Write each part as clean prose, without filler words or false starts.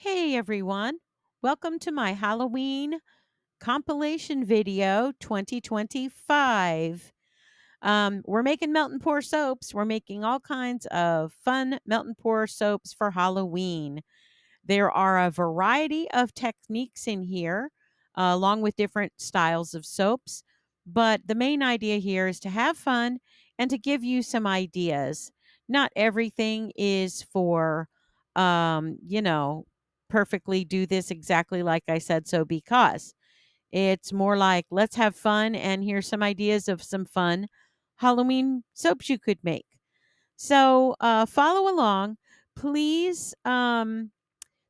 Hey everyone, welcome to my Halloween compilation video 2025. We're making melt and pour soaps. We're making all kinds of fun melt and pour soaps for Halloween. There are a variety of techniques in here, along with different styles of soaps. But the main idea here is to have fun and to give you some ideas. Not everything is for, you know, perfectly do this exactly like I said so because it's more like let's have fun and here's some ideas of some fun Halloween soaps you could make. So follow along. Please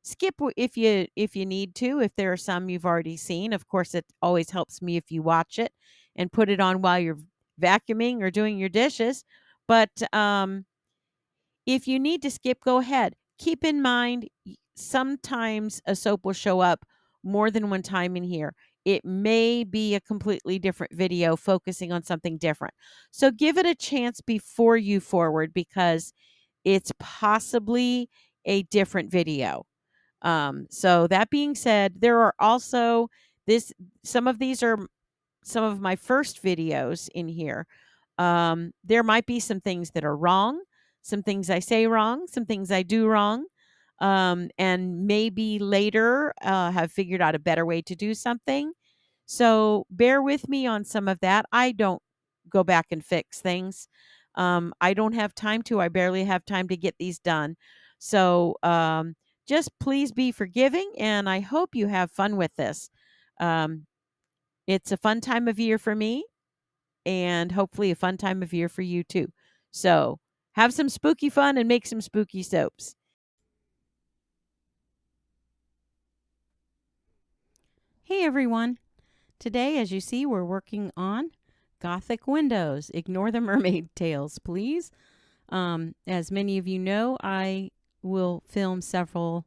skip if you need to, if there are some you've already seen. Of course, it always helps me if you watch it and put it on while you're vacuuming or doing your dishes. But if you need to skip, go ahead. Keep in mind, sometimes a soap will show up more than one time in here. It may be a completely different video focusing on something different. So give it a chance before you forward because it's possibly a different video. So that being said, there are also this some of these are some of my first videos in here. There might be some things that are wrong, some things I say wrong, some things I do wrong, and maybe later have figured out a better way to do something. So bear with me on some of that. I don't go back and fix things. I don't have time to. I barely have time to get these done. So just please be forgiving, and I hope you have fun with this. Um, it's a fun time of year for me, and hopefully a fun time of year for you too. So have some spooky fun and make some spooky soaps. Hey everyone. Today, as you see, we're working on Gothic windows. Ignore the mermaid tails, please. As many of you know, I will film several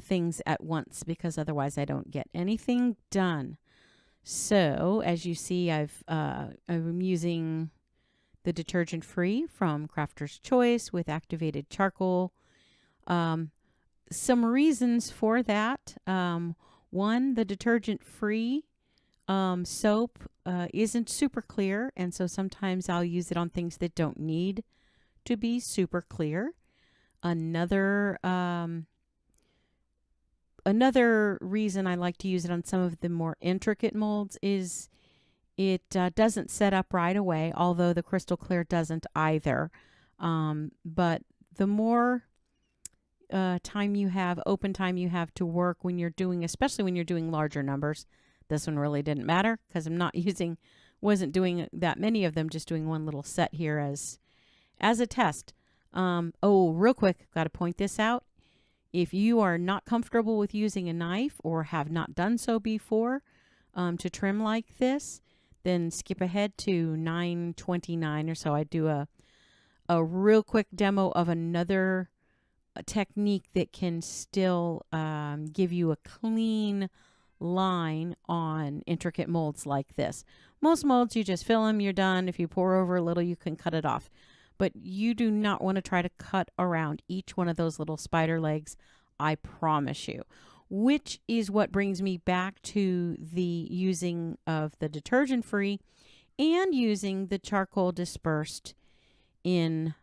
things at once because otherwise I don't get anything done. So, as you see, I'm using the detergent free from Crafter's Choice with activated charcoal. Um, some reasons for that. One, the detergent free soap isn't super clear, and so sometimes I'll use it on things that don't need to be super clear. Another another reason I like to use it on some of the more intricate molds is it doesn't set up right away, although the crystal clear doesn't either. But the more time you have, open time you have to work when you're doing, especially when you're doing larger numbers. This one really didn't matter because I'm not wasn't doing that many of them, just doing one little set here as a test. Oh, real quick, got to point this out. If you are not comfortable with using a knife or have not done so before to trim like this, then skip ahead to 9:29 or so. I do a real quick demo of another technique that can still give you a clean line on intricate molds like this. Most molds, you just fill them, you're done. If you pour over a little, you can cut it off. But you do not want to try to cut around each one of those little spider legs, I promise you. Which is what brings me back to the using of the detergent free and using the charcoal dispersed in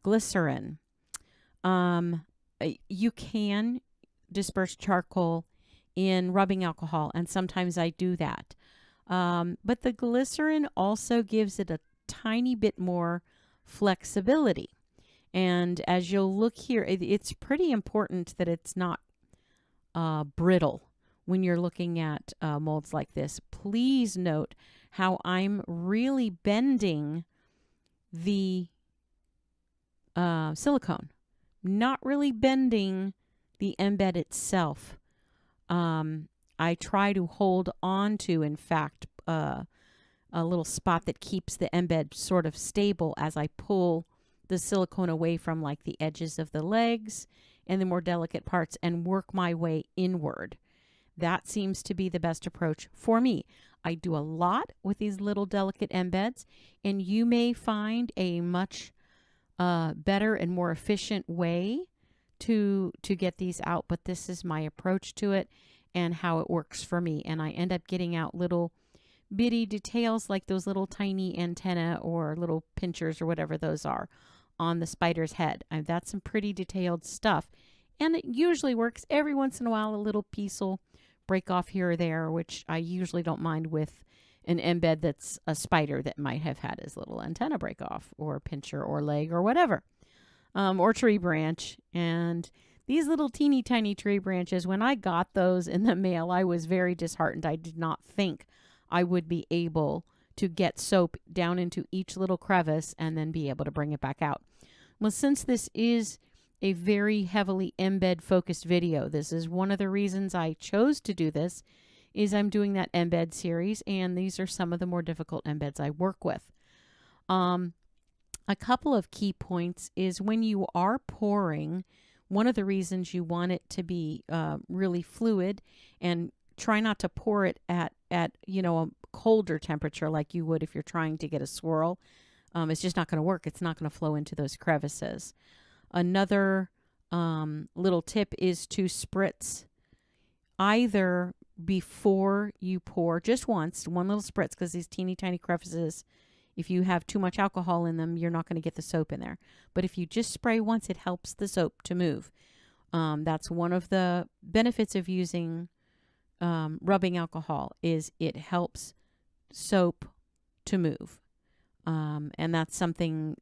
glycerin. You can disperse charcoal in rubbing alcohol, and sometimes I do that. But the glycerin also gives it a tiny bit more flexibility. And as you'll look here, it's pretty important that it's not brittle when you're looking at molds like this. Please note how I'm really bending the silicone, not really bending the embed itself. I try to hold on to, in fact, a little spot that keeps the embed sort of stable as I pull the silicone away from like the edges of the legs and the more delicate parts and work my way inward. That seems to be the best approach for me. I do a lot with these little delicate embeds, and you may find a much better and more efficient way to get these out, but this is my approach to it and how it works for me. And I end up getting out little bitty details like those little tiny antenna or little pinchers or whatever those are on the spider's head. That's some pretty detailed stuff. And it usually works. Every once in a while, a little piece will break off here or there, which I usually don't mind with an embed that's a spider that might have had his little antenna break off, or pincher or leg or whatever, or tree branch. And these little teeny tiny tree branches, when I got those in the mail, I was very disheartened. I did not think I would be able to get soap down into each little crevice and then be able to bring it back out. Well, since this is a very heavily embed focused video, this is one of the reasons I chose to do this, is I'm doing that embed series, and these are some of the more difficult embeds I work with. A couple of key points is when you are pouring, one of the reasons you want it to be really fluid, and try not to pour it at a colder temperature like you would if you're trying to get a swirl. It's just not going to work. It's not going to flow into those crevices. Another little tip is to spritz either before you pour, just once, one little spritz, because these teeny tiny crevices, if you have too much alcohol in them, you're not going to get the soap in there. But if you just spray once, it helps the soap to move. That's one of the benefits of using rubbing alcohol, is it helps soap to move. And that's something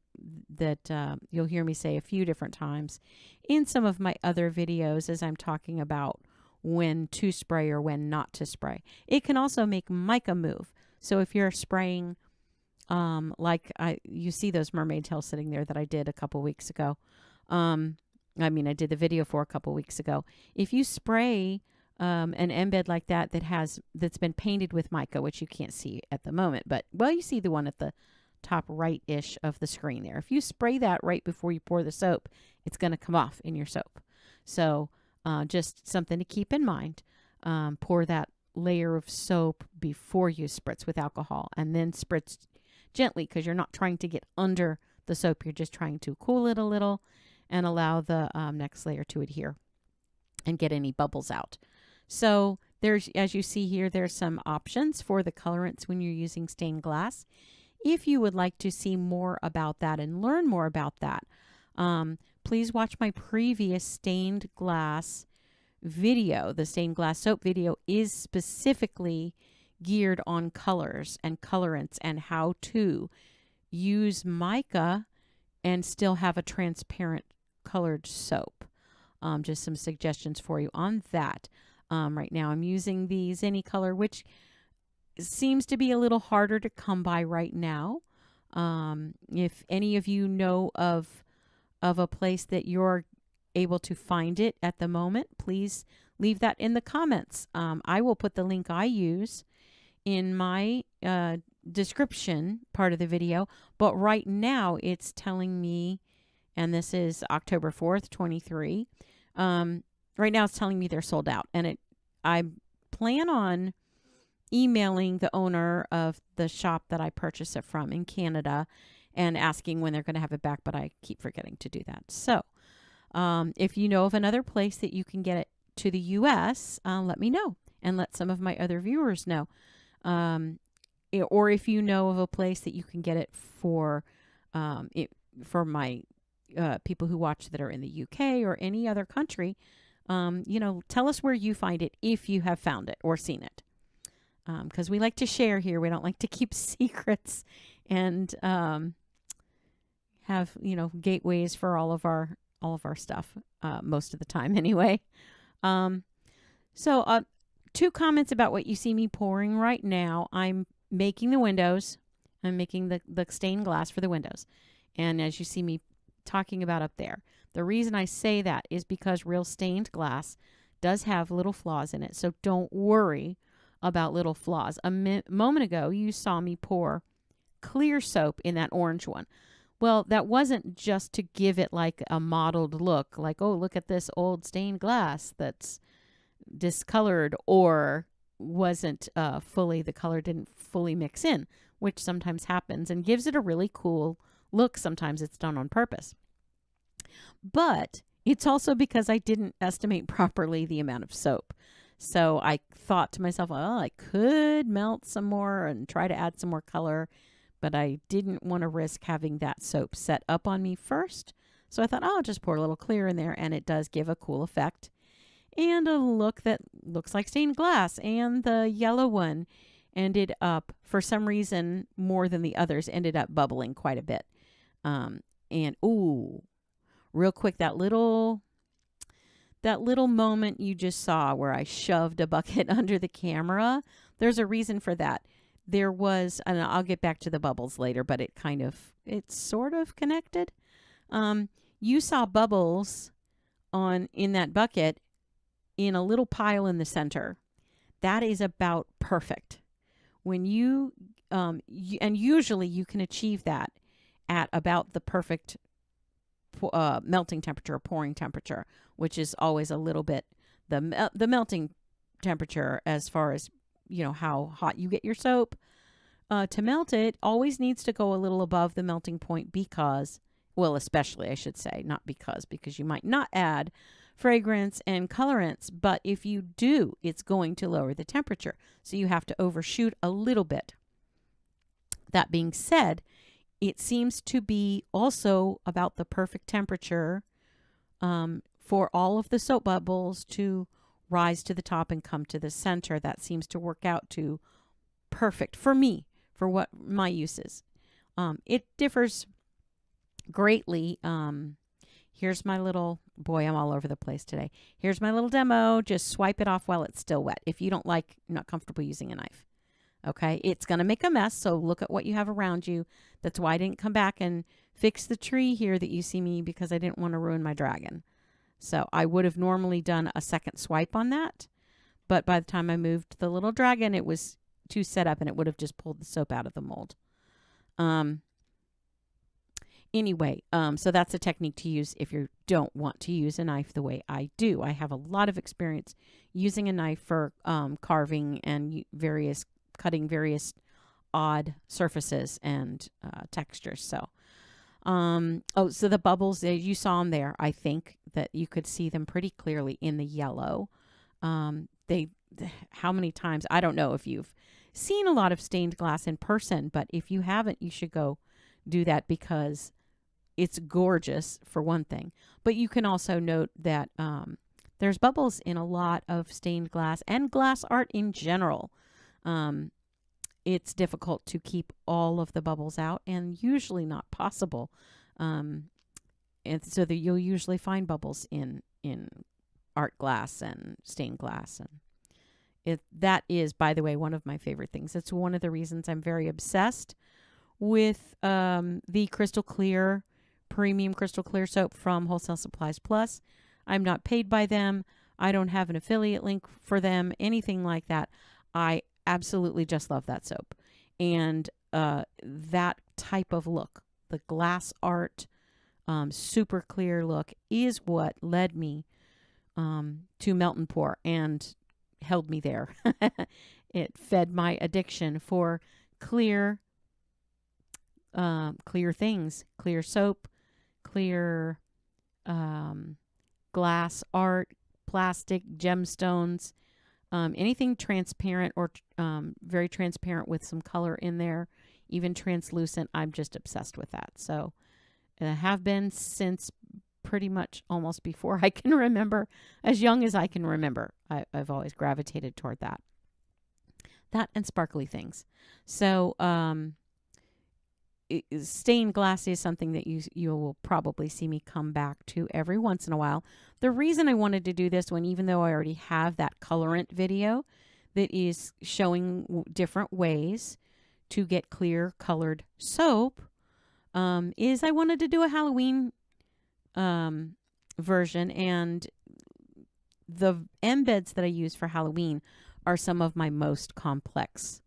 that you'll hear me say a few different times in some of my other videos as I'm talking about when to spray or when not to spray. It can also make mica move. So if you're spraying, you see those mermaid tails sitting there that I did a couple weeks ago. I did the video for a couple weeks ago. If you spray an embed like that's been painted with mica, which you can't see at the moment, but you see the one at the top right-ish of the screen there. If you spray that right before you pour the soap, it's going to come off in your soap. So just something to keep in mind. Pour that layer of soap before you spritz with alcohol, and then spritz gently, because you're not trying to get under the soap. You're just trying to cool it a little and allow the next layer to adhere and get any bubbles out. So there's, as you see here, there's some options for the colorants when you're using stained glass. If you would like to see more about that and learn more about that, please watch my previous stained glass video. The stained glass soap video is specifically geared on colors and colorants and how to use mica and still have a transparent colored soap. Just some suggestions for you on that. Right now I'm using the Zenny color, which seems to be a little harder to come by right now. If any of you know of a place that you're able to find it at the moment, please leave that in the comments. I will put the link I use in my description part of the video, but right now it's telling me, and this is October 4th, 23. Right now it's telling me they're sold out, and I plan on emailing the owner of the shop that I purchased it from in Canada and asking when they're going to have it back, but I keep forgetting to do that. So if you know of another place that you can get it to the U.S., let me know, and let some of my other viewers know. Or if you know of a place that you can get it for my people who watch that are in the UK or any other country, tell us where you find it if you have found it or seen it. Because we like to share here. We don't like to keep secrets and have, gateways for all of our stuff, most of the time anyway. So 2 comments about what you see me pouring right now. I'm making the windows. I'm making the stained glass for the windows. And as you see me talking about up there, the reason I say that is because real stained glass does have little flaws in it. So don't worry about little flaws. A moment ago, you saw me pour clear soap in that orange one. Well, that wasn't just to give it like a mottled look, like, oh, look at this old stained glass that's discolored or wasn't the color didn't fully mix in, which sometimes happens and gives it a really cool look. Sometimes it's done on purpose. But It's also because I didn't estimate properly the amount of soap. So I thought to myself, well, I could melt some more and try to add some more color, but I didn't want to risk having that soap set up on me first. So I thought, oh, I'll just pour a little clear in there, and it does give a cool effect and a look that looks like stained glass. And the yellow one ended up, for some reason, more than the others, ended up bubbling quite a bit. And ooh, real quick, that little moment you just saw where I shoved a bucket under the camera, there's a reason for that. There was, and I'll get back to the bubbles later, but it's sort of connected. You saw bubbles in that bucket in a little pile in the center. That is about perfect. When and usually you can achieve that at about the perfect melting temperature or pouring temperature, which is always a little bit the melting temperature as far as how hot you get your soap to melt it always needs to go a little above the melting point because, well, especially I should say, not because you might not add fragrance and colorants, but if you do, it's going to lower the temperature. So you have to overshoot a little bit. That being said, it seems to be also about the perfect temperature for all of the soap bubbles to rise to the top and come to the center. That seems to work out to perfect for me, for what my use is. It differs greatly. Here's my little, boy, I'm all over the place today. Here's my little demo. Just swipe it off while it's still wet. If you're not comfortable using a knife. Okay, it's going to make a mess, so look at what you have around you. That's why I didn't come back and fix the tree here that you see me, because I didn't want to ruin my dragon. So I would have normally done a second swipe on that, but by the time I moved the little dragon, it was too set up and it would have just pulled the soap out of the mold. Anyway, so that's a technique to use if you don't want to use a knife the way I do. I have a lot of experience using a knife for carving and cutting various odd surfaces and textures. So, so the bubbles, you saw them there. I think that you could see them pretty clearly in the yellow. How many times? I don't know if you've seen a lot of stained glass in person, but if you haven't, you should go do that because it's gorgeous for one thing. But you can also note that there's bubbles in a lot of stained glass and glass art in general. It's difficult to keep all of the bubbles out and usually not possible. And so that you'll usually find bubbles in art glass and stained glass. And that is, by the way, one of my favorite things. It's one of the reasons I'm very obsessed with the crystal clear, premium crystal clear soap from Wholesale Supplies Plus. I'm not paid by them. I don't have an affiliate link for them, anything like that. I absolutely just love that soap. And that type of look, the glass art, super clear look, is what led me to Melt and Pour and held me there. It fed my addiction for clear things, clear soap, clear glass art, plastic, gemstones, anything transparent or very transparent with some color in there, even translucent. I'm just obsessed with that. So I have been since pretty much almost before I can remember, as young as I can remember. I've always gravitated toward that and sparkly things. So stained glass is something that you will probably see me come back to every once in a while. The reason I wanted to do this one, even though I already have that colorant video that is showing different ways to get clear colored soap, is I wanted to do a Halloween version, and the embeds that I use for Halloween are some of my most complex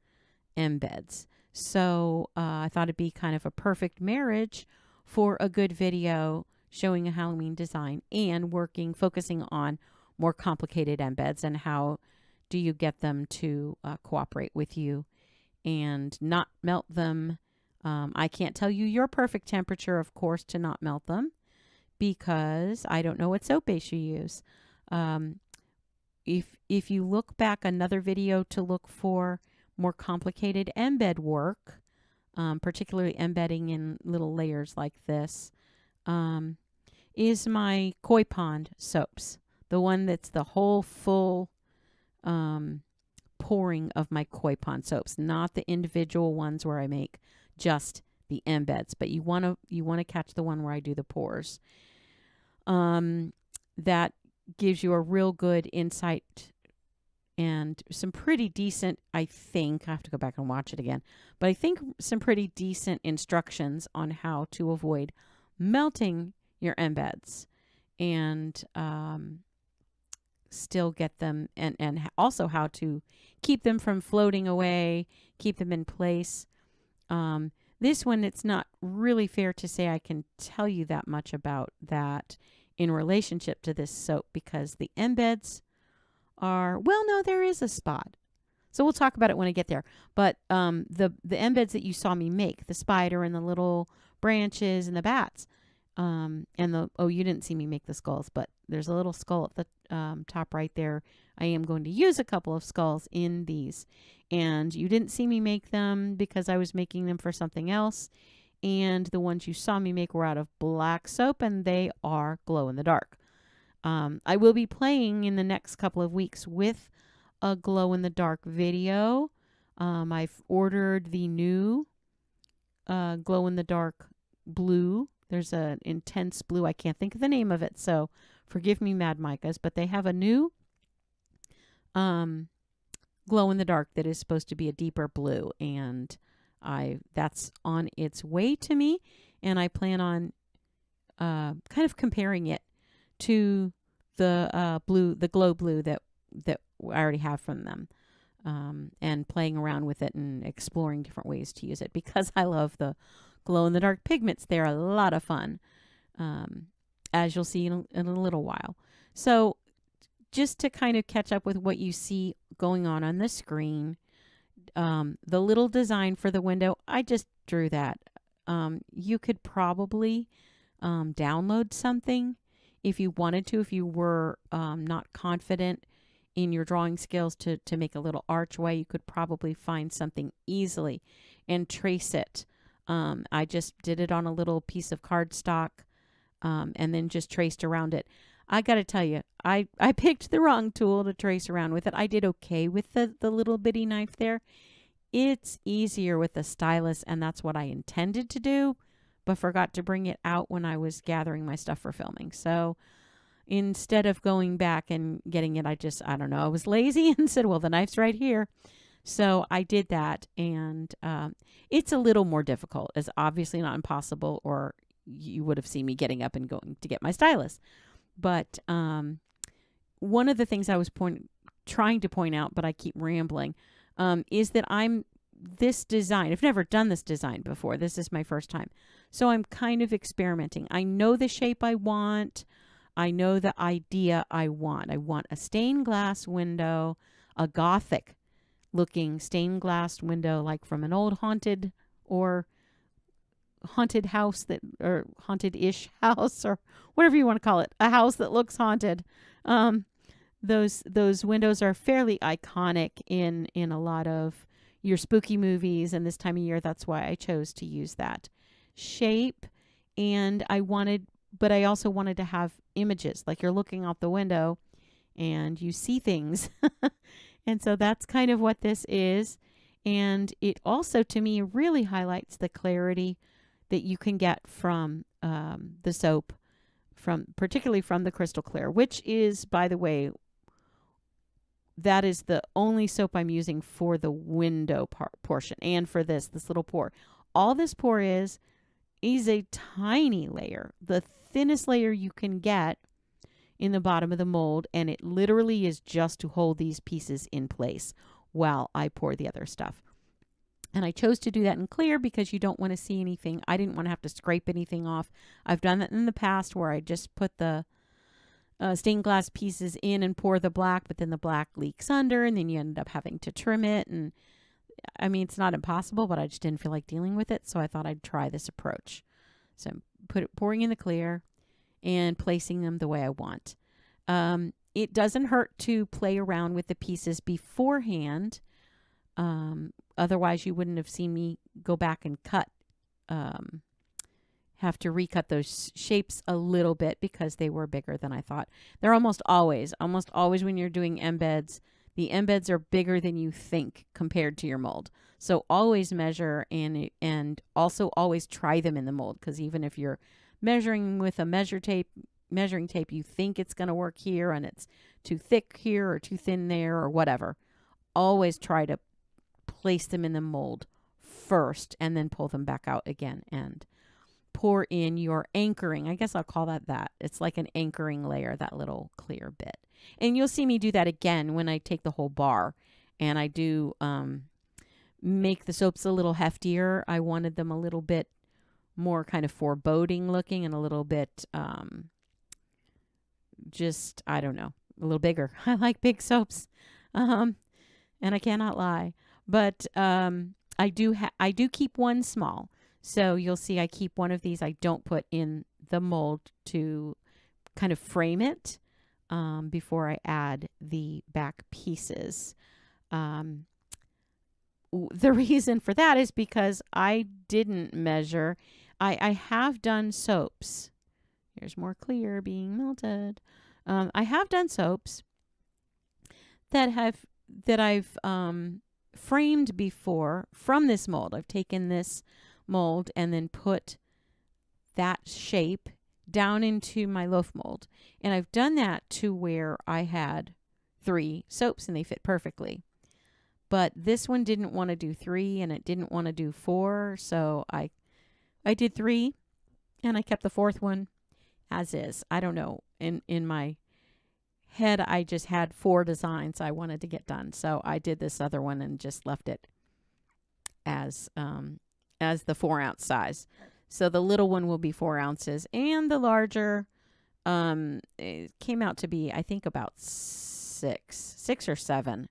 embeds. So I thought it'd be kind of a perfect marriage for a good video showing a Halloween design and focusing on more complicated embeds and how do you get them to cooperate with you and not melt them. I can't tell you your perfect temperature, of course, to not melt them because I don't know what soap base you use. Um, if you look back another video to look for more complicated embed work, particularly embedding in little layers like this, is my koi pond soaps. The one that's the whole full pouring of my koi pond soaps, not the individual ones where I make just the embeds, but you want to catch the one where I do the pours. That gives you a real good insight and some pretty decent, I think, I have to go back and watch it again, but I think some pretty decent instructions on how to avoid melting your embeds and still get them, and also how to keep them from floating away, keep them in place. This one, it's not really fair to say I can tell you that much about that in relationship to this soap, because the embeds are, well, no, there is a spot. So we'll talk about it when I get there. But the embeds that you saw me make, the spider and the little branches and the bats, and you didn't see me make the skulls, but there's a little skull at the top right there. I am going to use a couple of skulls in these. And you didn't see me make them because I was making them for something else. And the ones you saw me make were out of black soap, and they are glow in the dark. I will be playing in the next couple of weeks with a glow in the dark video. I've ordered the new glow in the dark blue. There's an intense blue. I can't think of the name of it, so forgive me, Mad Micahs, but they have a new glow in the dark that is supposed to be a deeper blue, and that's on its way to me, and I plan on kind of comparing it to the blue, the glow blue that I already have from them, and playing around with it and exploring different ways to use it, because I love the glow in the dark pigments. They're a lot of fun, as you'll see in a little while. So just to kind of catch up with what you see going on the screen, the little design for the window, I just drew that. You could probably download something if you wanted to, if you were not confident in your drawing skills to make a little archway. You could probably find something easily and trace it. I just did it on a little piece of cardstock, and then just traced around it. I got to tell you, I picked the wrong tool to trace around with it. I did okay with the little bitty knife there. It's easier with a stylus, and that's what I intended to do, but forgot to bring it out when I was gathering my stuff for filming. So instead of going back and getting it, I don't know, I was lazy and said, well, the knife's right here. So I did that, and it's a little more difficult. It's obviously not impossible, or you would have seen me getting up and going to get my stylus. But one of the things I was trying to point out, but I keep rambling, is that this design, I've never done this design before. This is my first time. So I'm kind of experimenting. I know the shape I want. I know the idea I want. I want a stained glass window, a Gothic looking stained glass window, like from an old haunted house, or haunted-ish house, or whatever you want to call it, a house that looks haunted. Those windows are fairly iconic in a lot of your spooky movies, and this time of year, that's why I chose to use that shape. And I also wanted to have images, like you're looking out the window and you see things. And so that's kind of what this is. And it also, to me, really highlights the clarity that you can get from the soap, particularly from the Crystal Clear, which is, by the way, that is the only soap I'm using for the window portion, and for this little pour. All this pour is a tiny layer, the thinnest layer you can get in the bottom of the mold, and it literally is just to hold these pieces in place while I pour the other stuff. And I chose to do that in clear because you don't want to see anything. I didn't want to have to scrape anything off. I've done that in the past where I just put the stained glass pieces in and pour the black, but then the black leaks under, and then you end up having to trim it. And I mean, it's not impossible, but I just didn't feel like dealing with it, so I thought I'd try this approach. So I'm pouring in the clear, and placing them the way I want. It doesn't hurt to play around with the pieces beforehand. Otherwise, you wouldn't have seen me go back and have to recut those shapes a little bit because they were bigger than I thought. They're almost always when you're doing embeds, the embeds are bigger than you think compared to your mold. So always measure and also always try them in the mold, because even if you're measuring with a measuring tape, you think it's going to work here and it's too thick here or too thin there or whatever. Always try to place them in the mold first and then pull them back out again and pour in your anchoring. I guess I'll call that. It's like an anchoring layer, that little clear bit. And you'll see me do that again when I take the whole bar and I do make the soaps a little heftier. I wanted them a little bit more kind of foreboding looking and a little bit just, I don't know, a little bigger. I like big soaps. And I cannot lie. But I do keep one small. So you'll see I keep one of these. I don't put in the mold to kind of frame it before I add the back pieces. The reason for that is because I didn't measure. I have done soaps. Here's more clear being melted. I have done soaps that I've framed before from this mold. I've taken this mold and then put that shape down into my loaf mold. And I've done that to where I had 3 soaps and they fit perfectly. But this one didn't want to do 3 and it didn't want to do 4. So I did 3 and I kept the 4th one as is. I don't know. In my head, I just had 4 designs I wanted to get done. So I did this other one and just left it as the 4-ounce size. So the little one will be 4 ounces and the larger it came out to be, I think, about 6 or 7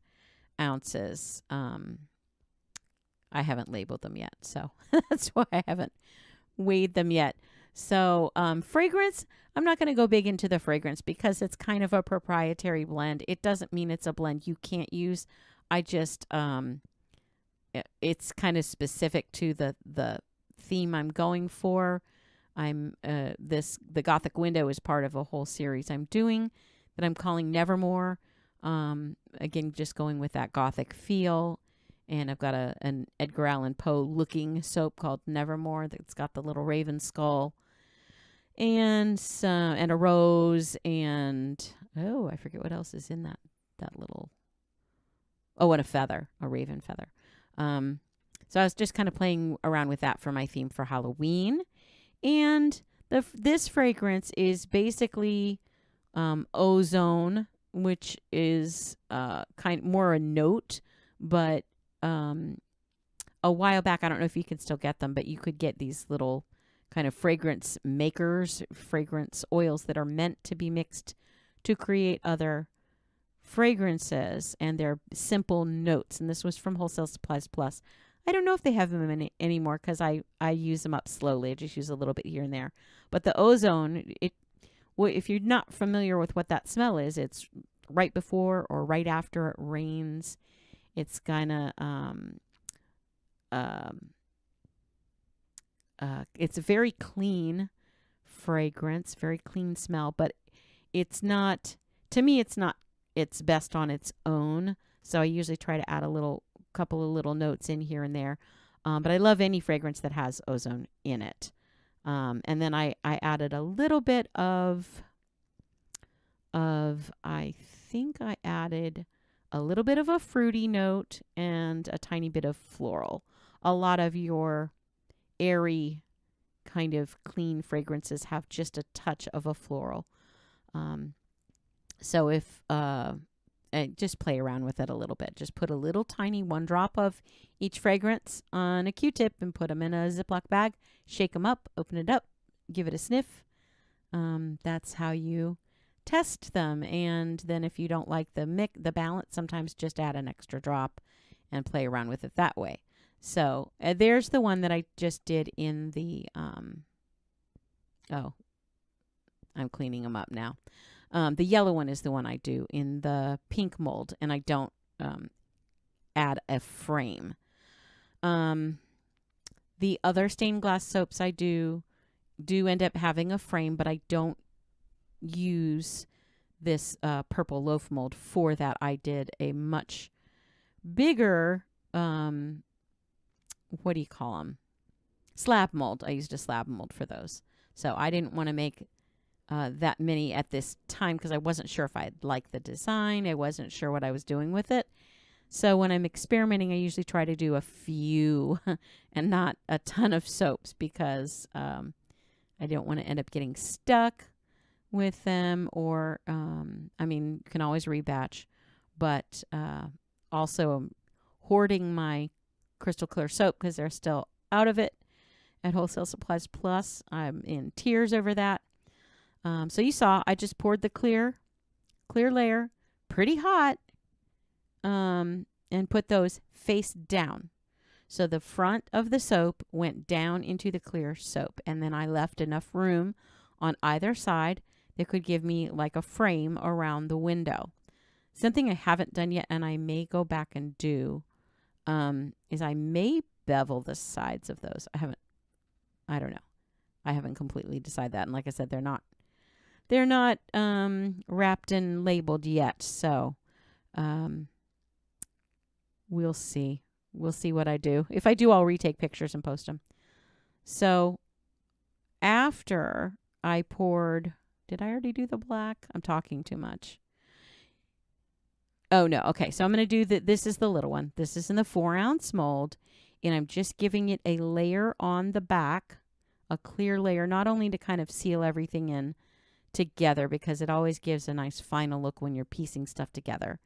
ounces. I haven't labeled them yet, so that's why I haven't weighed them yet. So fragrance, I'm not going to go big into the fragrance because it's kind of a proprietary blend. It doesn't mean it's a blend you can't use. I just it's kind of specific to the theme I'm going for. The Gothic window is part of a whole series I'm doing that I'm calling Nevermore. Again, just going with that Gothic feel. And I've got an Edgar Allan Poe looking soap called Nevermore that's got the little raven skull and a rose and I forget what else is in that little. Oh, and a raven feather. So I was just kind of playing around with that for my theme for Halloween. And this fragrance is basically ozone, which is kind of more a note, but a while back, I don't know if you can still get them, but you could get these little kind of fragrance makers, fragrance oils that are meant to be mixed to create other fragrances, and they're simple notes. And this was from Wholesale Supplies Plus. I don't know if they have them anymore because I use them up slowly. I just use a little bit here and there. But the ozone, if you're not familiar with what that smell is, it's right before or right after it rains. It's kind of it's a very clean fragrance, very clean smell, but it's not, to me, it's best on its own. So I usually try to add couple of little notes in here and there. But I love any fragrance that has ozone in it. And then I added a little bit of I think I added a little bit of a fruity note and a tiny bit of floral. A lot of your airy kind of clean fragrances have just a touch of a floral. So if just play around with it a little bit. Just put a little tiny 1 drop of each fragrance on a Q-tip and put them in a Ziploc bag. Shake them up, open it up, give it a sniff. That's how you test them. And then if you don't like the balance, sometimes just add an extra drop and play around with it that way. So there's the one that I just did in the I'm cleaning them up now. The yellow one is the one I do in the pink mold, and I don't add a frame. The other stained glass soaps I do end up having a frame, but I don't use this purple loaf mold for that. I did a much bigger, what do you call them? Slab mold. I used a slab mold for those. So I didn't want to make that many at this time because I wasn't sure if I'd like the design. I wasn't sure what I was doing with it. So when I'm experimenting, I usually try to do a few and not a ton of soaps because I don't want to end up getting stuck with them, or I mean, you can always rebatch, but also I'm hoarding my crystal clear soap because they're still out of it at Wholesale Supplies Plus. I'm in tears over that. So you saw I just poured the clear layer pretty hot and put those face down. So the front of the soap went down into the clear soap, and then I left enough room on either side that could give me like a frame around the window. Something I haven't done yet, and I may go back and do, is I may bevel the sides of those. I don't know. I haven't completely decided that. And like I said, they're not wrapped and labeled yet. So we'll see. We'll see what I do. If I do, I'll retake pictures and post them. So after I poured, did I already do the black? I'm talking too much. Oh, no. Okay. So I'm going to do this is the little one. This is in the 4-ounce mold. And I'm just giving it a layer on the back, a clear layer, not only to kind of seal everything in together, because it always gives a nice final look when you're piecing stuff together,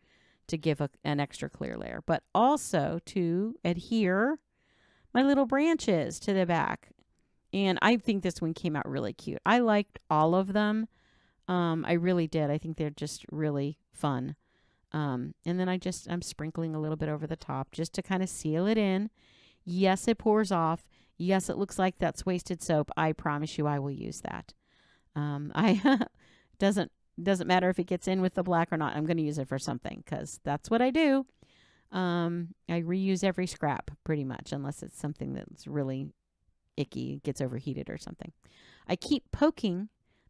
to give an extra clear layer, but also to adhere my little branches to the back. And I think this one came out really cute. I liked all of them. I really did. I think they're just really fun. And then I'm sprinkling a little bit over the top just to kind of seal it in. Yes, it pours off. Yes, it looks like that's wasted soap. I promise you I will use that. Doesn't matter if it gets in with the black or not. I'm going to use it for something because that's what I do. I reuse every scrap pretty much, unless it's something that's really icky, gets overheated or something. I keep poking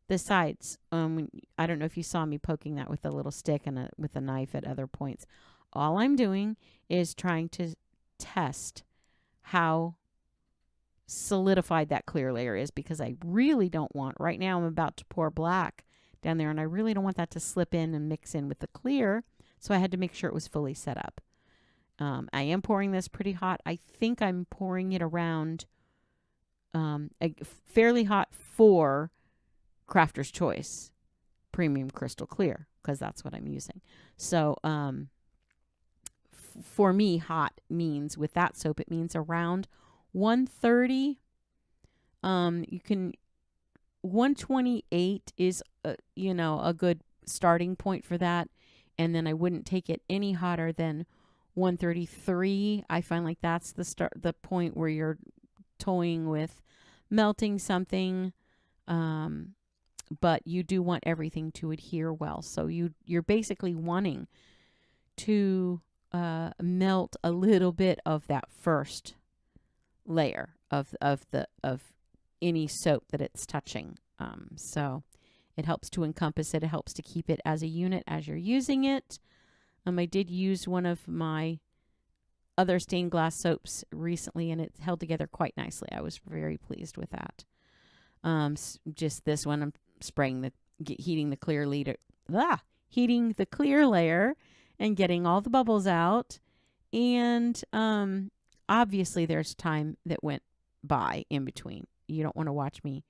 the sides. I don't know if you saw me poking that with a little stick and with a knife at other points. All I'm doing is trying to test how solidified that clear layer is, because I really don't want, right now I'm about to pour black down there, and I really don't want that to slip in and mix in with the clear, so I had to make sure it was fully set up. I am pouring this pretty hot. I think I'm pouring it around fairly hot for Crafter's Choice Premium Crystal Clear, because that's what I'm using. So for me, hot means, with that soap, it means around 130. 128 is a good starting point for that, and then I wouldn't take it any hotter than 133. I find like that's the point where you're toying with melting something, but you do want everything to adhere well. So you're basically wanting to melt a little bit of that first layer of any soap that it's touching. So it helps to encompass it. It helps to keep it as a unit as you're using it. I did use one of my other stained glass soaps recently, and it held together quite nicely. I was very pleased with that. Just this one, I'm spraying heating the clear layer and getting all the bubbles out. And obviously there's time that went by in between. You don't want to watch me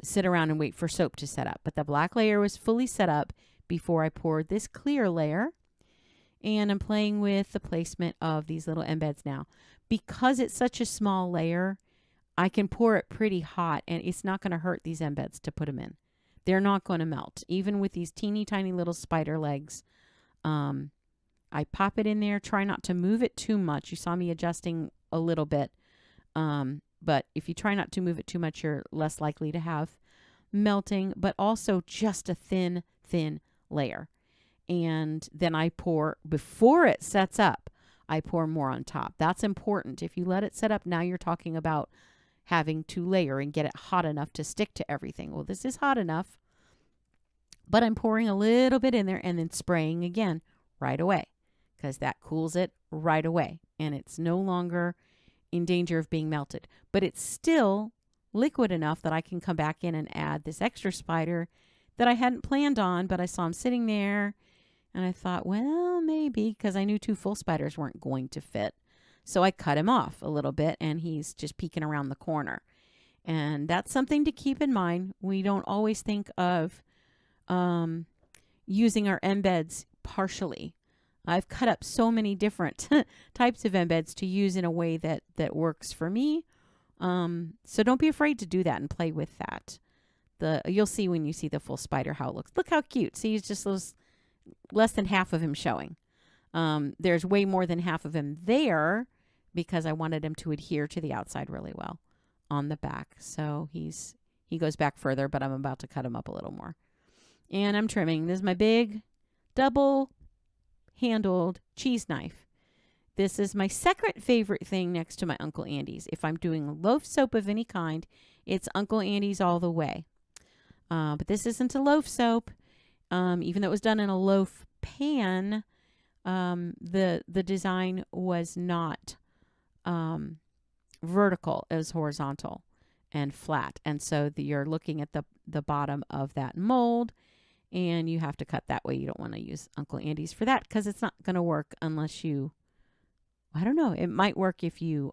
sit around and wait for soap to set up. But the black layer was fully set up before I poured this clear layer. And I'm playing with the placement of these little embeds now. Because it's such a small layer, I can pour it pretty hot, and it's not going to hurt these embeds to put them in. They're not going to melt. Even with these teeny tiny little spider legs, I pop it in there, try not to move it too much. You saw me adjusting a little bit. But if you try not to move it too much, you're less likely to have melting, but also just a thin layer. And then I pour, before it sets up, I pour more on top. That's important. If you let it set up, now you're talking about having to layer and get it hot enough to stick to everything. Well, this is hot enough, but I'm pouring a little bit in there and then spraying again right away, because that cools it right away and it's no longer in danger of being melted. But it's still liquid enough that I can come back in and add this extra spider that I hadn't planned on, but I saw him sitting there and I thought, well, maybe, because I knew 2 full spiders weren't going to fit. So I cut him off a little bit and he's just peeking around the corner. And that's something to keep in mind. We don't always think of using our embeds partially. I've cut up so many different types of embeds to use in a way that works for me. So don't be afraid to do that and play with that. You'll see when you see the full spider how it looks. Look how cute. See, he's just less than half of him showing. There's way more than half of him there because I wanted him to adhere to the outside really well on the back. So he goes back further, but I'm about to cut him up a little more. And I'm trimming. This is my big double-handled cheese knife. This is my second favorite thing next to my Uncle Andy's. If I'm doing loaf soap of any kind, it's Uncle Andy's all the way. But this isn't a loaf soap. Even though it was done in a loaf pan, the design was not vertical. It was horizontal and flat. And so you're looking at the bottom of that mold, and you have to cut that way. You don't want to use Uncle Andy's for that because it's not going to work unless you, I don't know, it might work if you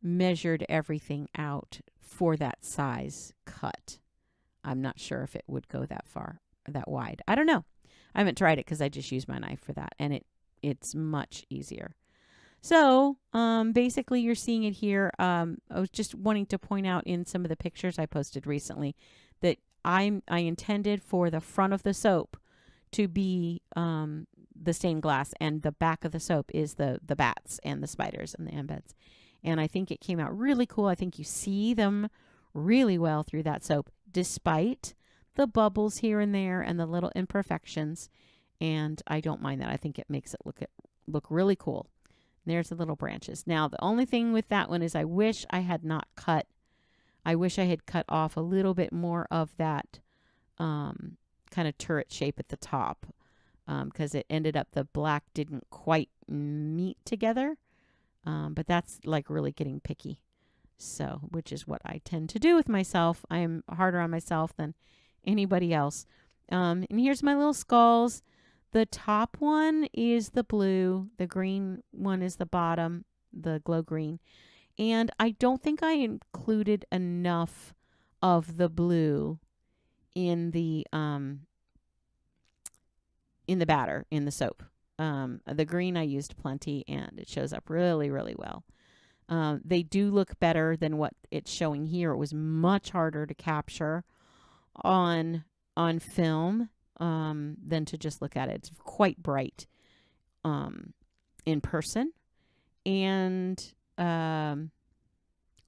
measured everything out for that size cut. I'm not sure if it would go that far, that wide. I don't know. I haven't tried it because I just use my knife for that, and it's much easier. So basically you're seeing it here. I was just wanting to point out in some of the pictures I posted recently that I intended for the front of the soap to be the stained glass, and the back of the soap is the bats and the spiders and the embeds. And I think it came out really cool. I think you see them really well through that soap, despite the bubbles here and there and the little imperfections. And I don't mind that. I think it makes it look really cool. There's the little branches. Now, the only thing with that one is I wish I had cut off a little bit more of that kind of turret shape at the top, because it ended up the black didn't quite meet together. But that's like really getting picky. So, which is what I tend to do with myself. I am harder on myself than anybody else. And here's my little skulls. The top one is the blue. The green one is the bottom, the glow green. And I don't think I included enough of the blue in the batter, in the soap. The green I used plenty, and it shows up really, really well. They do look better than what it's showing here. It was much harder to capture on film than to just look at it. It's quite bright in person, and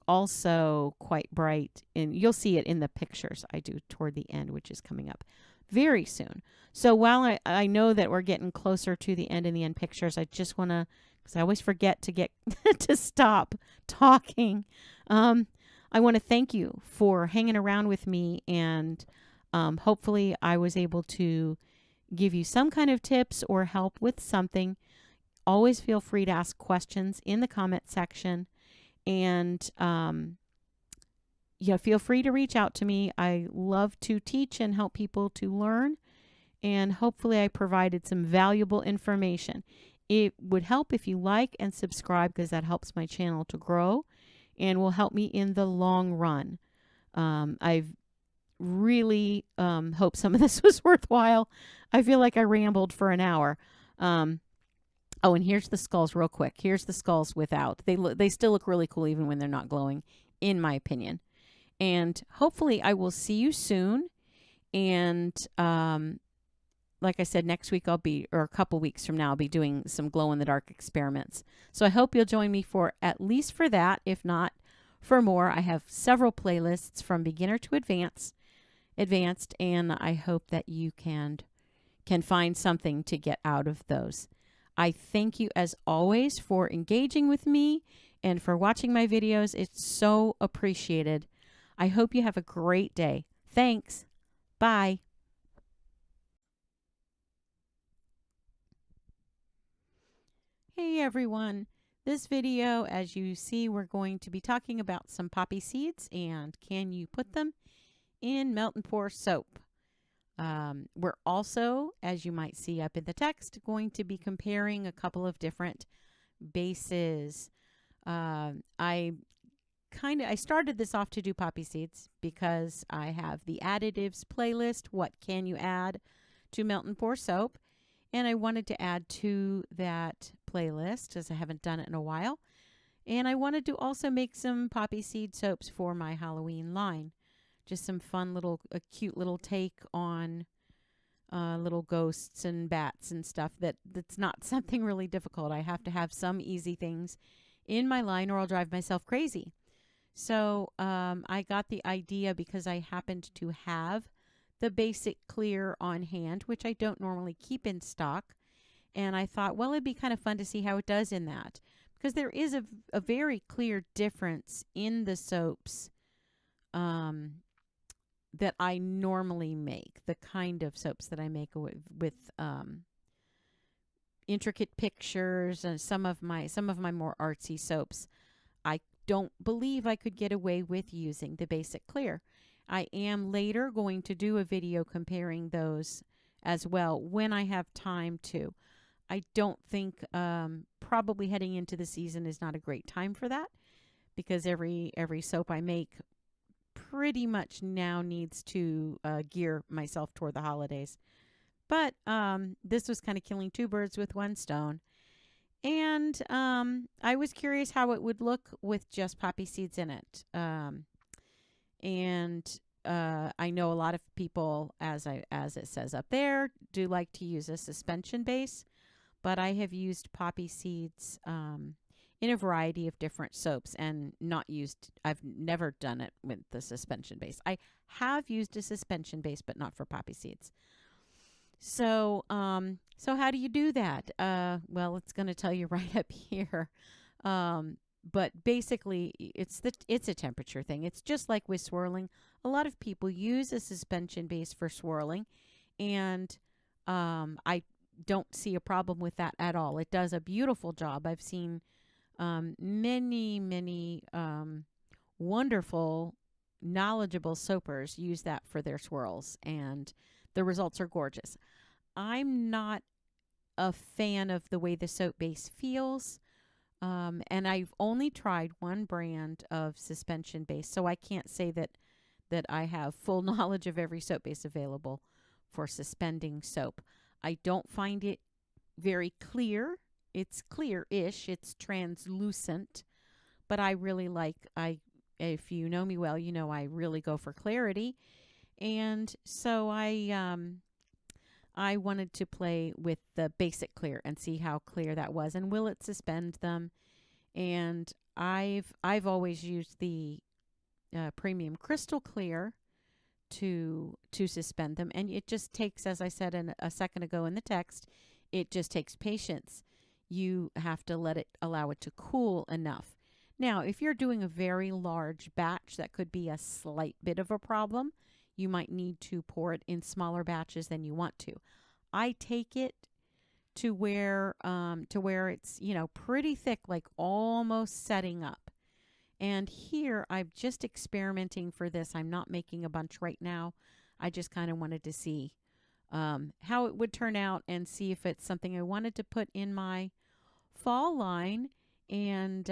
also quite bright you'll see it in the pictures I do toward the end, which is coming up very soon. So while I know that we're getting closer to the end in the end pictures, I just want to, because I always forget to get to stop talking. I want to thank you for hanging around with me, and hopefully I was able to give you some kind of tips or help with something. Always feel free to ask questions in the comment section, and feel free to reach out to me. I love to teach and help people to learn, and hopefully I provided some valuable information. It would help if you like and subscribe, because that helps my channel to grow and will help me in the long run. I've really hope some of this was worthwhile. I feel like I rambled for an hour. Oh, and here's the skulls real quick. Here's the skulls without. They still look really cool even when they're not glowing, in my opinion. And hopefully I will see you soon. And like I said, next week or a couple weeks from now, I'll be doing some glow-in-the-dark experiments. So I hope you'll join me for at least for that, if not for more. I have several playlists from beginner to advanced, and I hope that you can find something to get out of those. I thank you as always for engaging with me and for watching my videos. It's so appreciated. I hope you have a great day. Thanks. Bye. Hey everyone. This video, as you see, we're going to be talking about some poppy seeds and can you put them in melt and pour soap. We're also, as you might see up in the text, going to be comparing a couple of different bases. I started this off to do poppy seeds because I have the additives playlist, what can you add to melt and pour soap, and I wanted to add to that playlist as I haven't done it in a while, and I wanted to also make some poppy seed soaps for my Halloween line. Just some fun little, a cute little take on little ghosts and bats and stuff that's not something really difficult. I have to have some easy things in my line or I'll drive myself crazy. So I got the idea because I happened to have the basic clear on hand, which I don't normally keep in stock. And I thought, well, it'd be kind of fun to see how it does in that. Because there is a very clear difference in the soaps that I normally make, the kind of soaps that I make with intricate pictures and some of my more artsy soaps. I don't believe I could get away with using the basic clear. I am later going to do a video comparing those as well when I have time to. I don't think probably heading into the season is not a great time for that because every soap I make pretty much now needs to gear myself toward the holidays. But this was kind of killing two birds with one stone. And I was curious how it would look with just poppy seeds in it. And I know a lot of people, as it says up there, do like to use a suspension base. But I have used poppy seeds in a variety of different soaps and I've never done it with the suspension base. I have used a suspension base, but not for poppy seeds. So, so how do you do that? Well, it's going to tell you right up here. But basically it's a temperature thing. It's just like with swirling. A lot of people use a suspension base for swirling, and I don't see a problem with that at all. It does a beautiful job. I've seen many wonderful, knowledgeable soapers use that for their swirls, and the results are gorgeous. I'm not a fan of the way the soap base feels, and I've only tried one brand of suspension base, so I can't say that I have full knowledge of every soap base available for suspending soap. I don't find it very clear. It's clear-ish. It's translucent. But I really if you know me well, you know I really go for clarity. And so I wanted to play with the basic clear and see how clear that was. And will it suspend them? And I've always used the premium crystal clear to suspend them. And it just takes, as I said a second ago in the text, it just takes patience. You have to allow it to cool enough. Now, if you're doing a very large batch, that could be a slight bit of a problem. You might need to pour it in smaller batches than you want to. I take it to where it's, pretty thick, like almost setting up. And here I'm just experimenting for this. I'm not making a bunch right now. I just kind of wanted to see how it would turn out and see if it's something I wanted to put in my fall line. And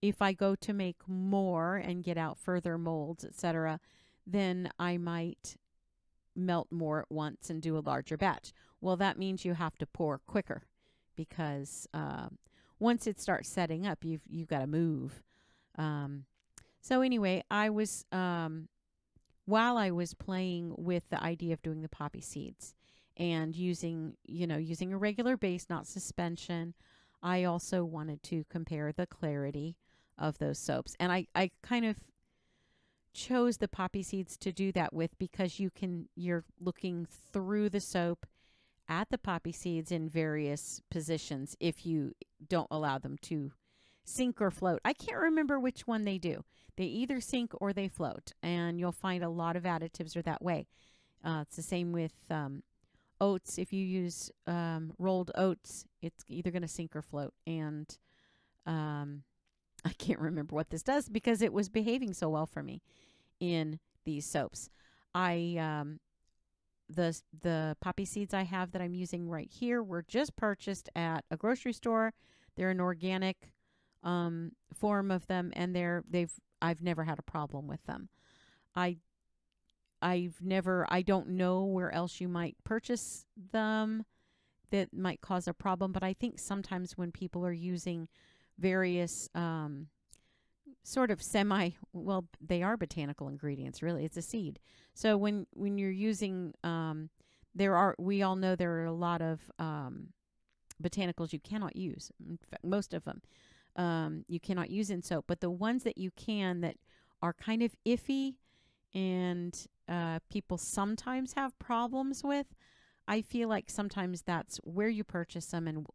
if I go to make more and get out further molds, etc., then I might melt more at once and do a larger batch. Well, that means you have to pour quicker because once it starts setting up, you've got to move. So anyway, I was while I was playing with the idea of doing the poppy seeds and using a regular base, not suspension, I also wanted to compare the clarity of those soaps. And I kind of chose the poppy seeds to do that with because you're looking through the soap at the poppy seeds in various positions if you don't allow them to sink or float. I can't remember which one they do. They either sink or they float, and you'll find a lot of additives are that way. It's the same with oats. If you use rolled oats, it's either going to sink or float. And I can't remember what this does because it was behaving so well for me in these soaps. The poppy seeds I have that I'm using right here were just purchased at a grocery store. They're an organic form of them, and I've never had a problem with them. I don't know where else you might purchase them that might cause a problem, but I think sometimes when people are using various sort of they are botanical ingredients, really. It's a seed. So when you're using, we all know there are a lot of botanicals you cannot use. In fact, most of them you cannot use in soap, but the ones that you can that are kind of iffy and people sometimes have problems with, I feel like sometimes that's where you purchase them and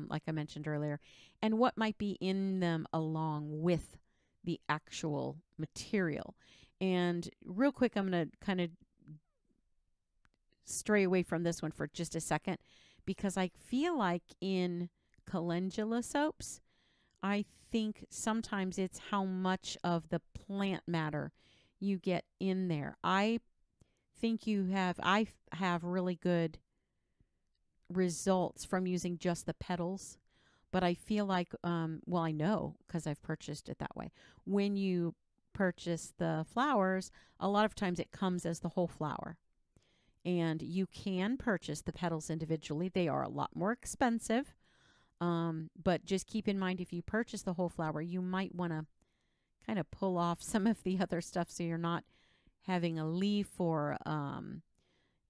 like I mentioned earlier, and what might be in them along with the actual material. And real quick, I'm going to kind of stray away from this one for just a second because I feel like in calendula soaps, I think sometimes it's how much of the plant matter you get in there. I think I have really good results from using just the petals, but I feel like, I know because I've purchased it that way. When you purchase the flowers, a lot of times it comes as the whole flower. And you can purchase the petals individually. They are a lot more expensive. But just keep in mind, if you purchase the whole flower, you might want to kind of pull off some of the other stuff so you're not having a leaf or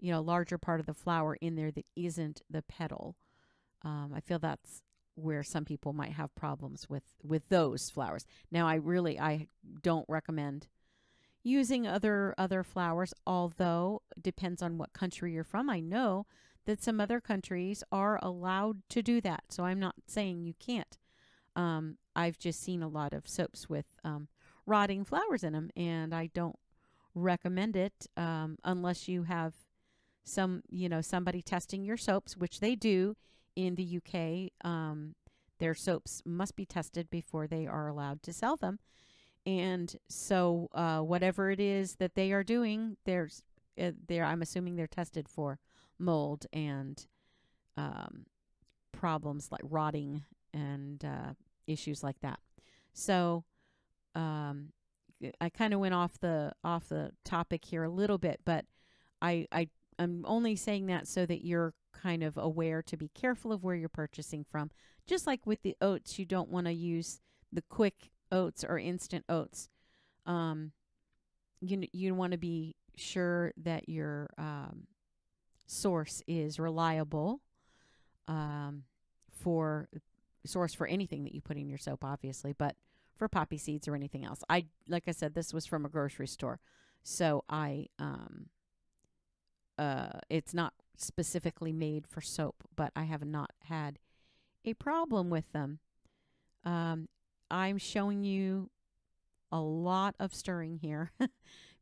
larger part of the flower in there that isn't the petal. I feel that's where some people might have problems with those flowers. Now, I don't recommend using other flowers, although it depends on what country you're from. I know that some other countries are allowed to do that, so I'm not saying you can't. I've just seen a lot of soaps with rotting flowers in them, and I don't recommend it unless you have somebody testing your soaps, which they do in the UK. Their soaps must be tested before they are allowed to sell them. And so whatever it is that they are doing, I'm assuming they're tested for mold and problems like rotting and issues like that. So I kind of went off the topic here a little bit, but I'm only saying that so that you're kind of aware to be careful of where you're purchasing from. Just like with the oats, you don't want to use the quick oats or instant oats. You want to be sure that your source is reliable for anything that you put in your soap, obviously, but for poppy seeds or anything else. Like I said, this was from a grocery store, so it's not specifically made for soap, but I have not had a problem with them. I'm showing you a lot of stirring here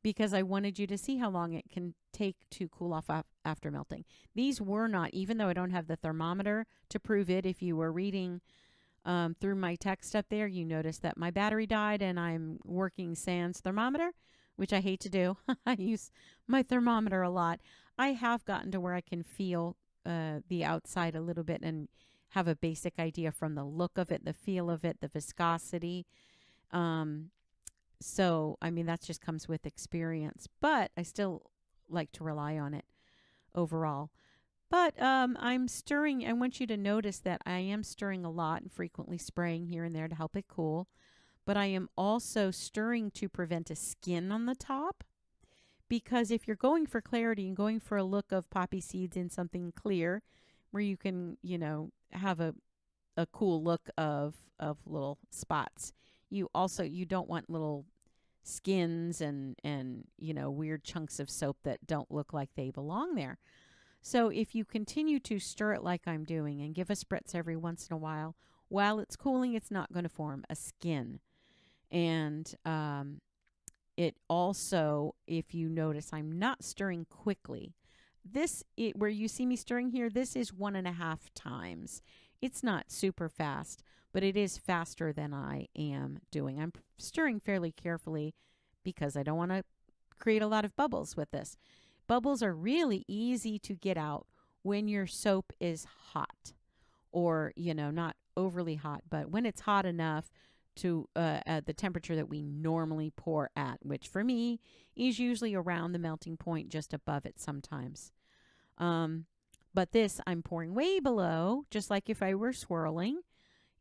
because I wanted you to see how long it can take to cool off after melting. These were not, even though I don't have the thermometer to prove it, if you were reading through my text up there, you noticed that my battery died and I'm working sans thermometer, which I hate to do. I use my thermometer a lot. I have gotten to where I can feel the outside a little bit and have a basic idea from the look of it, the feel of it, the viscosity. So, I mean, that just comes with experience, but I still like to rely on it overall. But I'm stirring. I want you to notice that I am stirring a lot and frequently spraying here and there to help it cool. But I am also stirring to prevent a skin on the top. Because if you're going for clarity and going for a look of poppy seeds in something clear, where you can, have a cool look of little spots, you don't want little skins and weird chunks of soap that don't look like they belong there. So if you continue to stir it like I'm doing and give a spritz every once in a while it's cooling, it's not going to form a skin. And it also, if you notice, I'm not stirring quickly. Where you see me stirring here, this is 1.5 times. It's not super fast, but it is faster than I am doing. I'm stirring fairly carefully because I don't want to create a lot of bubbles with this. Bubbles are really easy to get out when your soap is hot, or, not overly hot, but when it's hot enough to at the temperature that we normally pour at, which for me is usually around the melting point, just above it sometimes. But this I'm pouring way below, just like if I were swirling.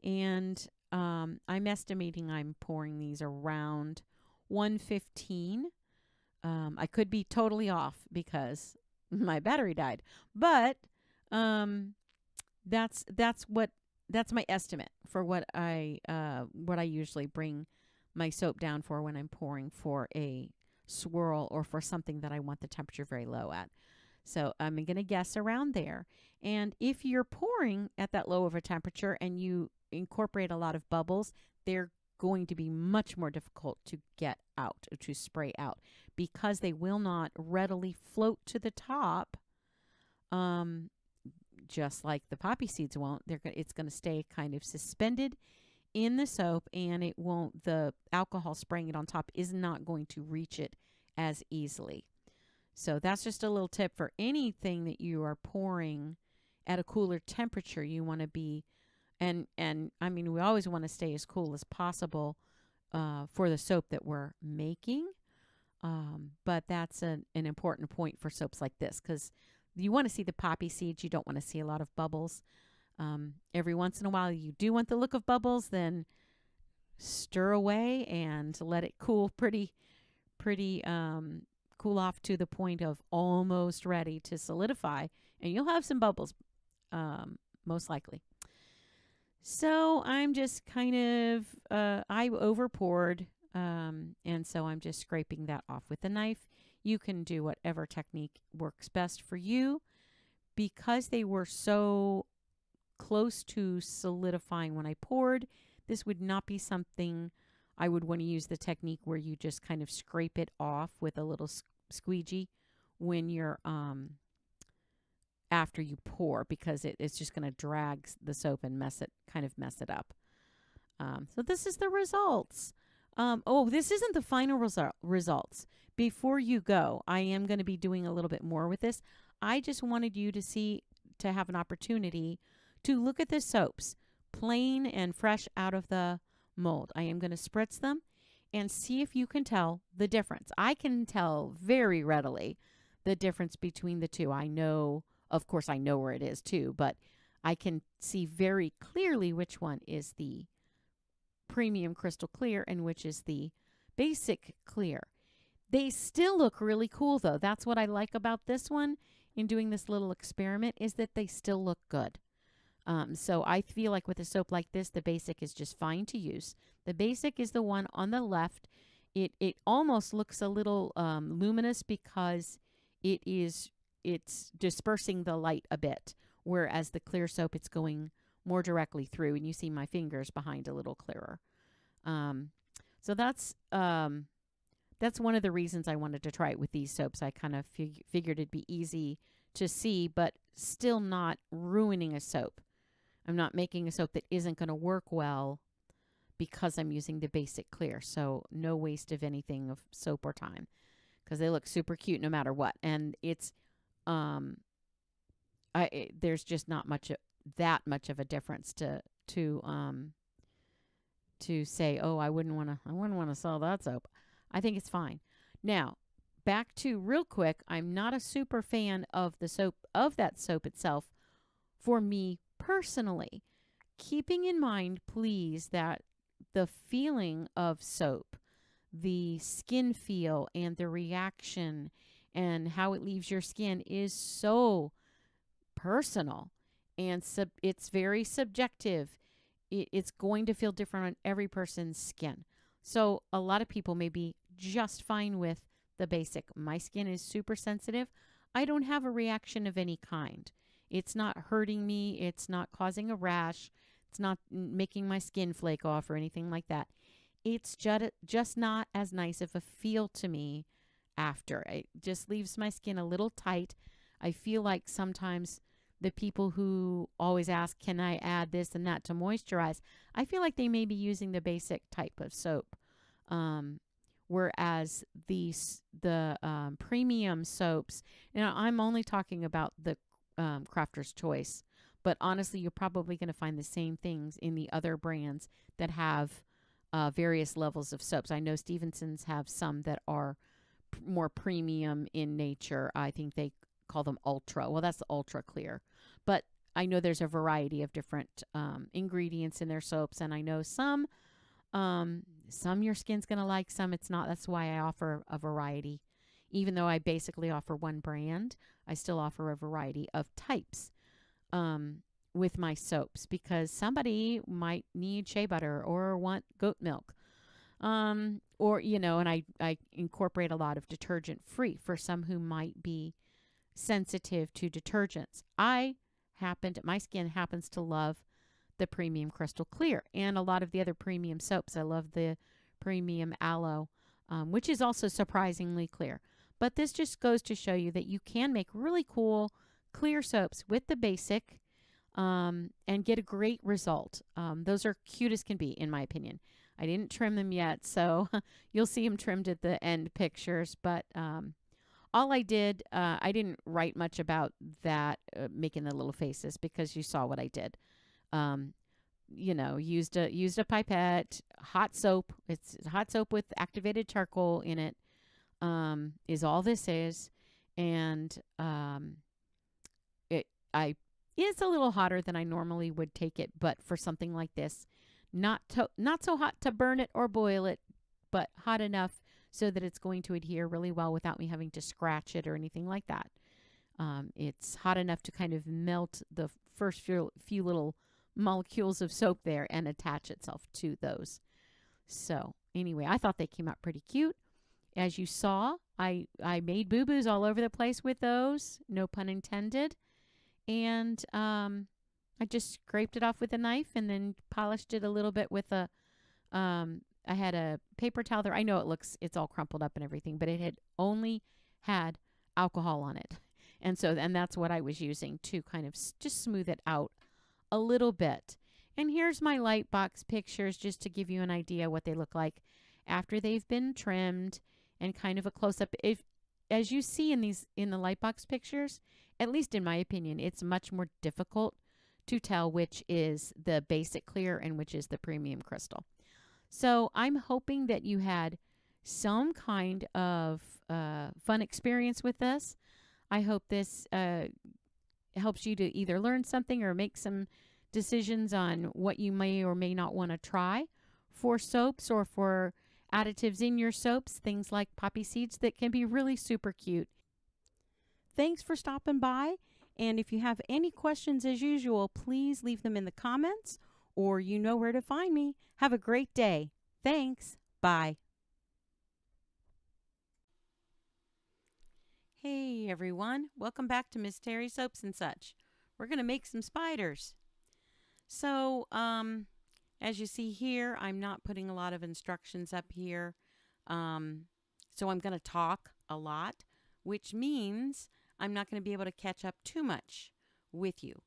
And I'm estimating I'm pouring these around 115. I could be totally off because my battery died, but that's my estimate for what I usually bring my soap down for when I'm pouring for a swirl or for something that I want the temperature very low at. So I'm going to guess around there. And if you're pouring at that low of a temperature and you incorporate a lot of bubbles, they're going to be much more difficult to get out, to spray out, because they will not readily float to the top, just like the poppy seeds won't. It's going to stay kind of suspended in the soap, and it won't. The alcohol spraying it on top is not going to reach it as easily. So that's just a little tip for anything that you are pouring at a cooler temperature. You want to be, and I mean, we always want to stay as cool as possible for the soap that we're making. But that's an important point for soaps like this, because you want to see the poppy seeds. You don't want to see a lot of bubbles. Every once in a while, you do want the look of bubbles, then stir away and let it cool pretty cool off to the point of almost ready to solidify, and you'll have some bubbles, most likely. So I'm just kind of, I over poured, and so I'm just scraping that off with a knife. You can do whatever technique works best for you. Because they were so close to solidifying when I poured, this would not be something I would want to use the technique where you just kind of scrape it off with a little squeegee when you're after you pour, because it's just going to drag the soap and mess it up. So this is the results. This isn't the final results. Before you go, I am going to be doing a little bit more with this. I just wanted you to have an opportunity to look at the soaps, plain and fresh out of the mold. I am going to spritz them and see if you can tell the difference. I can tell very readily the difference between the two. I know, of course, I know where it is too, but I can see very clearly which one is the premium crystal clear and which is the basic clear. They still look really cool, though. That's what I like about this one in doing this little experiment, is that they still look good. So I feel like with a soap like this, the basic is just fine to use. The basic is the one on the left. It almost looks a little luminous because it's dispersing the light a bit, whereas the clear soap, it's going more directly through, and you see my fingers behind a little clearer. So that's one of the reasons I wanted to try it with these soaps. I kind of figured it'd be easy to see, but still not ruining a soap. I'm not making a soap that isn't going to work well because I'm using the basic clear. So no waste of anything of soap or time, because they look super cute no matter what. And it's there's just not that much of a difference to say, oh, I wouldn't want to sell that soap. I think it's fine. Now, back to real quick, I'm not a super fan of that soap itself for me personally. Keeping in mind, please, that the feeling of soap, the skin feel and the reaction and how it leaves your skin is so personal, and it's very subjective. it's going to feel different on every person's skin. So a lot of people may be just fine with the basic. My skin is super sensitive. I don't have a reaction of any kind. It's not hurting me. It's not causing a rash. It's not making my skin flake off or anything like that. It's just not as nice of a feel to me after. It just leaves my skin a little tight. I feel like sometimes the people who always ask, can I add this and that to moisturize? I feel like they may be using the basic type of soap. Whereas the premium soaps, I'm only talking about the Crafter's Choice, but honestly, you're probably going to find the same things in the other brands that have various levels of soaps. I know Stevenson's have some that are more premium in nature. I think they call them ultra. Well, that's the ultra clear. But I know there's a variety of different ingredients in their soaps, and I know some your skin's going to like, some it's not. That's why I offer a variety. Even though I basically offer one brand, I still offer a variety of types with my soaps, because somebody might need shea butter or want goat milk. Or, and I incorporate a lot of detergent free for some who might be sensitive to detergents. My skin happens to love the premium crystal clear and a lot of the other premium soaps. I love the premium aloe, which is also surprisingly clear. But this just goes to show you that you can make really cool clear soaps with the basic and get a great result. Those are cute as can be, in my opinion. I didn't trim them yet, so you'll see them trimmed at the end pictures. But all I did, I didn't write much about that, making the little faces, because you saw what I did. Used a pipette, hot soap. It's hot soap with activated charcoal in it, is all this is. And it's a little hotter than I normally would take it, but for something like this, not so hot to burn it or boil it, but hot enough so that it's going to adhere really well without me having to scratch it or anything like that. It's hot enough to kind of melt the first few little molecules of soap there and attach itself to those. So anyway, I thought they came out pretty cute. As you saw, I made boo-boos all over the place with those, no pun intended. And I just scraped it off with a knife and then polished it a little bit with I had a paper towel there. I know it's all crumpled up and everything, but it had only had alcohol on it. And that's what I was using to kind of just smooth it out a little bit. And here's my light box pictures, just to give you an idea what they look like after they've been trimmed, and kind of a close-up. As you see in the light box pictures, at least in my opinion, it's much more difficult to tell which is the basic clear and which is the premium crystal. So I'm hoping that you had some kind of fun experience with this. I hope this helps you to either learn something or make some decisions on what you may or may not want to try for soaps or for additives in your soaps, things like poppy seeds that can be really super cute. Thanks for stopping by. And if you have any questions, as usual, please leave them in the comments, or you know where to find me. Have a great day. Thanks. Bye. Hey, everyone. Welcome back to Miss Terry Soaps and Such. We're going to make some spiders. So, as you see here, I'm not putting a lot of instructions up here. So I'm going to talk a lot, which means I'm not going to be able to catch up too much with you.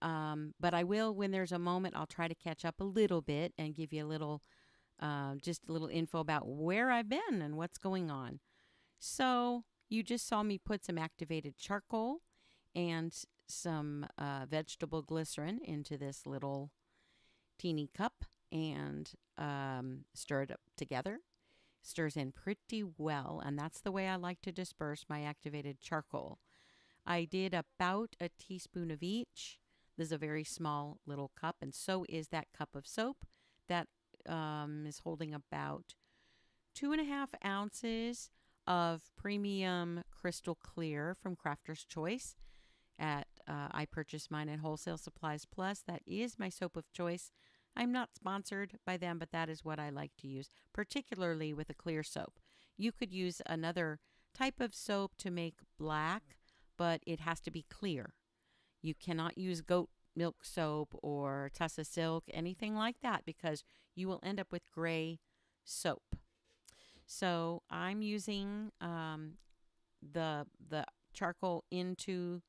But I will, when there's a moment, I'll try to catch up a little bit and give you just a little info about where I've been and what's going on. So you just saw me put some activated charcoal and some vegetable glycerin into this little teeny cup and stir it up together. Stirs in pretty well, and that's the way I like to disperse my activated charcoal. I did about a teaspoon of each. This is a very small little cup, and so is that cup of soap that is holding about 2.5 ounces of premium crystal clear from Crafter's Choice. I purchased mine at Wholesale Supplies Plus. That is my soap of choice. I'm not sponsored by them, but that is what I like to use, particularly with a clear soap. You could use another type of soap to make black, but it has to be clear. You cannot use goat milk soap or Tussa Silk, anything like that, because you will end up with gray soap. So I'm using the charcoal into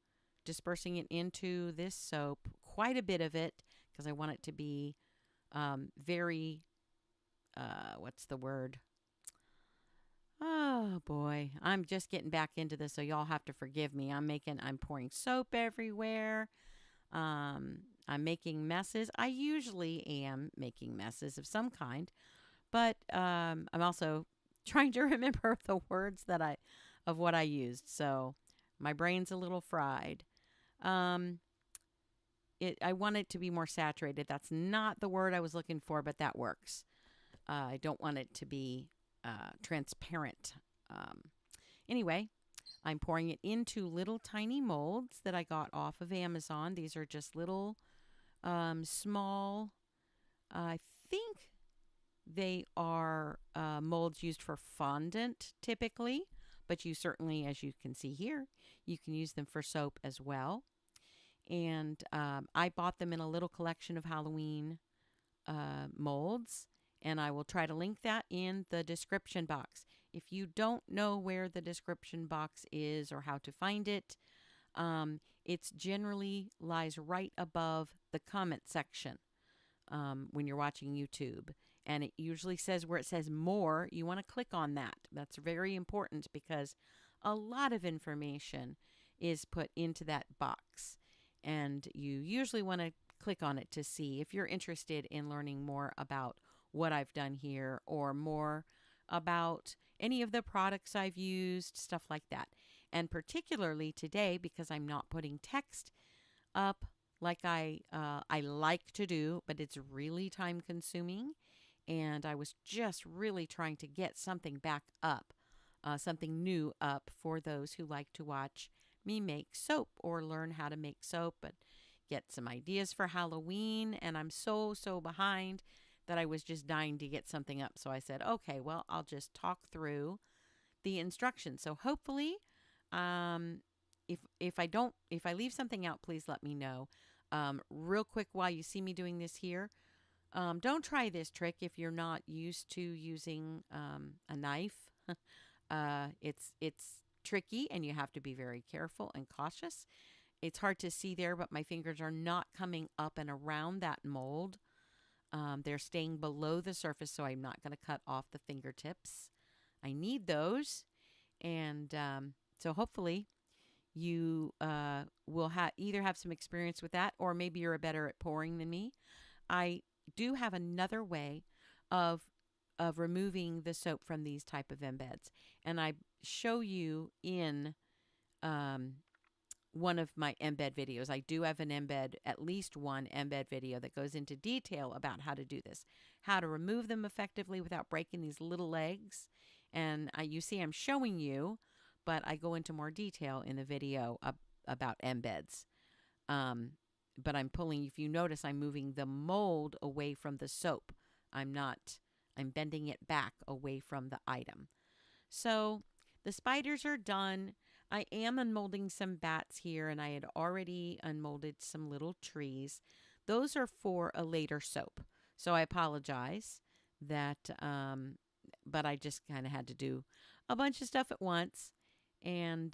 dispersing it into this soap, quite a bit of it, because I want it to be very what's the word? Oh boy, I'm just getting back into this, so y'all have to forgive me. I'm pouring soap everywhere. I'm making messes. I usually am making messes of some kind, but I'm also trying to remember the words of what I used. So my brain's a little fried. Um, I want it to be more saturated. That's not the word I was looking for, but that works. I don't want it to be transparent. Anyway, I'm pouring it into little tiny molds that I got off of Amazon. These are just little small, I think they are molds used for fondant typically, but you certainly, as you can see here, you can use them for soap as well. And I bought them in a little collection of Halloween molds, and I will try to link that in the description box. If you don't know where the description box is or how to find it, it's generally lies right above the comment section when you're watching YouTube. And it usually says where it says more, you want to click on that. That's very important because a lot of information is put into that box. And you usually want to click on it to see if you're interested in learning more about what I've done here or more about any of the products I've used, stuff like that. And particularly today, because I'm not putting text up like I like to do, but it's really time consuming. And I was just really trying to get something back up, something new up for those who like to watch me make soap or learn how to make soap, but get some ideas for Halloween. And I'm so behind that I was just dying to get something up. So I said, okay, well, I'll just talk through the instructions. So hopefully, if I leave something out, please let me know. Real quick, while you see me doing this here, don't try this trick if you're not used to using a knife. It's tricky, and you have to be very careful and cautious. It's hard to see there, but my fingers are not coming up and around that mold. They're staying below the surface, so I'm not going to cut off the fingertips. I need those, and so hopefully you will either have some experience with that, or maybe you're better at pouring than me. I do have another way of removing the soap from these type of embeds, and I show you in one of my embed videos. I do have an embed, at least one embed video that goes into detail about how to do this, how to remove them effectively without breaking these little legs. And you see I'm showing you, but I go into more detail in the video about embeds. But I'm pulling, if you notice, I'm moving the mold away from the soap. I'm bending it back away from the item. So the spiders are done. I am unmolding some bats here, and I had already unmolded some little trees. Those are for a later soap. So I apologize that, but I just kind of had to do a bunch of stuff at once. And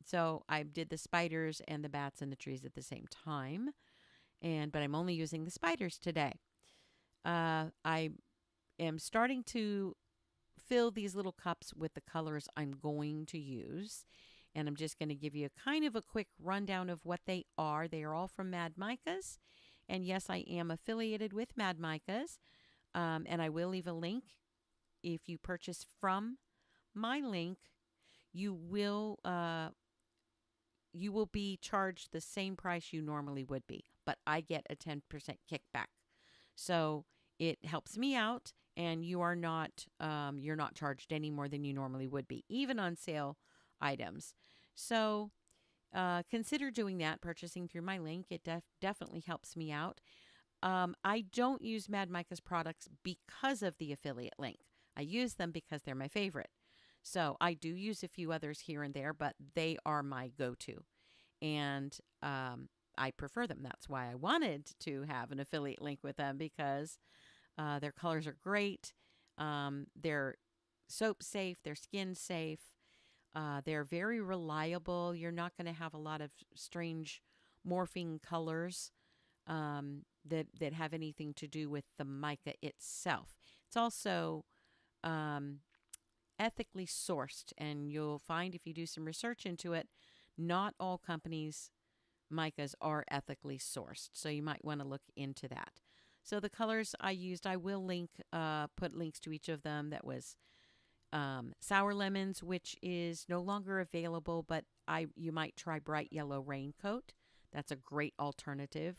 so I did the spiders and the bats and the trees at the same time. But I'm only using the spiders today. I am starting to fill these little cups with the colors I'm going to use. And I'm just going to give you a kind of a quick rundown of what they are. They are all from Mad Micas. And yes, I am affiliated with Mad Micas. And I will leave a link. If you purchase from my link, you will be charged the same price you normally would be, but I get a 10% kickback. So it helps me out, and you're not charged any more than you normally would be, even on sale items. So consider doing that, purchasing through my link. It definitely helps me out. I don't use Mad Micah's products because of the affiliate link. I use them because they're my favorite. So I do use a few others here and there, but they are my go-to. And I prefer them. That's why I wanted to have an affiliate link with them, because their colors are great. They're soap safe. They're skin safe. They're very reliable. You're not going to have a lot of strange morphing colors that have anything to do with the mica itself. It's also ethically sourced, and you'll find if you do some research into it, not all companies' micas are ethically sourced. So you might want to look into that. So the colors I used, I will put links to each of them. That was Sour Lemons, which is no longer available, but you might try Bright Yellow Raincoat. That's a great alternative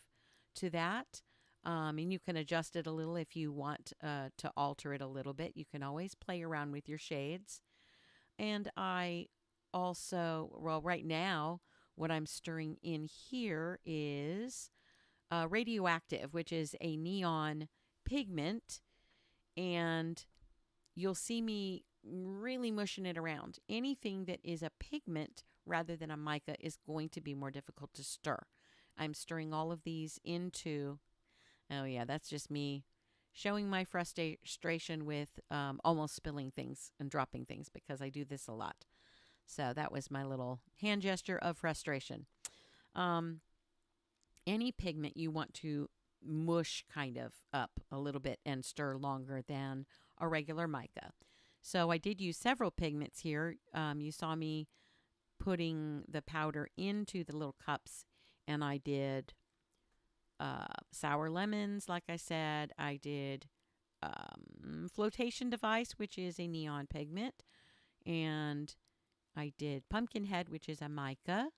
to that. And you can adjust it a little if you want to alter it a little bit. You can always play around with your shades. And I also, well, right now, what I'm stirring in here is Radioactive, which is a neon pigment. And you'll see me really mushing it around. Anything that is a pigment rather than a mica is going to be more difficult to stir. I'm stirring all of these into, oh yeah, that's just me showing my frustration with almost spilling things and dropping things, because I do this a lot. So that was my little hand gesture of frustration. Any pigment you want to mush kind of up a little bit and stir longer than a regular mica. So I did use several pigments here. You saw me putting the powder into the little cups, and I did Sour Lemons, like I said. I did Flotation Device, which is a neon pigment, and I did Pumpkinhead, which is a mica,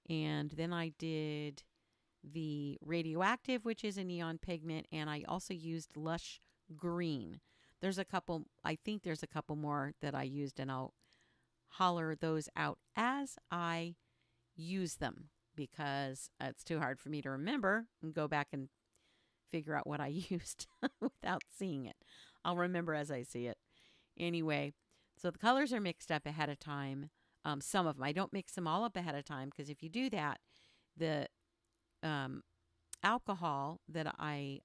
and then I did the Radioactive, which is a neon pigment, and I also used Lush Green. There's a couple, I think there's a couple more that I used, and I'll holler those out as I use them, because it's too hard for me to remember and go back and figure out what I used without seeing it. I'll remember as I see it. Anyway, so the colors are mixed up ahead of time. Some of them. I don't mix them all up ahead of time, because if you do that, the alcohol that I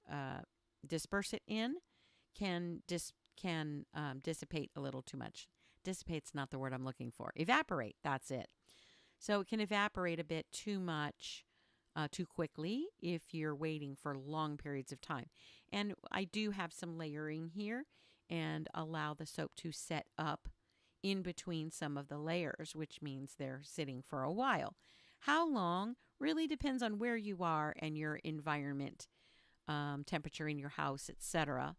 disperse it in can dissipate a little too much. Dissipate's not the word I'm looking for. Evaporate, that's it. So it can evaporate a bit too much, too quickly, if you're waiting for long periods of time. And I do have some layering here, and allow the soap to set up in between some of the layers, which means they're sitting for a while. How long really depends on where you are and your environment, temperature in your house, etc.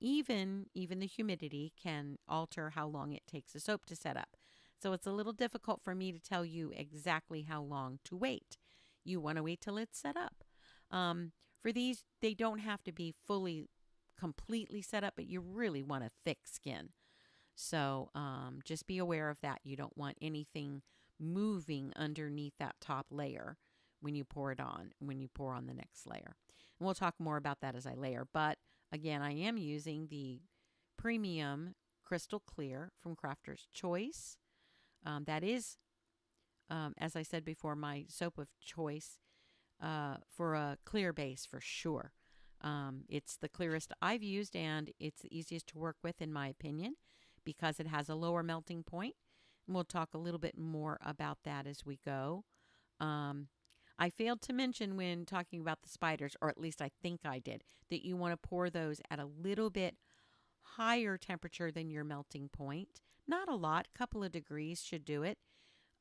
Even the humidity can alter how long it takes the soap to set up. So it's a little difficult for me to tell you exactly how long to wait. You want to wait till it's set up. For these, they don't have to be completely set up, but you really want a thick skin. So just be aware of that. You don't want anything moving underneath that top layer when you pour on the next layer. And we'll talk more about that as I layer. But again, I am using the premium crystal clear from Crafter's Choice. That is, as I said before, my soap of choice for a clear base for sure. It's the clearest I've used, and it's the easiest to work with, in my opinion, because it has a lower melting point. And we'll talk a little bit more about that as we go. I failed to mention when talking about the spiders, or at least I think I did, that you want to pour those at a little bit higher temperature than your melting point. Not a lot, couple of degrees should do it.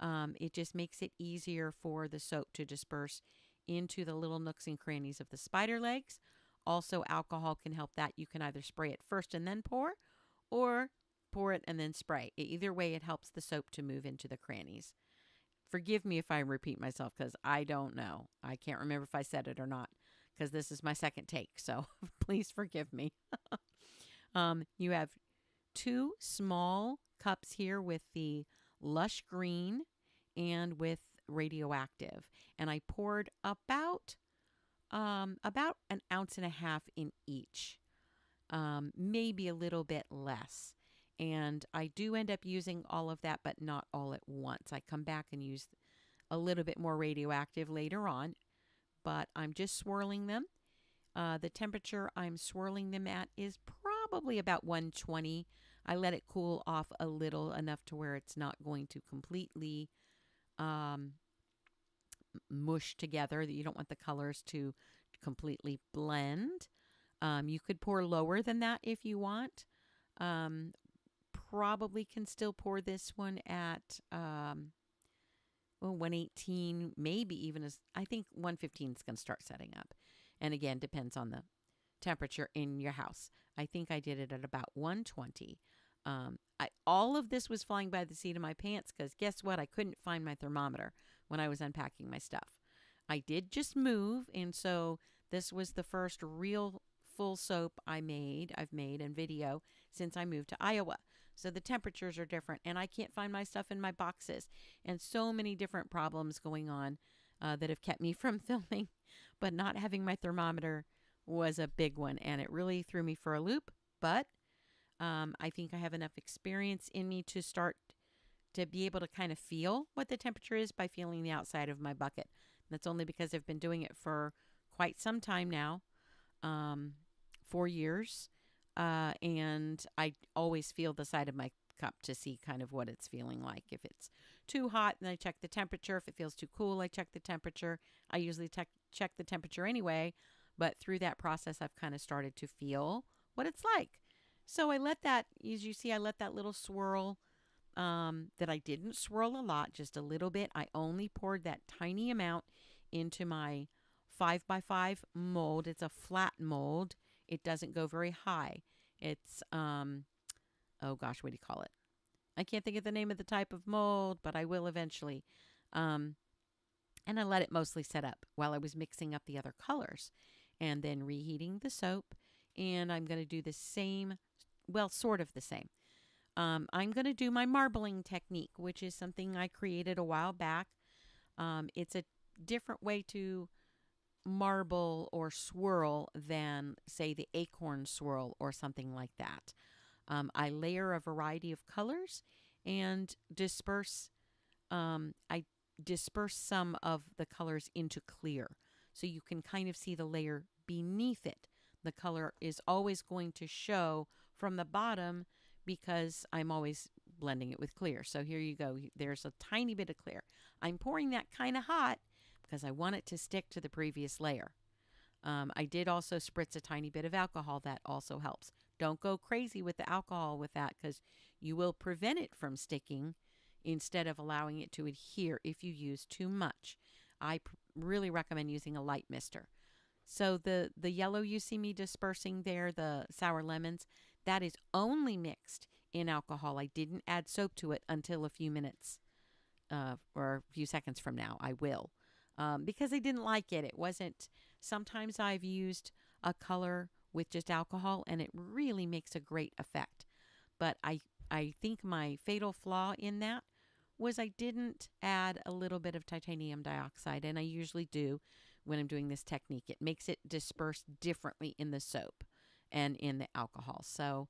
It just makes it easier for the soap to disperse into the little nooks and crannies of the spider legs. Also, alcohol can help that. You can either spray it first and then pour, or pour it and then spray. Either way, it helps the soap to move into the crannies. Forgive me if I repeat myself, because I don't know. I can't remember if I said it or not, because this is my second take. So please forgive me. You have 2 small cups here with the Lush Green and with Radioactive. And I poured about about an ounce and a half in each, maybe a little bit less. And I do end up using all of that, but not all at once. I come back and use a little bit more radioactive later on, but I'm just swirling them. The temperature I'm swirling them at is probably about 120. I let it cool off a little, enough to where it's not going to completely mush together. That you don't want the colors to completely blend. You could pour lower than that if you want. Probably can still pour this one at 118, maybe even as I think 115 is going to start setting up. And again, depends on the temperature in your house. I think I did it at about 120. All of this was flying by the seat of my pants because guess what? I couldn't find my thermometer when I was unpacking my stuff. I did just move, and so this was the first real full soap I've made in video since I moved to Iowa. So the temperatures are different, and I can't find my stuff in my boxes, and so many different problems going on that have kept me from filming. But not having my thermometer was a big one, and it really threw me for a loop. But I think I have enough experience in me to start to be able to kind of feel what the temperature is by feeling the outside of my bucket. That's only because I've been doing it for quite some time now, 4 years, and I always feel the side of my cup to see kind of what it's feeling like. If it's too hot, then I check the temperature. If it feels too cool, I check the temperature. I usually check the temperature anyway, but through that process, I've kind of started to feel what it's like. So I let that, as you see, I let that little swirl, that I didn't swirl a lot, just a little bit. I only poured that tiny amount into my 5x5 mold. It's a flat mold. It doesn't go very high. It's, oh gosh, what do you call it? I can't think of the name of the type of mold, but I will eventually. And I let it mostly set up while I was mixing up the other colors and then reheating the soap. And I'm going to do the same, well, sort of the same. I'm going to do my marbling technique, which is something I created a while back. It's a different way to marble or swirl than, say, the acorn swirl or something like that. I layer a variety of colors and disperse. I disperse some of the colors into clear, so you can kind of see the layer beneath it. The color is always going to show from the bottom because I'm always blending it with clear. So here you go. There's a tiny bit of clear. I'm pouring that kind of hot because I want it to stick to the previous layer. I did also spritz a tiny bit of alcohol. That also helps. Don't go crazy with the alcohol with that because you will prevent it from sticking instead of allowing it to adhere if you use too much. I really recommend using a light mister. So the yellow you see me dispersing there, the sour lemons, that is only mixed in alcohol. I didn't add soap to it until a few minutes or a few seconds from now. I will. Because I didn't like it. It wasn't, sometimes I've used a color with just alcohol and it really makes a great effect. But I think my fatal flaw in that was I didn't add a little bit of titanium dioxide, and I usually do when I'm doing this technique. It makes it disperse differently in the soap and in the alcohol. So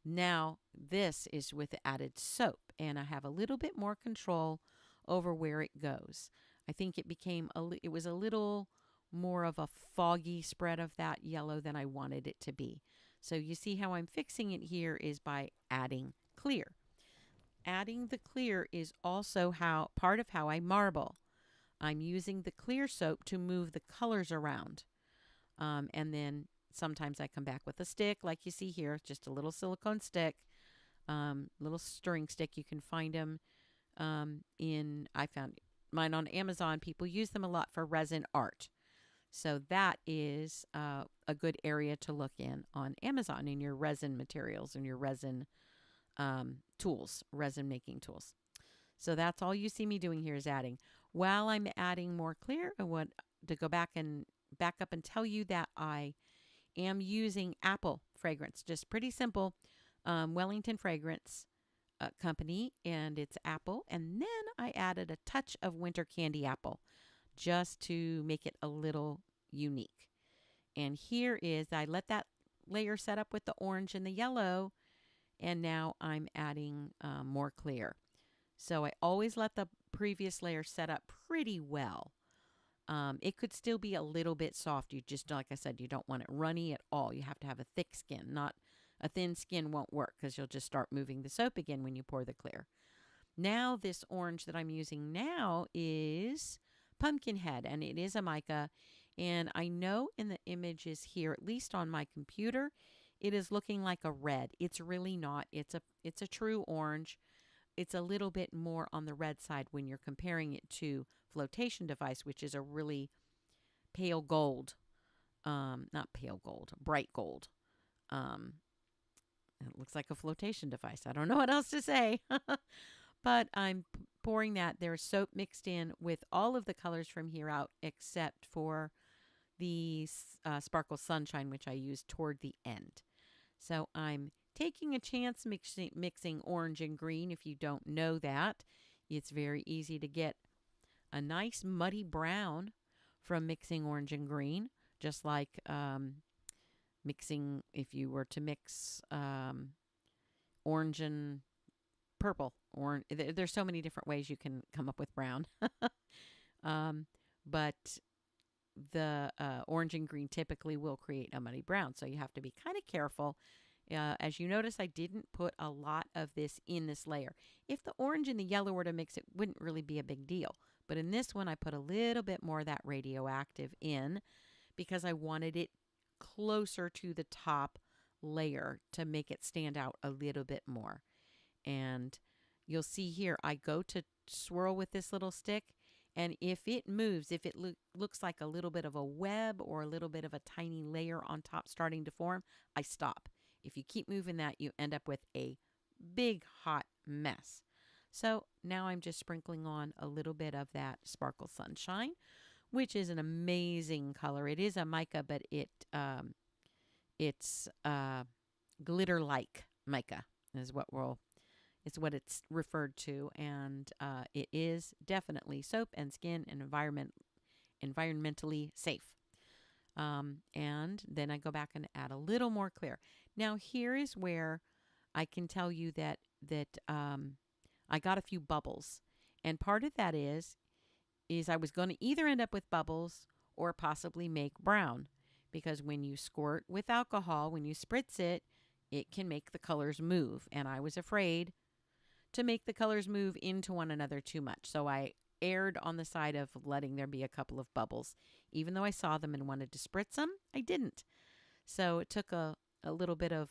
now this is with the added soap, and I have a little bit more control over where it goes. I think it was a little more of a foggy spread of that yellow than I wanted it to be. So you see how I'm fixing it here is by adding clear. Adding the clear is also part of how I marble. I'm using the clear soap to move the colors around. And then sometimes I come back with a stick like you see here, just a little silicone stick, little stirring stick. You can find them I found mine on Amazon. People use them a lot for resin art. So that is a good area to look in on Amazon in your resin materials and your resin tools, resin making tools. So that's all you see me doing here is adding. While I'm adding more clear, I want to go back up and tell you that I am using apple fragrance, just pretty simple, Wellington fragrance company, and it's apple. And then I added a touch of winter candy apple just to make it a little unique. And here is, I let that layer set up with the orange and the yellow, and now I'm adding more clear. So I always let the previous layer set up pretty well. It could still be a little bit soft. You just, like I said, you don't want it runny at all. You have to have a thick skin. Not a thin skin won't work because you'll just start moving the soap again when you pour the clear. Now this orange that I'm using now is Pumpkinhead, and it is a mica. And I know in the images here, at least on my computer, it is looking like a red. It's really not. It's a true orange. It's a little bit more on the red side when you're comparing it to Flotation Device, which is a really pale gold. Not pale gold, bright gold. It looks like a flotation device. I don't know what else to say. But I'm pouring that. There's soap mixed in with all of the colors from here out except for the Sparkle Sunshine, which I used toward the end. So I'm taking a chance mixing orange and green. If you don't know that, it's very easy to get a nice muddy brown from mixing orange and green, just like mixing, if you were to mix orange and purple. There's so many different ways you can come up with brown. But the orange and green typically will create a muddy brown, so you have to be kind of careful. As you notice, I didn't put a lot of this in this layer. If the orange and the yellow were to mix, it wouldn't really be a big deal. But in this one, I put a little bit more of that radioactive in because I wanted it closer to the top layer to make it stand out a little bit more. And you'll see here, I go to swirl with this little stick, and if it moves, if it looks like a little bit of a web or a little bit of a tiny layer on top starting to form, I stop. If you keep moving that, you end up with a big hot mess. So now I'm just sprinkling on a little bit of that Sparkle Sunshine, which is an amazing color. It is a mica, but it's glitter-like mica is what it's referred to, and it is definitely soap and skin and environmentally safe. And then I go back and add a little more clear. Now here is where I can tell you that I got a few bubbles, and part of that is I was going to either end up with bubbles or possibly make brown, because when you squirt with alcohol, when you spritz it, it can make the colors move, and I was afraid to make the colors move into one another too much. So I erred on the side of letting there be a couple of bubbles. Even though I saw them and wanted to spritz them, I didn't. So it took a little bit of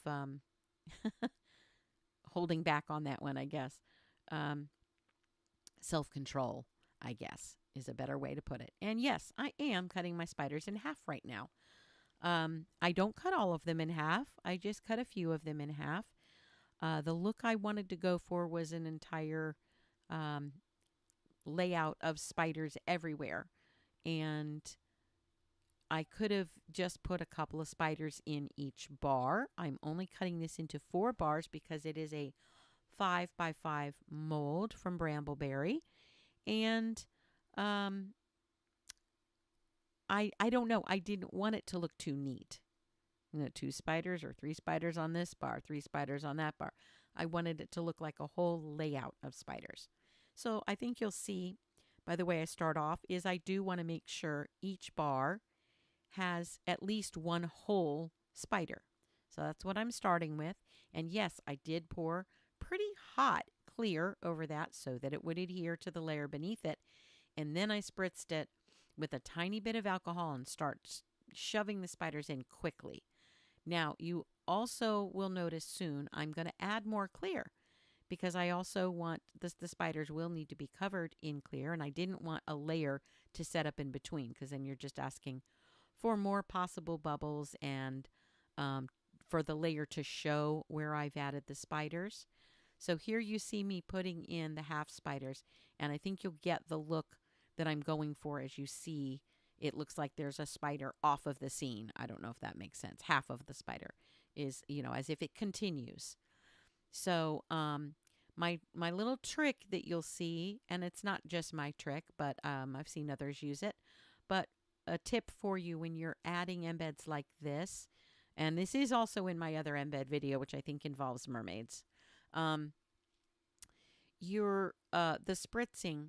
holding back on that one, I guess. Self-control, I guess, is a better way to put it. And yes, I am cutting my spiders in half right now. I don't cut all of them in half. I just cut a few of them in half. The look I wanted to go for was an entire layout of spiders everywhere. And I could have just put a couple of spiders in each bar. I'm only cutting this into 4 bars because it is a 5x5 mold from Brambleberry. And I don't know. I didn't want it to look too neat. 2 spiders or 3 spiders on this bar, 3 spiders on that bar. I wanted it to look like a whole layout of spiders. So I think you'll see by the way I start off is I do want to make sure each bar has at least one whole spider. So that's what I'm starting with. And yes, I did pour pretty hot clear over that so that it would adhere to the layer beneath it. And then I spritzed it with a tiny bit of alcohol and start shoving the spiders in quickly. Now, you also will notice soon I'm going to add more clear because I also want the spiders will need to be covered in clear, and I didn't want a layer to set up in between because then you're just asking for more possible bubbles and for the layer to show where I've added the spiders. So here you see me putting in the half spiders, and I think you'll get the look that I'm going for as you see it looks like there's a spider off of the scene. I don't know if that makes sense. Half of the spider is, as if it continues. So my little trick that you'll see, and it's not just my trick, but I've seen others use it, but a tip for you when you're adding embeds like this, and this is also in my other embed video, which I think involves mermaids. The spritzing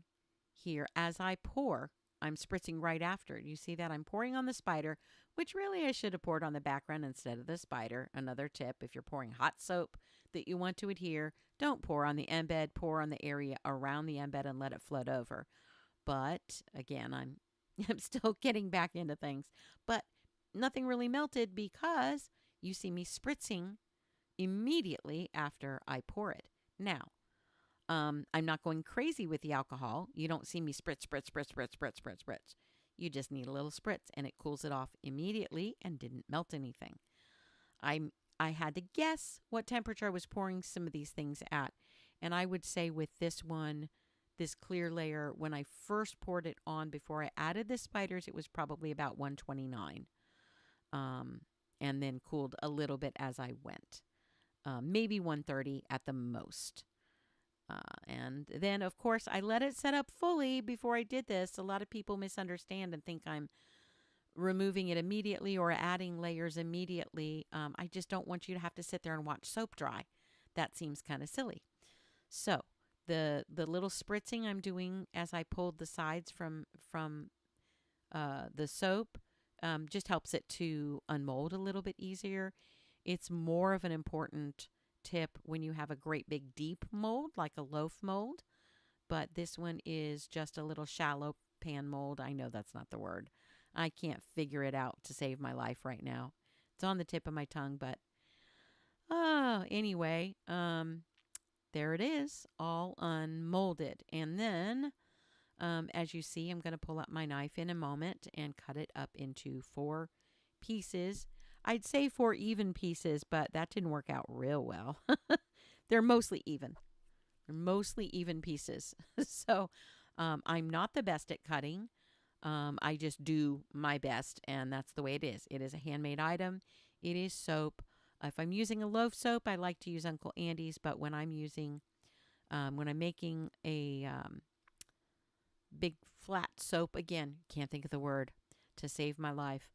here, as I pour, I'm spritzing right after. You see that? I'm pouring on the spider, which really I should have poured on the background instead of the spider. Another tip, if you're pouring hot soap that you want to adhere, don't pour on the embed, pour on the area around the embed and let it float over. But again, I'm still getting back into things. But nothing really melted because you see me spritzing immediately after I pour it. Now, I'm not going crazy with the alcohol. You don't see me spritz, spritz, spritz, spritz, spritz, spritz, spritz. You just need a little spritz, and it cools it off immediately and didn't melt anything. I had to guess what temperature I was pouring some of these things at, and I would say with this one, this clear layer, when I first poured it on before I added the spiders, it was probably about 129, and then cooled a little bit as I went, maybe 130 at the most. And then, of course, I let it set up fully before I did this. A lot of people misunderstand and think I'm removing it immediately or adding layers immediately. I just don't want you to have to sit there and watch soap dry. That seems kind of silly. So the little spritzing I'm doing as I pulled the sides from the soap just helps it to unmold a little bit easier. It's more of an important tip when you have a great big deep mold like a loaf mold, but this one is just a little shallow pan mold. I know that's not the word. I can't figure it out to save my life right now. It's on the tip of my tongue, but anyway, there it is, all unmolded. And then as you see, I'm going to pull up my knife in a moment and cut it up into 4 pieces. I'd say 4 even pieces, but that didn't work out real well. They're mostly even. They're mostly even pieces. So I'm not the best at cutting. I just do my best, and that's the way it is. It is a handmade item. It is soap. If I'm using a loaf soap, I like to use Uncle Andy's, but when I'm using, when I'm making a big flat soap, again, can't think of the word to save my life,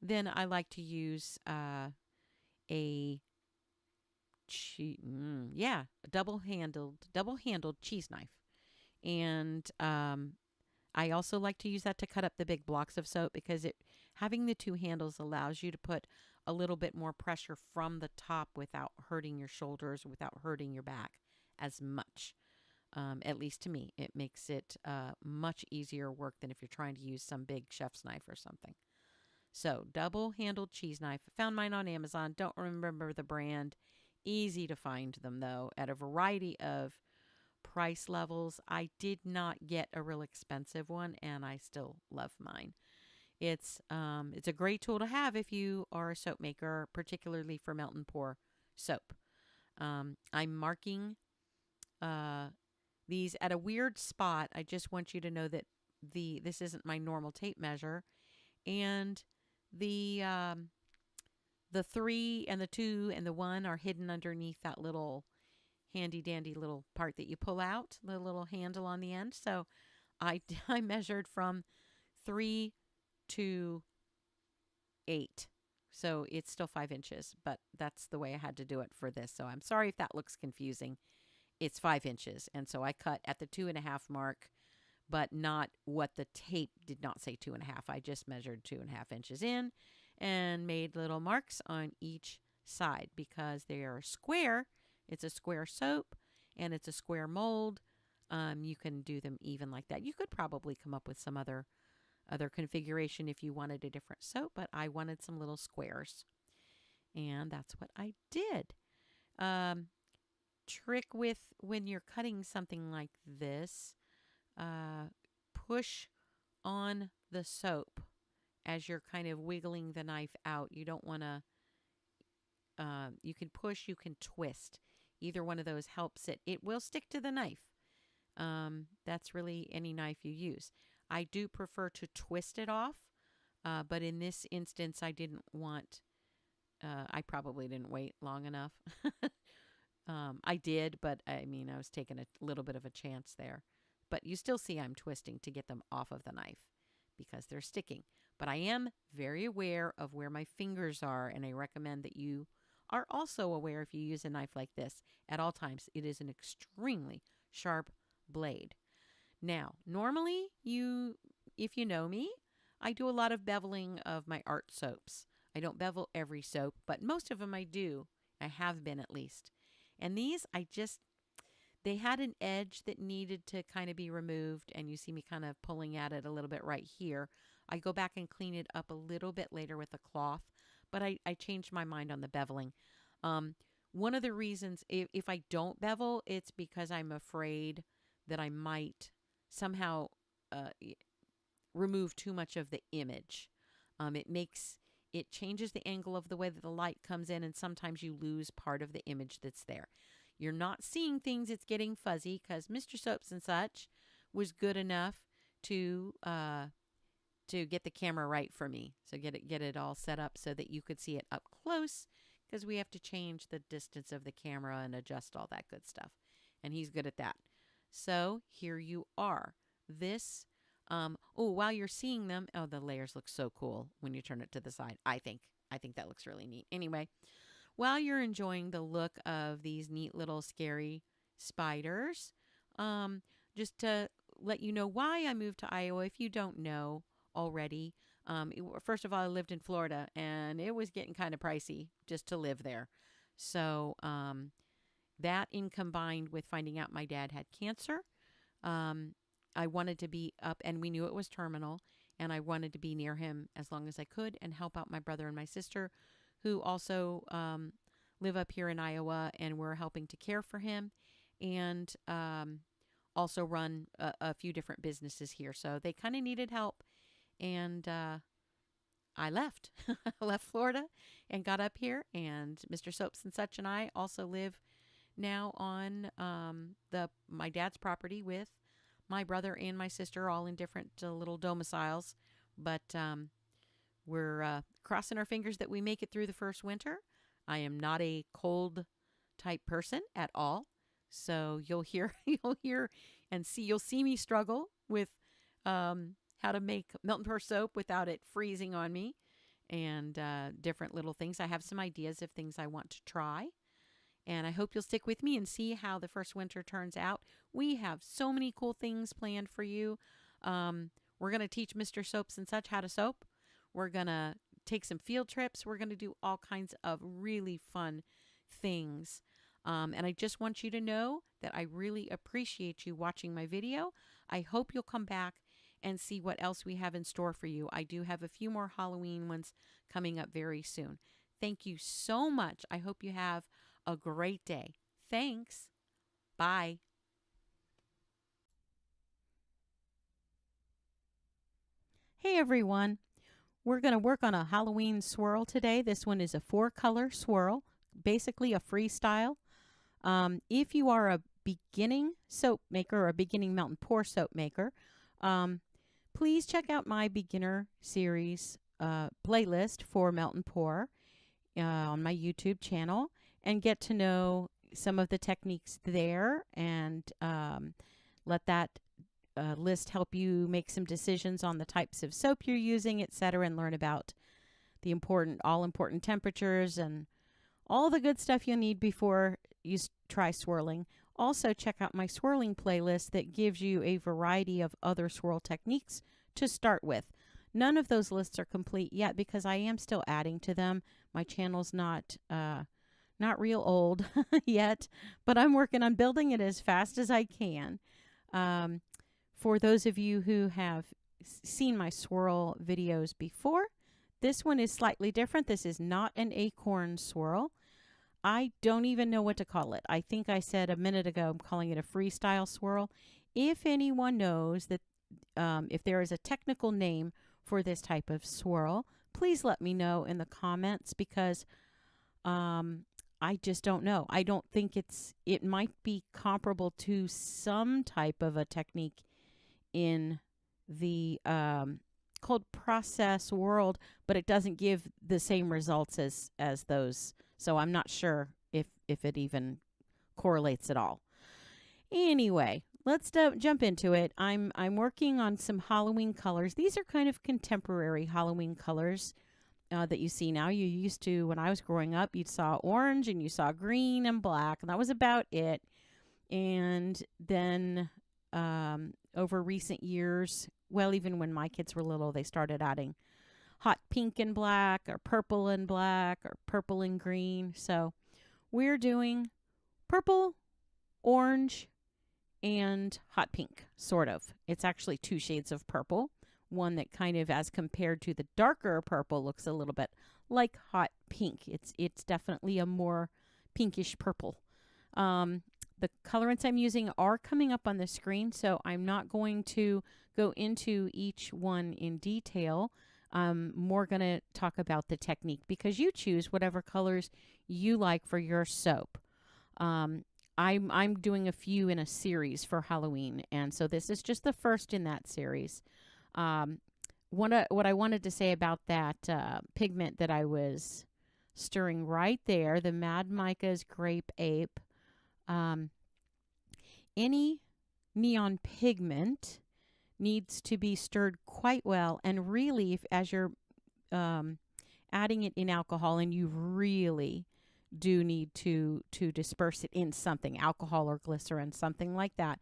then I like to use a double-handled cheese knife. And I also like to use that to cut up the big blocks of soap because having the 2 handles allows you to put a little bit more pressure from the top without hurting your shoulders, without hurting your back as much. At least to me, it makes it much easier work than if you're trying to use some big chef's knife or something. So, double-handled cheese knife. Found mine on Amazon. Don't remember the brand. Easy to find them, though, at a variety of price levels. I did not get a real expensive one, and I still love mine. It's a great tool to have if you are a soap maker, particularly for melt and pour soap. I'm marking these at a weird spot. I just want you to know that this isn't my normal tape measure, and the 3 and the 2 and the 1 are hidden underneath that little handy dandy little part that you pull out, the little handle on the end. So I measured from 3 to 8. So it's still 5 inches, but that's the way I had to do it for this. So I'm sorry if that looks confusing. It's 5 inches. And so I cut at the 2.5 mark, but not what the tape did not say 2.5. I just measured 2.5 inches in and made little marks on each side because they are square. It's a square soap and it's a square mold. You can do them even like that. You could probably come up with some other configuration if you wanted a different soap, but I wanted some little squares. And that's what I did. Trick with when you're cutting something like this, push on the soap as you're kind of wiggling the knife out. You don't want to, you can push, you can twist. Either one of those helps it. It will stick to the knife. That's really any knife you use. I do prefer to twist it off, but in this instance, I didn't want, I probably didn't wait long enough. I did, but I mean, I was taking a little bit of a chance there. But you still see I'm twisting to get them off of the knife because they're sticking. But I am very aware of where my fingers are, and I recommend that you are also aware if you use a knife like this at all times. It is an extremely sharp blade. Now, normally, if you know me, I do a lot of beveling of my art soaps. I don't bevel every soap, but most of them I do. I have been at least. And these, they had an edge that needed to kind of be removed, and you see me kind of pulling at it a little bit right here. I go back and clean it up a little bit later with a cloth, but I changed my mind on the beveling. One of the reasons, if I don't bevel, it's because I'm afraid that I might somehow remove too much of the image. It changes the angle of the way that the light comes in, and sometimes you lose part of the image that's there. You're not seeing things, it's getting fuzzy, because Mr. Soaps and Such was good enough to get the camera right for me. So get it all set up so that you could see it up close, because we have to change the distance of the camera and adjust all that good stuff. And he's good at that. So here you are. This, while you're seeing them, the layers look so cool when you turn it to the side. I think that looks really neat. Anyway, while you're enjoying the look of these neat little scary spiders, just to let you know why I moved to Iowa, if you don't know already. First of all, I lived in Florida, and it was getting kind of pricey just to live there. So that, in combined with finding out my dad had cancer, I wanted to be up, and we knew it was terminal, and I wanted to be near him as long as I could and help out my brother and my sister, who also live up here in Iowa, and we're helping to care for him, and also run a few different businesses here. So they kind of needed help, and I left. I left Florida and got up here, and Mr. Soaps and Such and I also live now on my dad's property with my brother and my sister, all in different little domiciles. But we're crossing our fingers that we make it through the first winter. I am not a cold type person at all. So you'll see me struggle with how to make melt and pour soap without it freezing on me, and different little things. I have some ideas of things I want to try, and I hope you'll stick with me and see how the first winter turns out. We have so many cool things planned for you. We're going to teach Mr. Soaps and Such how to soap. We're going to take some field trips. We're going to do all kinds of really fun things. And I just want you to know that I really appreciate you watching my video. I hope you'll come back and see what else we have in store for you. I do have a few more Halloween ones coming up very soon. Thank you so much. I hope you have a great day. Thanks. Bye. Hey everyone. We're going to work on a Halloween swirl today. This one is a 4-color swirl, basically a freestyle. If you are a beginning soap maker or a beginning melt and pour soap maker, please check out my beginner series playlist for melt and pour on my YouTube channel, and get to know some of the techniques there, and let that list help you make some decisions on the types of soap you're using, etc., and learn about the all important temperatures and all the good stuff you need before you try swirling. Also, check out my swirling playlist that gives you a variety of other swirl techniques to start with. None of those lists are complete yet because I am still adding to them. My channel's not real old yet, but I'm working on building it as fast as I can. For those of you who have seen my swirl videos before, this one is slightly different. This is not an acorn swirl. I don't even know what to call it. I think I said a minute ago I'm calling it a freestyle swirl. If anyone knows that if there is a technical name for this type of swirl, please let me know in the comments, because I just don't know. I don't think it might be comparable to some type of a technique in the cold process world, but it doesn't give the same results as those. So I'm not sure if it even correlates at all. Anyway, let's jump into it. I'm working on some Halloween colors. These are kind of contemporary Halloween colors that you see now. You used to, when I was growing up, you saw orange and you saw green and black, and that was about it. And then over recent years, well, even when my kids were little, they started adding hot pink and black, or purple and black, or purple and green. So we're doing purple, orange, and hot pink, sort of. It's actually two shades of purple. One that kind of, as compared to the darker purple, looks a little bit like hot pink. It's definitely a more pinkish purple. The colorants I'm using are coming up on the screen, so I'm not going to go into each one in detail. I'm more going to talk about the technique because you choose whatever colors you like for your soap. I'm doing a few in a series for Halloween, and so this is just the first in that series. What I wanted to say about that pigment that I was stirring right there, the Mad Mica's Grape Ape. Any neon pigment needs to be stirred quite well, and really, as you're adding it in alcohol, and you really do need to disperse it in something, alcohol or glycerin, something like that,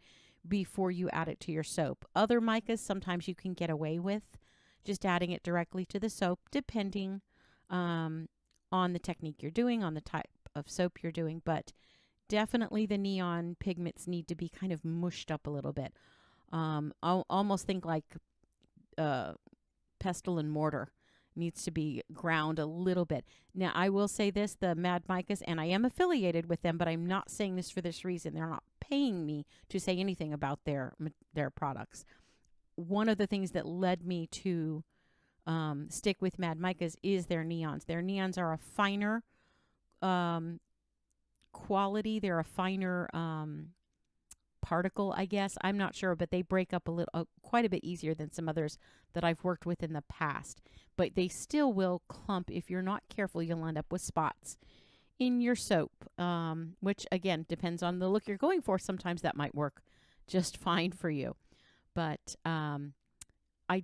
before you add it to your soap. Other micas, sometimes you can get away with just adding it directly to the soap, depending on the technique you're doing, on the type of soap you're doing. But definitely the neon pigments need to be kind of mushed up a little bit. I'll almost think like pestle and mortar needs to be ground a little bit. Now, I will say this, the Mad Micas, and I am affiliated with them, but I'm not saying this for this reason. They're not paying me to say anything about their products. One of the things that led me to stick with Mad Micas is their neons. Their neons are a finer quality. They're a finer particle, I guess. I'm not sure, but they break up a little, quite a bit easier than some others that I've worked with in the past. But they still will clump. If you're not careful, you'll end up with spots in your soap, which again depends on the look you're going for. Sometimes that might work just fine for you. But I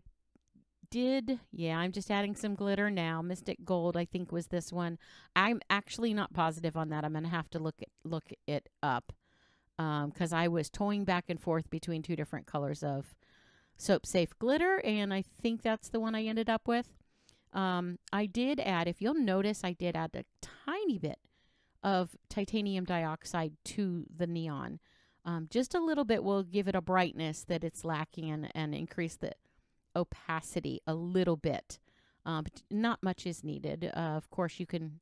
did, yeah, I'm just adding some glitter now. Mystic Gold, I think, was this one. I'm actually not positive on that. I'm going to have to look it up. Because I was toying back and forth between two different colors of Soap Safe glitter, and I think that's the one I ended up with. I did add, if you'll notice, I did add a tiny bit of titanium dioxide to the neon. Just a little bit will give it a brightness that it's lacking and increase the opacity a little bit. But not much is needed. Of course, you can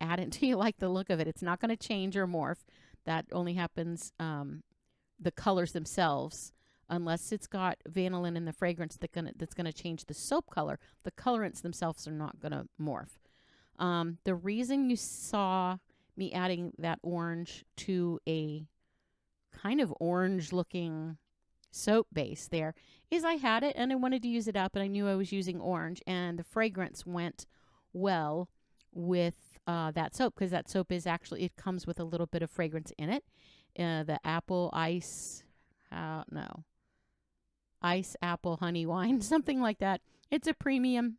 add it until you like the look of it. It's not going to change or morph. That only happens, the colors themselves, unless it's got vanillin in the fragrance that's gonna change the soap color. The colorants themselves are not gonna morph. The reason you saw me adding that orange to a kind of orange-looking soap base there is I had it and I wanted to use it up, and I knew I was using orange, and the fragrance went well with that soap, because that soap is actually, it comes with a little bit of fragrance in it. The apple ice, ice apple honey wine, something like that. It's a premium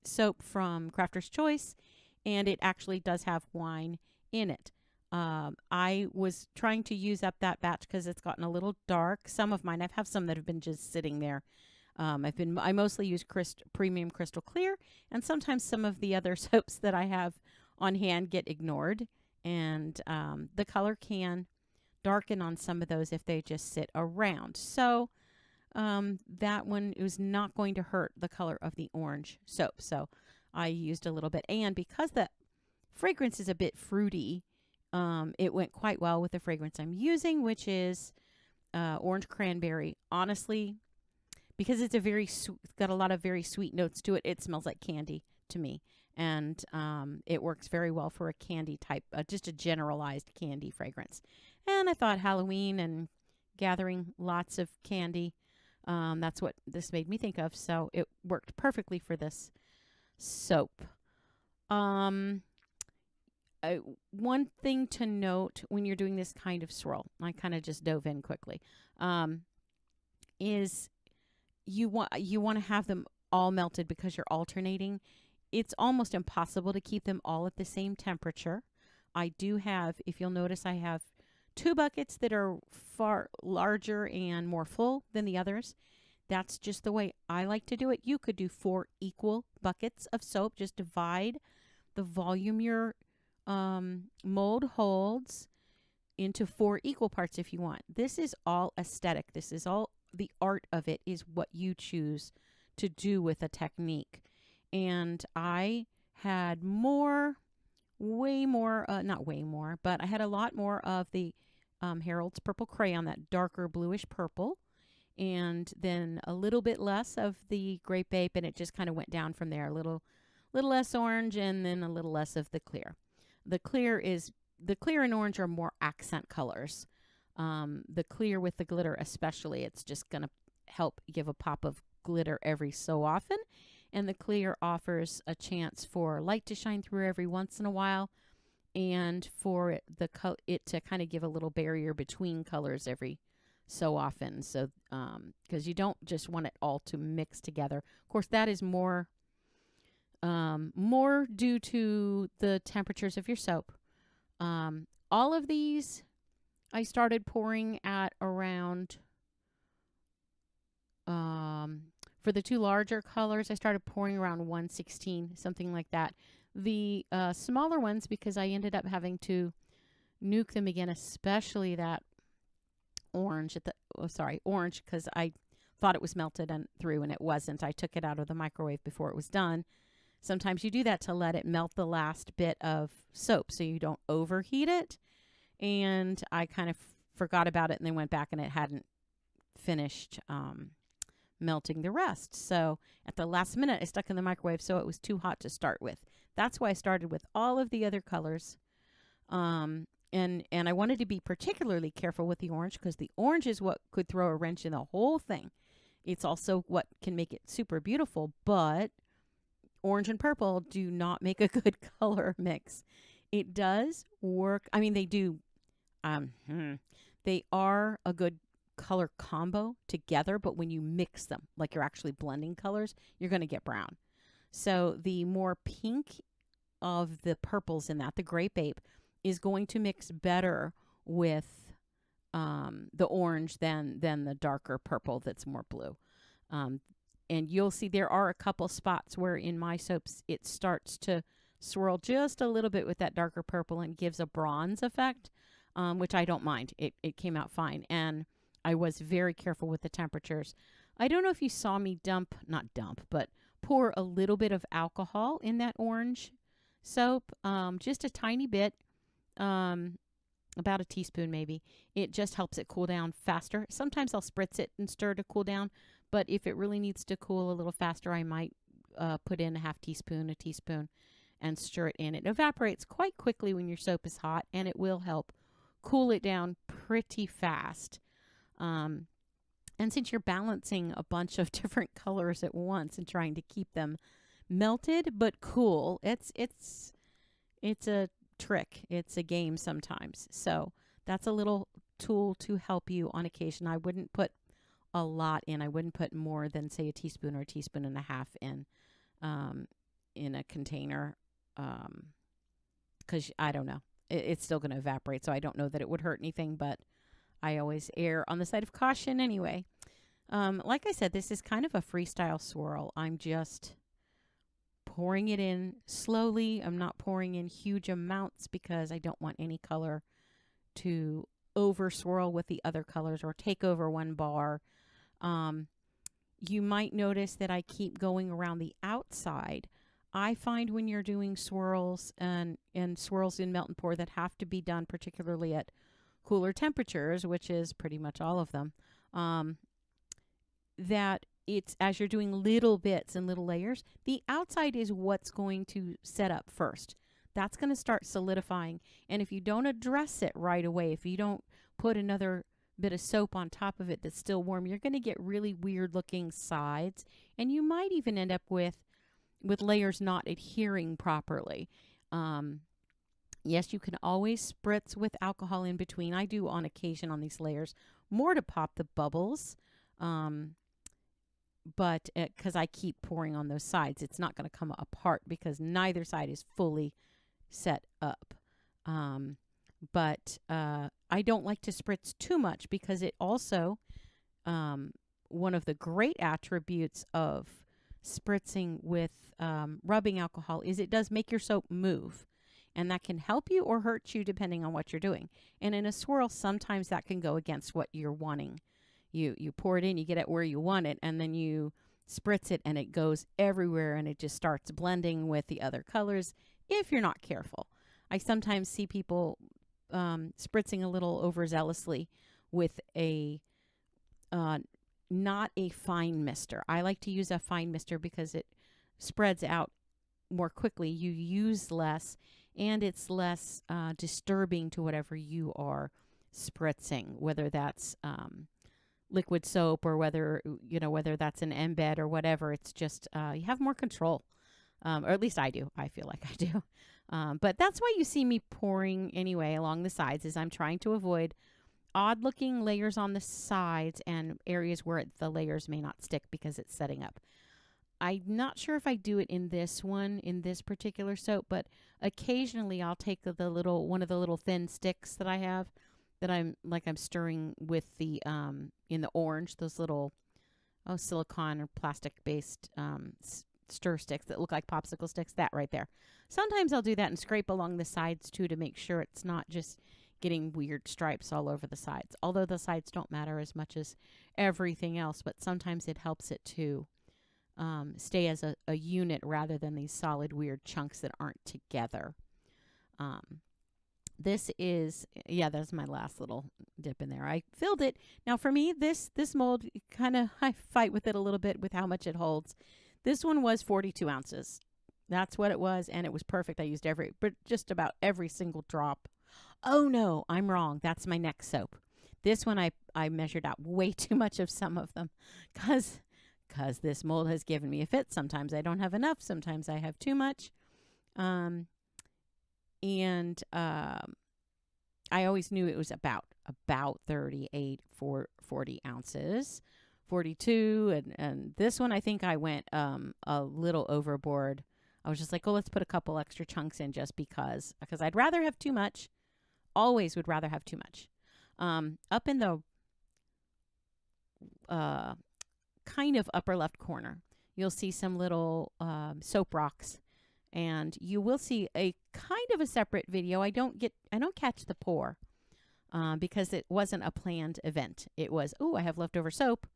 soap from Crafter's Choice, and it actually does have wine in it. I was trying to use up that batch because it's gotten a little dark. Some of mine, I've have some that have been just sitting there. I mostly use premium crystal clear, and sometimes some of the other soaps that I have on hand get ignored, and the color can darken on some of those if they just sit around. So that one is not going to hurt the color of the orange soap. So I used a little bit, and because the fragrance is a bit fruity, it went quite well with the fragrance I'm using, which is orange cranberry. Honestly, because it's got a lot of very sweet notes to it, it smells like candy to me. And it works very well for a candy type, just a generalized candy fragrance. And I thought Halloween and gathering lots of candy, that's what this made me think of. So it worked perfectly for this soap. one thing to note when you're doing this kind of swirl, I kind of just dove in quickly, is you want to have them all melted because you're alternating. It's almost impossible to keep them all at the same temperature. I do have, if you'll notice, I have 2 buckets that are far larger and more full than the others. That's just the way I like to do it. You could do 4 equal buckets of soap. Just divide the volume your mold holds into 4 equal parts if you want. This is all aesthetic. This is all, the art of it is what you choose to do with a technique. And I had way more, not way more, but I had a lot more of the Harold's Purple Crayon, that darker bluish purple, and then a little bit less of the Grape Ape, and it just kind of went down from there. A little less orange, and then a little less of the clear. The clear and orange are more accent colors. The clear with the glitter especially, it's just going to help give a pop of glitter every so often. And the clear offers a chance for light to shine through every once in a while, and for it to kind of give a little barrier between colors every so often. So because you don't just want it all to mix together. Of course, that is more due to the temperatures of your soap. All of these I started pouring at around, for the 2 larger colors, I started pouring around 116, something like that. The smaller ones, because I ended up having to nuke them again, especially that orange orange, because I thought it was melted through and it wasn't. I took it out of the microwave before it was done. Sometimes you do that to let it melt the last bit of soap so you don't overheat it. And I kind of forgot about it and then went back and it hadn't finished melting the rest. So at the last minute, I stuck in the microwave, so it was too hot to start with. That's why I started with all of the other colors. And I wanted to be particularly careful with the orange, because the orange is what could throw a wrench in the whole thing. It's also what can make it super beautiful, but orange and purple do not make a good color mix. It does work. I mean, they do. They are a good color combo together, but when you mix them, like you're actually blending colors, you're going to get brown. So the more pink of the purples in that, the Grape Ape, is going to mix better with the orange than the darker purple that's more blue. And you'll see there are a couple spots where in my soaps it starts to swirl just a little bit with that darker purple and gives a bronze effect, which I don't mind. It came out fine. And I was very careful with the temperatures. I don't know if you saw me but pour a little bit of alcohol in that orange soap, just a tiny bit, about a teaspoon maybe. It just helps it cool down faster. Sometimes I'll spritz it and stir to cool down, but if it really needs to cool a little faster, I might put in a teaspoon, and stir it in. It evaporates quite quickly when your soap is hot, and it will help cool it down pretty fast. And since you're balancing a bunch of different colors at once and trying to keep them melted but cool, it's a trick. It's a game sometimes. So that's a little tool to help you on occasion. I wouldn't put a lot in. I wouldn't put more than, say, a teaspoon or a teaspoon and a half in a container, because I don't know. It's still going to evaporate, so I don't know that it would hurt anything, but I always err on the side of caution anyway. Like I said, this is kind of a freestyle swirl. I'm just pouring it in slowly. I'm not pouring in huge amounts because I don't want any color to over swirl with the other colors or take over one bar. You might notice that I keep going around the outside. I find when you're doing swirls and swirls in melt and pour that have to be done particularly at cooler temperatures, which is pretty much all of them, that it's, as you're doing little bits and little layers, the outside is what's going to set up first. That's going to start solidifying. And if you don't address it right away, if you don't put another bit of soap on top of it that's still warm, you're going to get really weird looking sides. And you might even end up with layers not adhering properly. Yes, you can always spritz with alcohol in between. I do on occasion on these layers, more to pop the bubbles. Um, but because I keep pouring on those sides, it's not going to come apart because neither side is fully set up. But I don't like to spritz too much because it also, one of the great attributes of spritzing with rubbing alcohol is it does make your soap move. And that can help you or hurt you depending on what you're doing. And in a swirl, sometimes that can go against what you're wanting. You pour it in, you get it where you want it, and then you spritz it and it goes everywhere and it just starts blending with the other colors if you're not careful. I sometimes see people spritzing a little overzealously with a not a fine mister. I like to use a fine mister because it spreads out more quickly. You use less and it's less disturbing to whatever you are spritzing, whether that's liquid soap or whether that's an embed or whatever. It's just you have more control, or at least I do. I feel like I do. But that's why you see me pouring anyway along the sides, is I'm trying to avoid odd looking layers on the sides and areas where the layers may not stick because it's setting up. I'm not sure if I do it in this one, in this particular soap, but occasionally I'll take one of the little thin sticks that I have that I'm stirring with the in the orange, those little silicone or plastic based stir sticks that look like popsicle sticks, that right there. Sometimes I'll do that and scrape along the sides too to make sure it's not just getting weird stripes all over the sides. Although the sides don't matter as much as everything else, but sometimes it helps it to stay as a unit rather than these solid weird chunks that aren't together. This is, that's my last little dip in there. I filled it. Now for me, this mold, I fight with it a little bit with how much it holds. This one was 42 ounces. That's what it was, and it was perfect. I used just about every single drop. Oh no, I'm wrong. That's my next soap. This one I measured out way too much of some of them because this mold has given me a fit. Sometimes I don't have enough. Sometimes I have too much. I always knew it was about 38 for 40 ounces, 42. And this one, I think I went a little overboard. I was just like, let's put a couple extra chunks in just because I'd rather have too much. Always would rather have too much. Up in the kind of upper left corner, you'll see some little soap rocks, and you will see a kind of a separate video. I don't catch the pour because it wasn't a planned event. It was, I have leftover soap.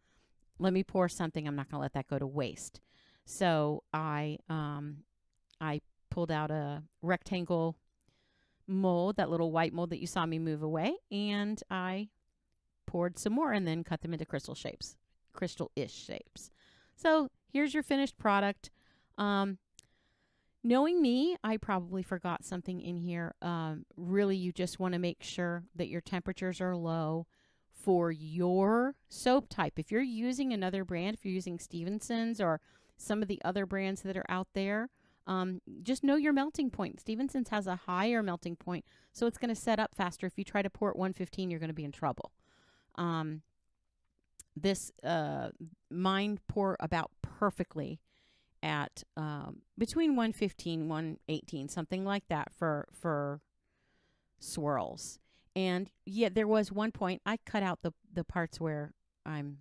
Let me pour something. I'm not going to let that go to waste. So I pulled out a rectangle mold, that little white mold that you saw me move away, and I poured some more and then cut them into crystal-ish shapes. So here's your finished product. Knowing me, I probably forgot something in here. Really, you just want to make sure that your temperatures are low for your soap type. If you're using another brand, if you're using Stevenson's or some of the other brands that are out there, just know your melting point. Stevenson's has a higher melting point, so it's going to set up faster. If you try to pour at 115, you're going to be in trouble. Mine pour about perfectly at between 115, 118, something like that for swirls. And there was one point I cut out the parts where I'm,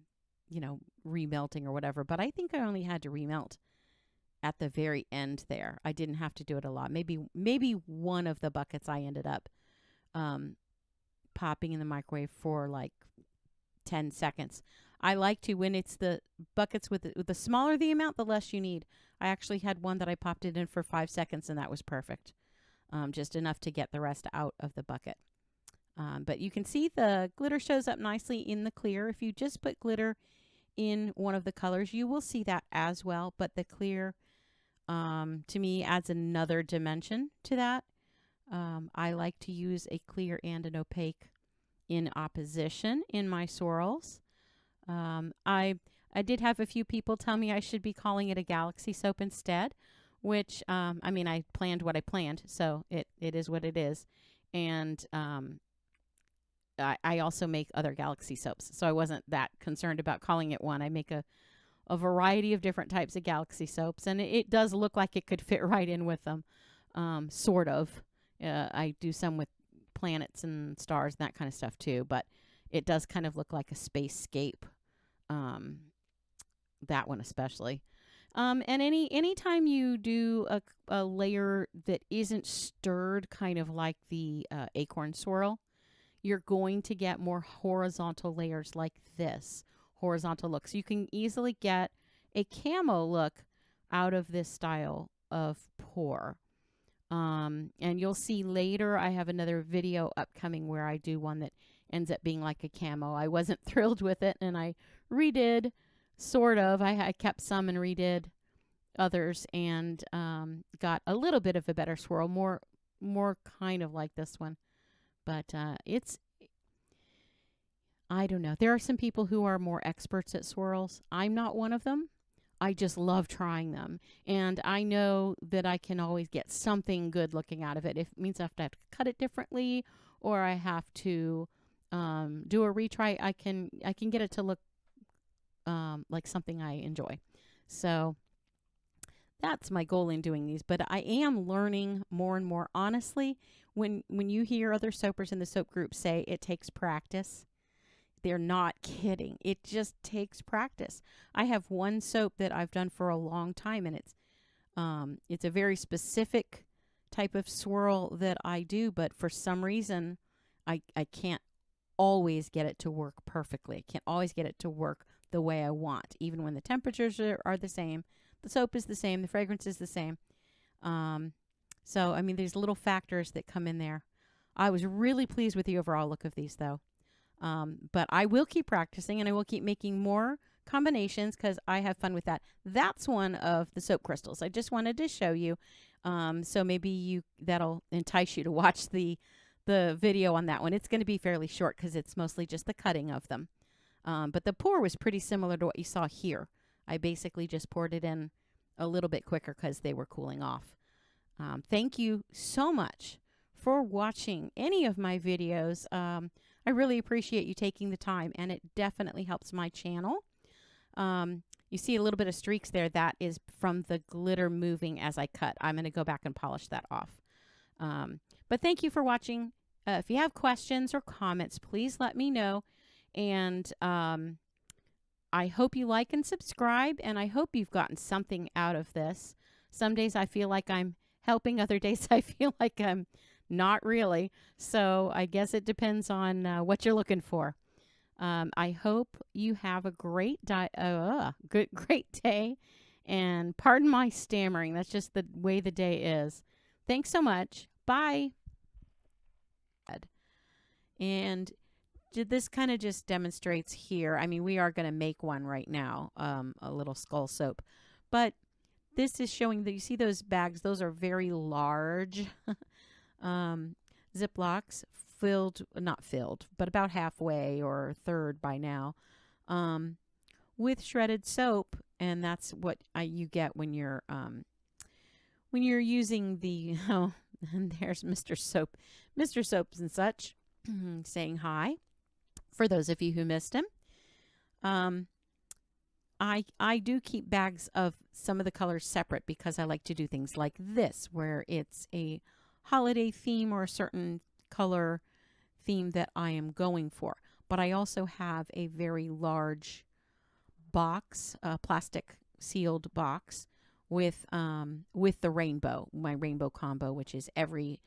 remelting or whatever, but I think I only had to remelt at the very end there. I didn't have to do it a lot. Maybe one of the buckets I ended up popping in the microwave for like 10 seconds. I like to, when it's the buckets with the smaller the amount, the less you need. I actually had one that I popped it in for 5 seconds, and that was perfect. Just enough to get the rest out of the bucket. But you can see the glitter shows up nicely in the clear. If you just put glitter in one of the colors, you will see that as well. But the clear, to me, adds another dimension to that. I like to use a clear and an opaque in opposition in my swirls. I did have a few people tell me I should be calling it a galaxy soap instead, which, I mean, I planned what I planned, so it is what it is. And I also make other Galaxy soaps, so I wasn't that concerned about calling it one. I make a variety of different types of Galaxy soaps, and it does look like it could fit right in with them, sort of. I do some with planets and stars and that kind of stuff too, but it does kind of look like a spacescape, that one especially. And anytime you do a layer that isn't stirred, kind of like the acorn swirl, you're going to get more horizontal layers like this horizontal look. So you can easily get a camo look out of this style of pour. And you'll see later, I have another video upcoming where I do one that ends up being like a camo. I wasn't thrilled with it, and I redid, sort of. I kept some and redid others, and got a little bit of a better swirl, more kind of like this one. But I don't know. There are some people who are more experts at swirls. I'm not one of them. I just love trying them. And I know that I can always get something good looking out of it. If it means I have to cut it differently, or I have to do a retry, I can get it to look like something I enjoy. So that's my goal in doing these. But I am learning more and more. Honestly, when you hear other soapers in the soap group say it takes practice, they're not kidding. It just takes practice. I have one soap that I've done for a long time, and it's a very specific type of swirl that I do, but for some reason I can't always get it to work perfectly. I can't always get it to work the way I want, even when the temperatures are the same, the soap is the same, the fragrance is the same. So, I mean, there's little factors that come in there. I was really pleased with the overall look of these, though. But I will keep practicing, and I will keep making more combinations because I have fun with that. That's one of the soap crystals I just wanted to show you. So maybe that'll entice you to watch the video on that one. It's going to be fairly short because it's mostly just the cutting of them. But the pour was pretty similar to what you saw here. I basically just poured it in a little bit quicker because they were cooling off. Thank you so much for watching any of my videos. I really appreciate you taking the time, and it definitely helps my channel. You see a little bit of streaks there. That is from the glitter moving as I cut. I'm going to go back and polish that off. But thank you for watching. If you have questions or comments, please let me know. And I hope you like and subscribe, and I hope you've gotten something out of this. Some days I feel like I'm helping. Other days I feel like I'm not really. So I guess it depends on what you're looking for. I hope you have a great great day. And pardon my stammering. That's just the way the day is. Thanks so much. Bye. And this kind of just demonstrates here. I mean, we are going to make one right now, a little skull soap. But this is showing that you see those bags. Those are very large Ziplocs, not filled, but about halfway or a third by now, with shredded soap. And that's what you get when you're using the, oh, and there's Mr. Soap, Mr. Soaps and such, saying hi, for those of you who missed him. I do keep bags of some of the colors separate because I like to do things like this, where it's a holiday theme or a certain color theme that I am going for. But I also have a very large box, a plastic sealed box with the rainbow, my rainbow combo, which is every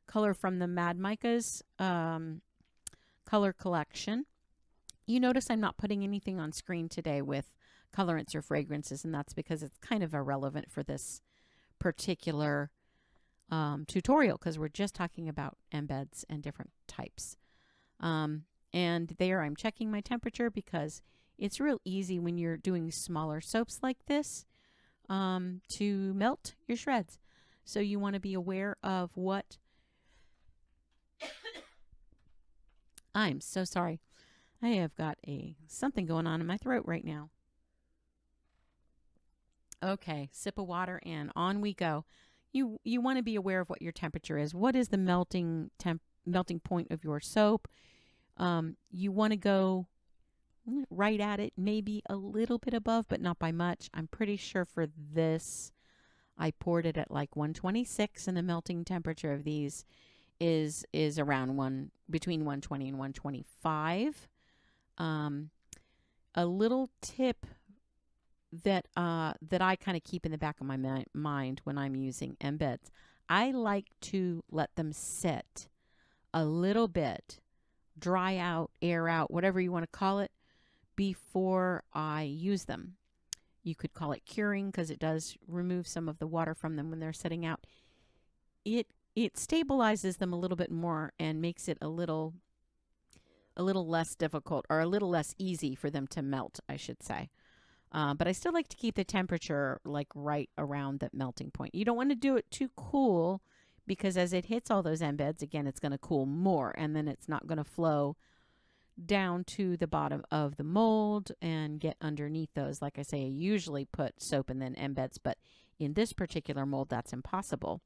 color from the Mad Micah's color collection. You notice I'm not putting anything on screen today with colorants or fragrances, and that's because it's kind of irrelevant for this particular tutorial, because we're just talking about embeds and different types. And there I'm checking my temperature because it's real easy when you're doing smaller soaps like this to melt your shreds. So you want to be aware of what I'm so sorry. I have got something going on in my throat right now. Okay, sip of water and on we go. You want to be aware of what your temperature is. What is the melting point of your soap? You want to go right at it, maybe a little bit above, but not by much. I'm pretty sure for this, I poured it at like 126, and the melting temperature of these is around between 120 and 125. A little tip that I kind of keep in the back of my mind when I'm using embeds, I like to let them sit a little bit, dry out, air out, whatever you want to call it, before I use them. You could call it curing because it does remove some of the water from them when they're sitting out. It stabilizes them a little bit more and makes it a little less difficult, or a little less easy for them to melt, I should say. But I still like to keep the temperature like right around that melting point. You don't want to do it too cool, because as it hits all those embeds, again, it's going to cool more, and then it's not going to flow down to the bottom of the mold and get underneath those. Like I say, I usually put soap and then embeds, but in this particular mold, that's impossible.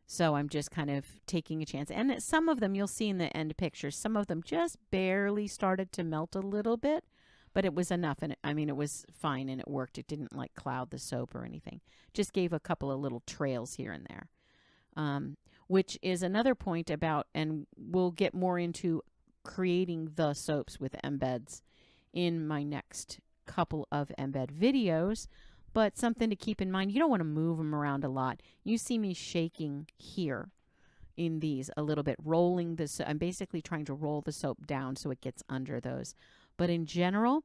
So I'm just kind of taking a chance. And some of them, you'll see in the end pictures, some of them just barely started to melt a little bit, but it was enough. And it was fine and it worked. It didn't like cloud the soap or anything. Just gave a couple of little trails here and there, which is another point about, and we'll get more into creating the soaps with embeds in my next couple of embed videos. But something to keep in mind, you don't want to move them around a lot. You see me shaking here in these a little bit, rolling this. I'm basically trying to roll the soap down so it gets under those. But in general,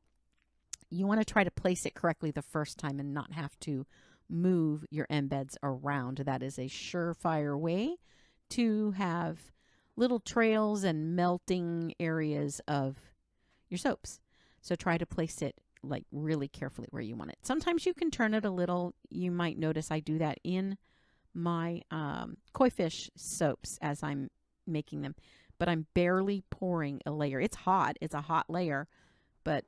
you want to try to place it correctly the first time and not have to move your embeds around. That is a surefire way to have little trails and melting areas of your soaps. So try to place it like really carefully where you want it. Sometimes you can turn it a little. You might notice I do that in my koi fish soaps as I'm making them, but I'm barely pouring a layer. It's hot. It's a hot layer, but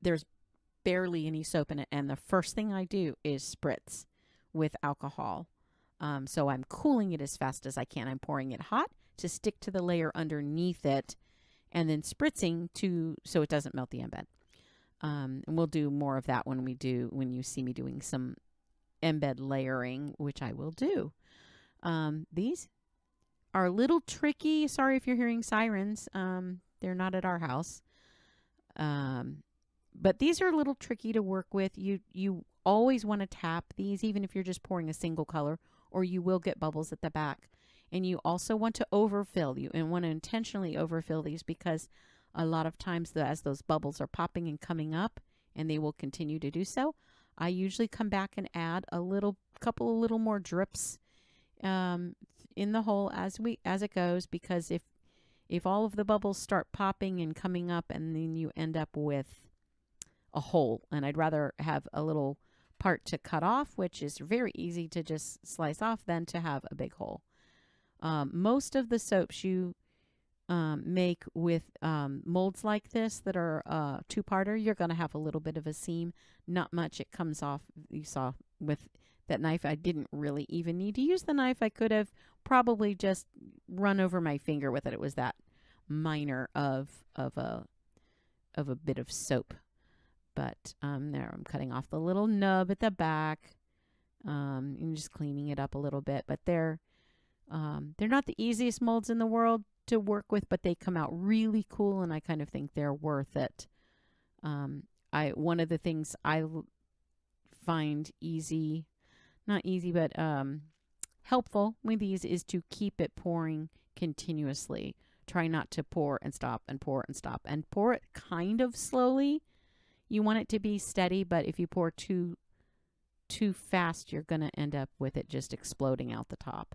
there's barely any soap in it. And the first thing I do is spritz with alcohol. So I'm cooling it as fast as I can. I'm pouring it hot to stick to the layer underneath it, and then spritzing so it doesn't melt the embed. And we'll do more of that when you see me doing some embed layering, which I will do. These are a little tricky. Sorry if you're hearing sirens. They're not at our house. But these are a little tricky to work with. You always want to tap these, even if you're just pouring a single color, or you will get bubbles at the back. And you also want to overfill. You want to intentionally overfill these, because a lot of times as those bubbles are popping and coming up, and they will continue to do so, I usually come back and add a couple of little more drips in the hole as it goes, because if all of the bubbles start popping and coming up, and then you end up with a hole, and I'd rather have a little part to cut off, which is very easy to just slice off, than to have a big hole. Most of the soaps you make with molds like this that are two-parter, you're going to have a little bit of a seam. Not much. It comes off. You saw with that knife, I didn't really even need to use the knife. I could have probably just run over my finger with it. It was that minor of a bit of soap. But there, I'm cutting off the little nub at the back, and just cleaning it up a little bit. But they're not the easiest molds in the world to work with, but they come out really cool, and I kind of think they're worth it. One of the things I find not easy, but helpful with these is to keep it pouring continuously. Try not to pour and stop and pour and stop, and pour it kind of slowly. You want it to be steady, but if you pour too fast, you're going to end up with it just exploding out the top.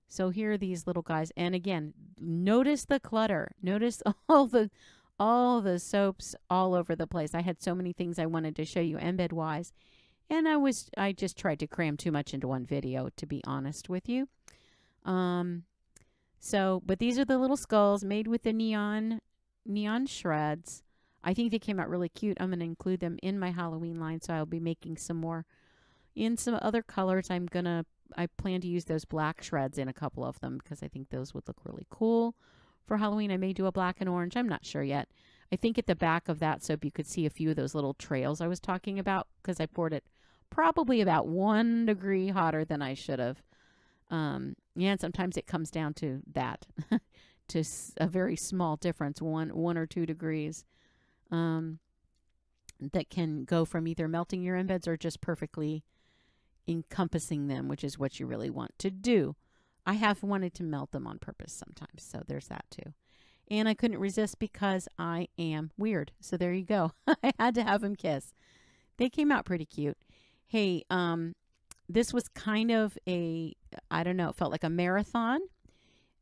So here are these little guys. And again, notice the clutter. Notice all the soaps all over the place. I had so many things I wanted to show you embed wise, and I just tried to cram too much into one video, to be honest with you. But these are the little skulls made with the neon shreds. I think they came out really cute. I'm going to include them in my Halloween line, so I'll be making some more in some other colors. I plan to use those black shreds in a couple of them because I think those would look really cool for Halloween. I may do a black and orange. I'm not sure yet. I think at the back of that soap you could see a few of those little trails I was talking about because I poured it probably about 1 degree hotter than I should have. And sometimes it comes down to that, to a very small difference, one or 2 degrees, that can go from either melting your embeds or just perfectly encompassing them, which is what you really want to do. I have wanted to melt them on purpose sometimes, so there's that too. And I couldn't resist because I am weird. So there you go. I had to have them kiss. They came out pretty cute. Hey, this was kind of a, I don't know, it felt like a marathon.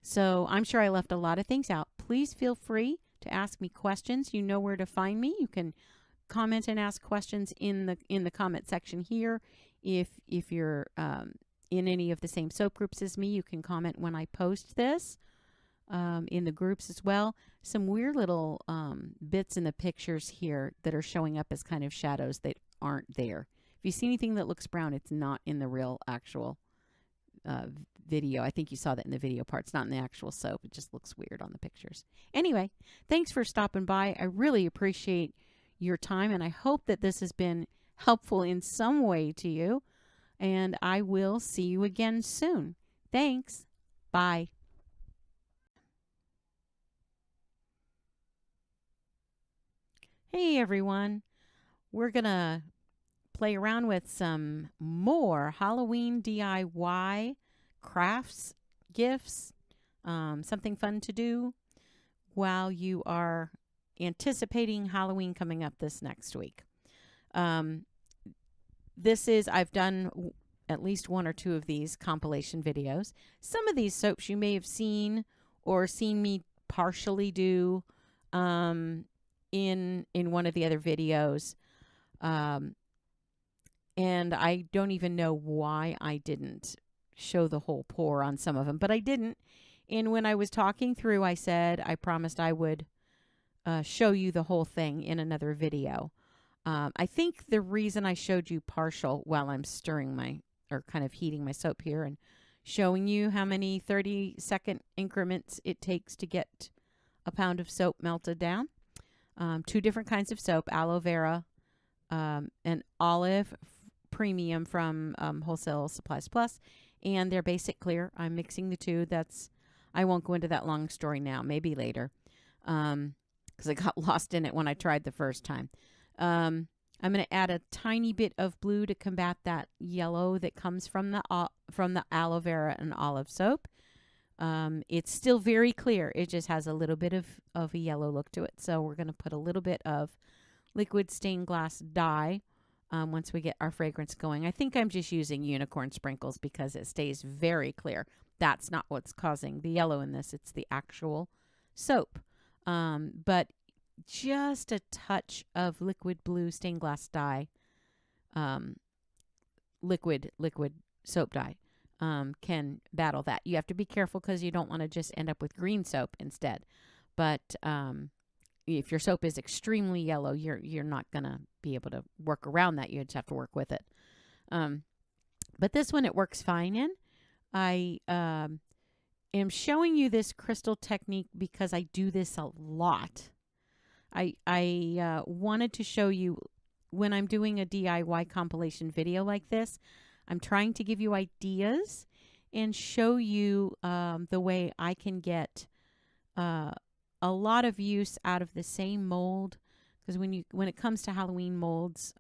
So I'm sure I left a lot of things out. Please feel free to ask me questions. You know where to find me. You can comment and ask questions in the comment section here. If you're in any of the same soap groups as me, you can comment when I post this in the groups as well. Some weird little bits in the pictures here that are showing up as kind of shadows that aren't there. If you see anything that looks brown, it's not in the real actual video. I think you saw that in the video part. It's not in the actual soap. It just looks weird on the pictures. Anyway, thanks for stopping by. I really appreciate your time, and I hope that this has been helpful in some way to you. And I will see you again soon. Thanks. Bye. Hey, everyone. We're going to play around with some more Halloween DIY crafts, gifts, something fun to do while you are anticipating Halloween coming up this next week. I've done at least 1 or 2 of these compilation videos. Some of these soaps you may have seen or seen me partially do in one of the other videos. And I don't even know why I didn't show the whole pour on some of them, but I didn't. And when I was talking through, I said I promised I would show you the whole thing in another video. I think the reason I showed you partial while I'm stirring or kind of heating my soap here and showing you how many 30-second increments it takes to get a pound of soap melted down. 2 different kinds of soap, aloe vera and olive premium from Wholesale Supplies Plus, and their basic clear. I'm mixing the 2. I won't go into that long story now, maybe later, because I got lost in it when I tried the first time. I'm going to add a tiny bit of blue to combat that yellow that comes from the aloe vera and olive soap. It's still very clear. It just has a little bit of a yellow look to it. So we're going to put a little bit of liquid stained glass dye once we get our fragrance going. I think I'm just using unicorn sprinkles because it stays very clear. That's not what's causing the yellow in this. It's the actual soap. But just a touch of liquid blue stained glass dye, liquid soap dye, can battle that. You have to be careful because you don't want to just end up with green soap instead. But if your soap is extremely yellow, you're not going to be able to work around that. You just have to work with it. But this one it works fine in. I am showing you this crystal technique because I do this a lot. I wanted to show you when I'm doing a DIY compilation video like this, I'm trying to give you ideas and show you the way I can get a lot of use out of the same mold. Because when it comes to Halloween molds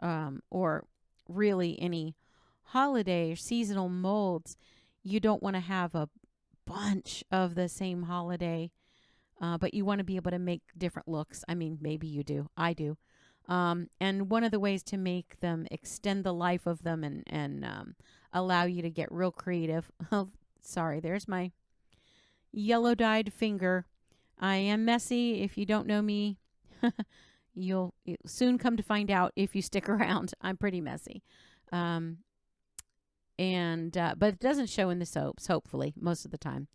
or really any holiday or seasonal molds, you don't want to have a bunch of the same holiday. But you want to be able to make different looks. I mean, maybe you do. I do. And one of the ways to make them extend the life of them and allow you to get real creative. Oh, sorry, there's my yellow dyed finger. I am messy. If you don't know me, you'll soon come to find out if you stick around. I'm pretty messy. But it doesn't show in the soaps, hopefully, most of the time.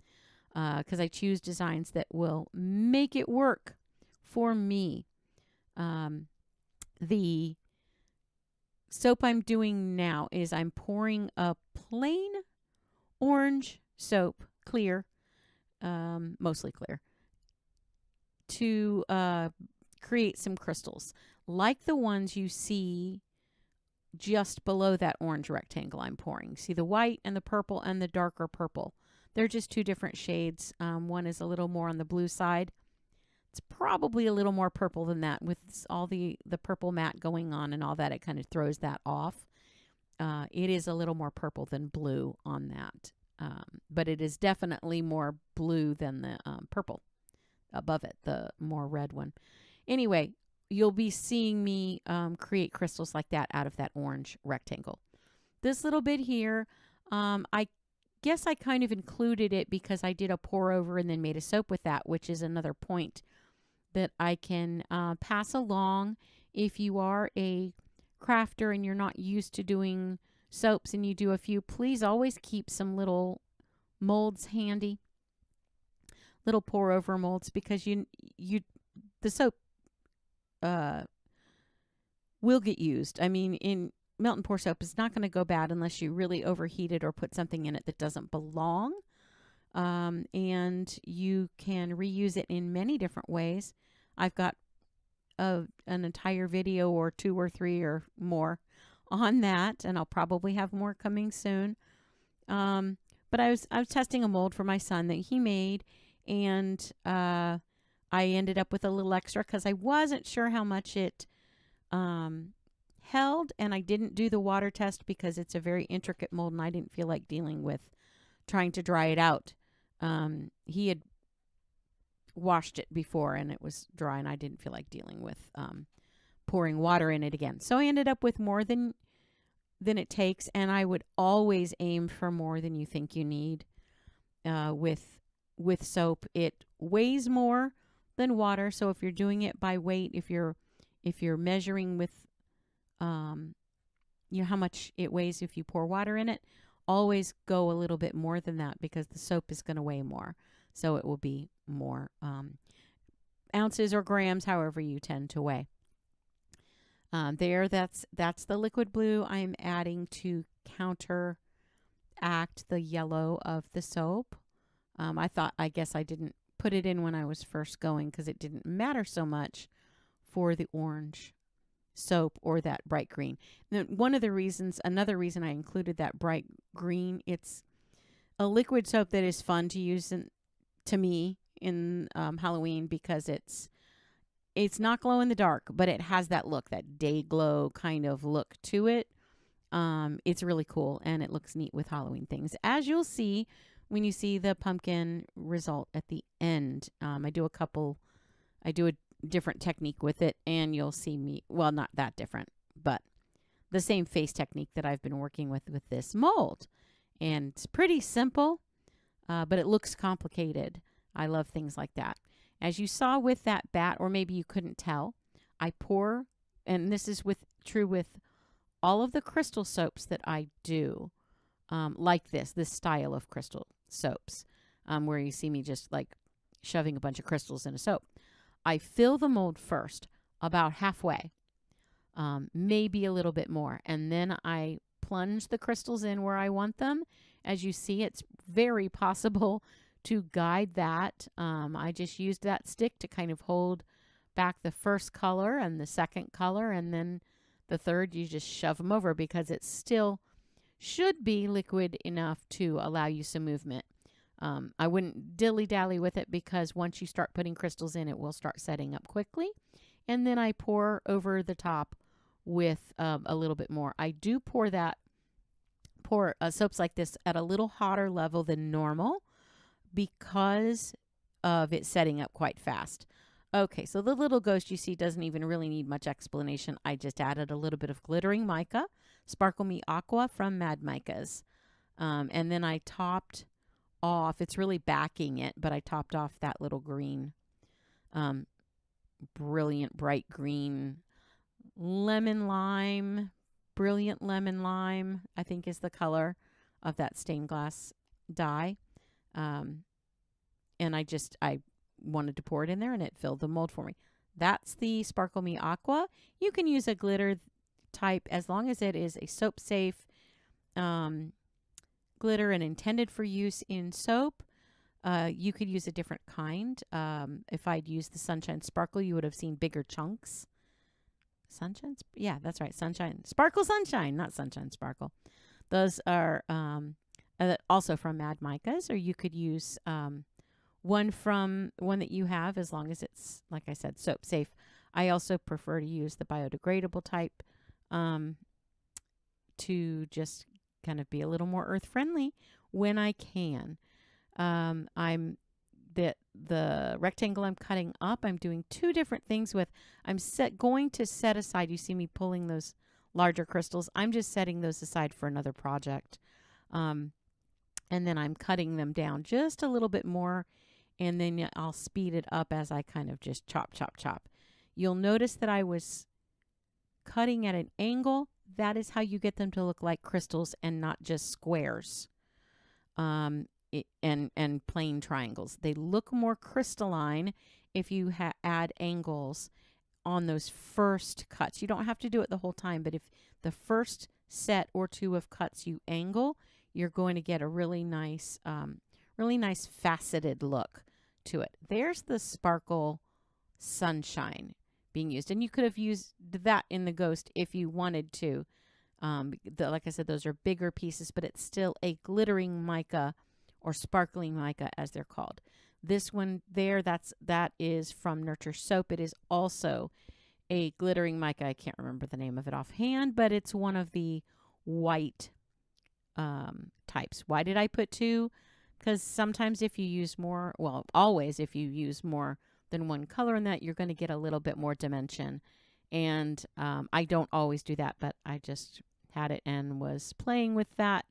Because I choose designs that will make it work for me. The soap I'm doing now is I'm pouring a plain orange soap, clear, mostly clear, to create some crystals like the ones you see just below that orange rectangle I'm pouring. See the white and the purple and the darker purple. They're just two different shades. One is a little more on the blue side. It's probably a little more purple than that with all the purple matte going on and all that. It kind of throws that off. It is a little more purple than blue on that. But it is definitely more blue than the purple above it, the more red one. Anyway, you'll be seeing me create crystals like that out of that orange rectangle. This little bit here, I guess I kind of included it because I did a pour over and then made a soap with that, which is another point that I can pass along. If you are a crafter and you're not used to doing soaps and you do a few, please always keep some little molds handy, little pour over molds, because the soap will get used. I mean, in melt and pour soap, it's not going to go bad unless you really overheat it or put something in it that doesn't belong. And you can reuse it in many different ways. I've got an entire video or 2 or 3 or more on that, and I'll probably have more coming soon. But I was testing a mold for my son that he made, and I ended up with a little extra because I wasn't sure how much it held, and I didn't do the water test because it's a very intricate mold, and I didn't feel like dealing with trying to dry it out. He had washed it before and it was dry, and I didn't feel like dealing with pouring water in it again. So I ended up with more than it takes, and I would always aim for more than you think you need with soap. It weighs more than water, so if you're doing it by weight, if you're measuring with how much it weighs if you pour water in it, always go a little bit more than that because the soap is going to weigh more. So it will be more ounces or grams, however you tend to weigh. That's the liquid blue I'm adding to counteract the yellow of the soap. I guess I didn't put it in when I was first going because it didn't matter so much for the orange soap or that bright green. Now, another reason I included that bright green, it's a liquid soap that is fun to use to me in Halloween because it's not glow in the dark, but it has that look, that day glow kind of look to it. It's really cool, and it looks neat with Halloween things, as you'll see when you see the pumpkin result at the end. I do a different technique with it, and you'll see me, well, not that different, but the same face technique that I've been working with this mold. And it's pretty simple, but it looks complicated. I love things like that. As you saw with that bat, or maybe you couldn't tell, I pour, and this is true with all of the crystal soaps that I do, like this style of crystal soaps, where you see me just like shoving a bunch of crystals in a soap. I fill the mold first, about halfway, maybe a little bit more, and then I plunge the crystals in where I want them. As you see, it's very possible to guide that. I just used that stick to kind of hold back the first color and the second color, and then the third, you just shove them over because it still should be liquid enough to allow you some movement. I wouldn't dilly-dally with it because once you start putting crystals in, it will start setting up quickly. And then I pour over the top with a little bit more. I do pour soaps like this at a little hotter level than normal because of it setting up quite fast. Okay, so the little ghost you see doesn't even really need much explanation. I just added a little bit of glittering mica, Sparkle Me Aqua from Mad Micas. And then I topped off, it's really backing it, but I topped off that little green, brilliant bright green brilliant lemon lime, I think is the color of that stained glass dye. And I wanted to pour it in there, and it filled the mold for me. That's the Sparkle Me Aqua. You can use a glitter type as long as it is a soap safe glitter and intended for use in soap. You could use a different kind. If I'd used the Sunshine Sparkle, you would have seen bigger chunks. Sunshine? Yeah, that's right. Sunshine. Sparkle Sunshine, not Sunshine Sparkle. Those are also from Mad Micas, or you could use one that you have, as long as it's, like I said, soap safe. I also prefer to use the biodegradable type to just kind of be a little more earth friendly when I can. I'm the rectangle I'm cutting up, I'm doing two different things with. I'm going to set aside, you see me pulling those larger crystals. I'm just setting those aside for another project. And then I'm cutting them down just a little bit more, and then I'll speed it up as I kind of just chop, chop, chop. You'll notice that I was cutting at an angle. That is how you get them to look like crystals and not just squares. And plain triangles. They look more crystalline if you add angles on those first cuts. You don't have to do it the whole time, but if the first set or two of cuts you angle, you're going to get a really nice faceted look to it. There's the Sparkle Sunshine being used, and you could have used that in the Ghost if you wanted to. Like I said, those are bigger pieces, but it's still a glittering mica, or sparkling mica as they're called. This one there, that is from Nurture Soap. It is also a glittering mica. I can't remember the name of it offhand, but it's one of the white types. Why did I put two? Because sometimes if you use more, well, always if you use more than one color in that, you're going to get a little bit more dimension. And I don't always do that, but I just had it and was playing with that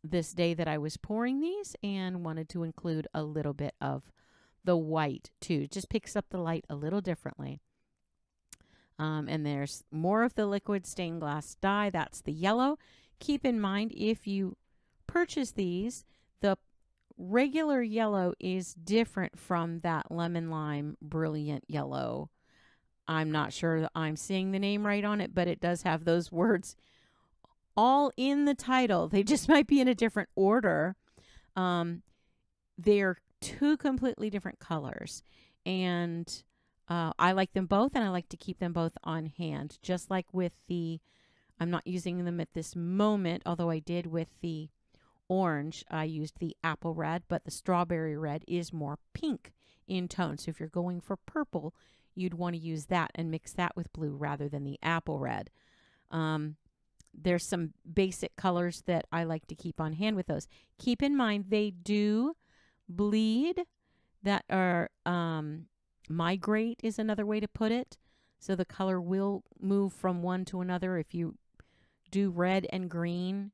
this day that I was pouring these, and wanted to include a little bit of the white too. It just picks up the light a little differently. And there's more of the liquid stained glass dye. That's the yellow. Keep in mind, if you purchase these, the regular yellow is different from that lemon lime brilliant yellow. I'm not sure that I'm seeing the name right on it, but it does have those words all in the title. They just might be in a different order. They're two completely different colors, and I like them both, and I like to keep them both on hand. Just like with I'm not using them at this moment, although I did with the orange. I used the apple red, but the strawberry red is more pink in tone. So if you're going for purple, you'd want to use that and mix that with blue rather than the apple red. There's some basic colors that I like to keep on hand with those. Keep in mind, they do bleed. That are migrate is another way to put it. So the color will move from one to another. If you do red and green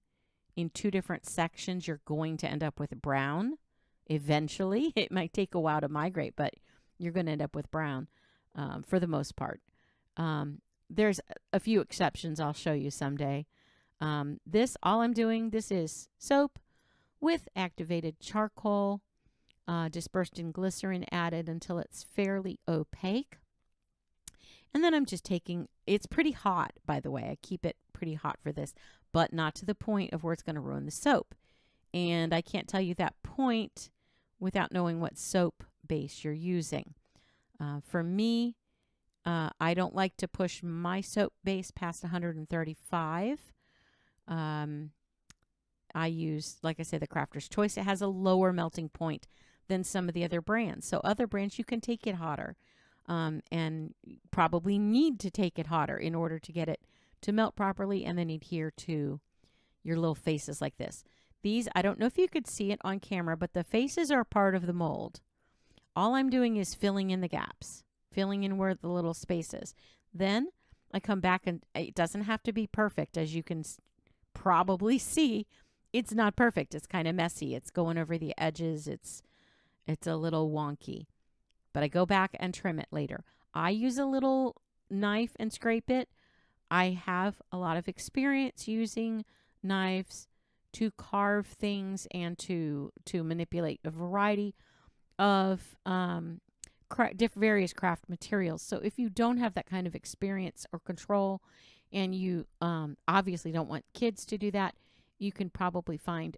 in two different sections, you're going to end up with brown eventually. It might take a while to migrate, but you're going to end up with brown for the most part. There's a few exceptions I'll show you someday. All I'm doing, this is soap with activated charcoal, dispersed in glycerin added until it's fairly opaque. And then I'm just taking, it's pretty hot, by the way. I keep it pretty hot for this, but not to the point of where it's going to ruin the soap. And I can't tell you that point without knowing what soap base you're using. For me, I don't like to push my soap base past 135. I use, like I say, the Crafter's Choice. It has a lower melting point than some of the other brands. So other brands, you can take it hotter, and probably need to take it hotter in order to get it to melt properly and then adhere to your little faces like this. These, I don't know if you could see it on camera, but the faces are part of the mold. All I'm doing is filling in the gaps, filling in where the little space is. Then I come back, and it doesn't have to be perfect. As you can probably see, it's not perfect. It's kind of messy. It's going over the edges. It's a little wonky. But I go back and trim it later. I use a little knife and scrape it. I have a lot of experience using knives to carve things and to manipulate a variety of various craft materials. So if you don't have that kind of experience or control, and you obviously don't want kids to do that, you can probably find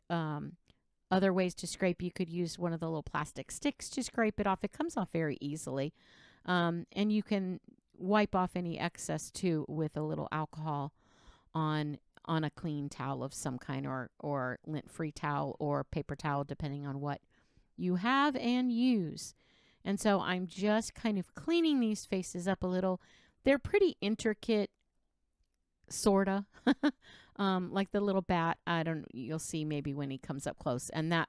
other ways to scrape. You could use one of the little plastic sticks to scrape it off. It comes off very easily. And you can wipe off any excess too with a little alcohol on a clean towel of some kind, or lint-free towel or paper towel, depending on what you have and use. And so I'm just kind of cleaning these faces up a little. They're pretty intricate, sorta. Like the little bat. You'll see maybe when he comes up close. And that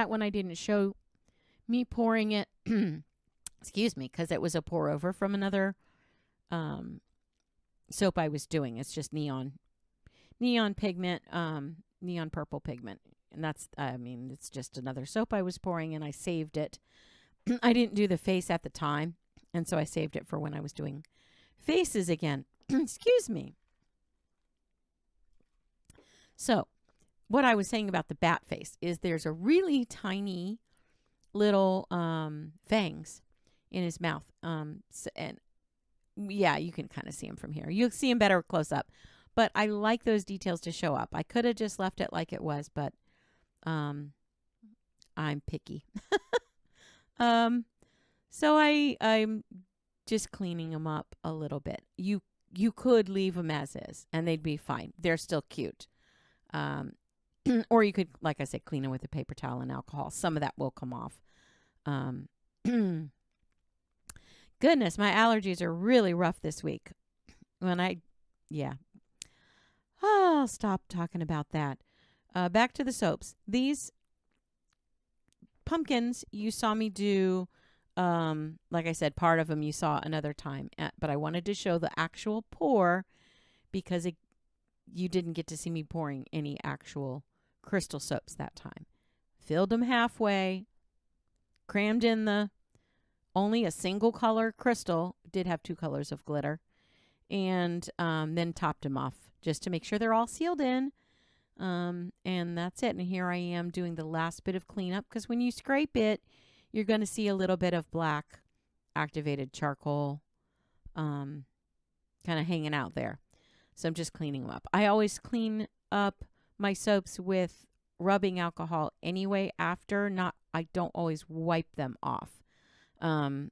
one I didn't show me pouring it. Excuse me, because it was a pour over from another soap I was doing. It's just neon pigment, neon purple pigment. And it's just another soap I was pouring, and I saved it. I didn't do the face at the time, and so I saved it for when I was doing faces again. Excuse me. So what I was saying about the bat face is there's a really tiny little fangs in his mouth. And yeah, you can kind of see him from here. You'll see him better close up. But I like those details to show up. I could have just left it like it was, but I'm picky. So I'm just cleaning them up a little bit. You could leave them as is, and they'd be fine. They're still cute. Or you could, like I said, clean them with a paper towel and alcohol. Some of that will come off. Goodness, my allergies are really rough this week. I'll stop talking about that. Back to the soaps. These pumpkins you saw me do, like I said, part of them you saw another time. But I wanted to show the actual pour because you didn't get to see me pouring any actual crystal soaps that time. Filled them halfway, crammed in only a single color crystal, did have 2 colors of glitter, and then topped them off just to make sure they're all sealed in. And that's it. And here I am doing the last bit of cleanup, because when you scrape it, you're going to see a little bit of black activated charcoal kind of hanging out there. So I'm just cleaning them up. I always clean up my soaps with rubbing alcohol anyway after. I don't always wipe them off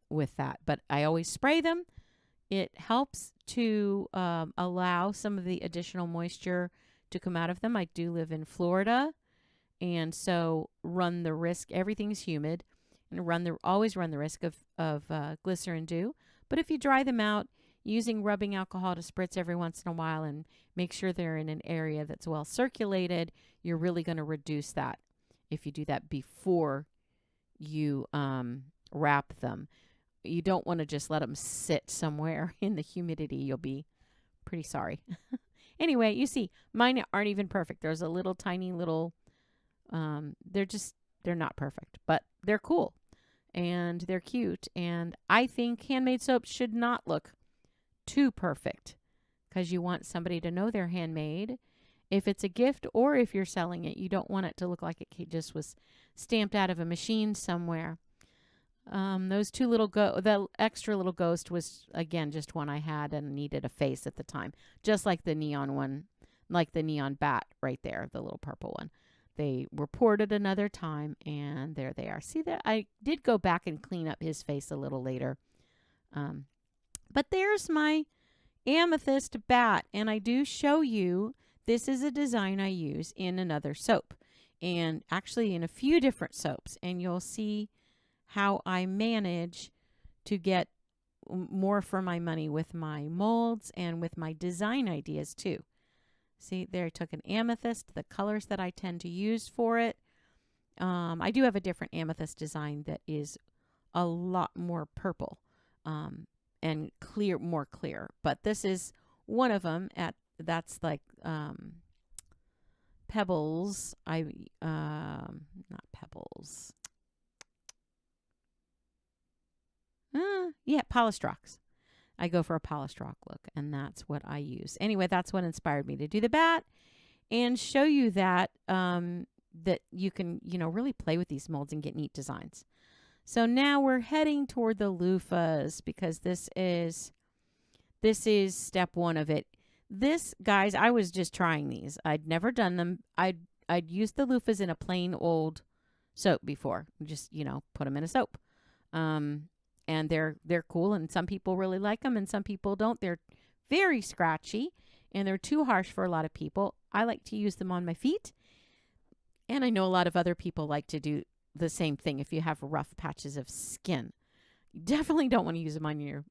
with that, but I always spray them. It helps to allow some of the additional moisture to come out of them. I do live in Florida, and so run the risk. Everything's humid, and always run the risk of glycerin dew. But if you dry them out, using rubbing alcohol to spritz every once in a while and make sure they're in an area that's well circulated, you're really going to reduce that if you do that before you wrap them. You don't want to just let them sit somewhere in the humidity. You'll be pretty sorry. Anyway, you see, mine aren't even perfect. There's a little tiny little, they're not perfect, but they're cool and they're cute. And I think handmade soaps should not look too perfect, because you want somebody to know they're handmade. If it's a gift or if you're selling it, you don't want it to look like it just was stamped out of a machine somewhere. Those 2 the extra little ghost was, again, just one I had and needed a face at the time. Just like the neon one, like the neon bat right there, the little purple one. They were poured at another time, and there they are. See that? I did go back and clean up his face a little later. But there's my amethyst bat, and I do show you, this is a design I use in another soap, and actually in a few different soaps, and you'll see how I manage to get more for my money with my molds and with my design ideas too. See, there I took an amethyst, the colors that I tend to use for it. I do have a different amethyst design that is a lot more purple and more clear. But this is one of them. That's like pebbles. Not pebbles. Polished rocks. I go for a polished rock look, and that's what I use. Anyway, that's what inspired me to do the bat and show you that that you can, really play with these molds and get neat designs. So now we're heading toward the loofahs because this is step one of it. This, guys, I was just trying these. I'd never done them. I'd used the loofahs in a plain old soap before. Just, put them in a soap. And they're cool, and some people really like them and some people don't. They're very scratchy and they're too harsh for a lot of people. I like to use them on my feet. And I know a lot of other people like to do the same thing if you have rough patches of skin. You definitely don't want to use them on your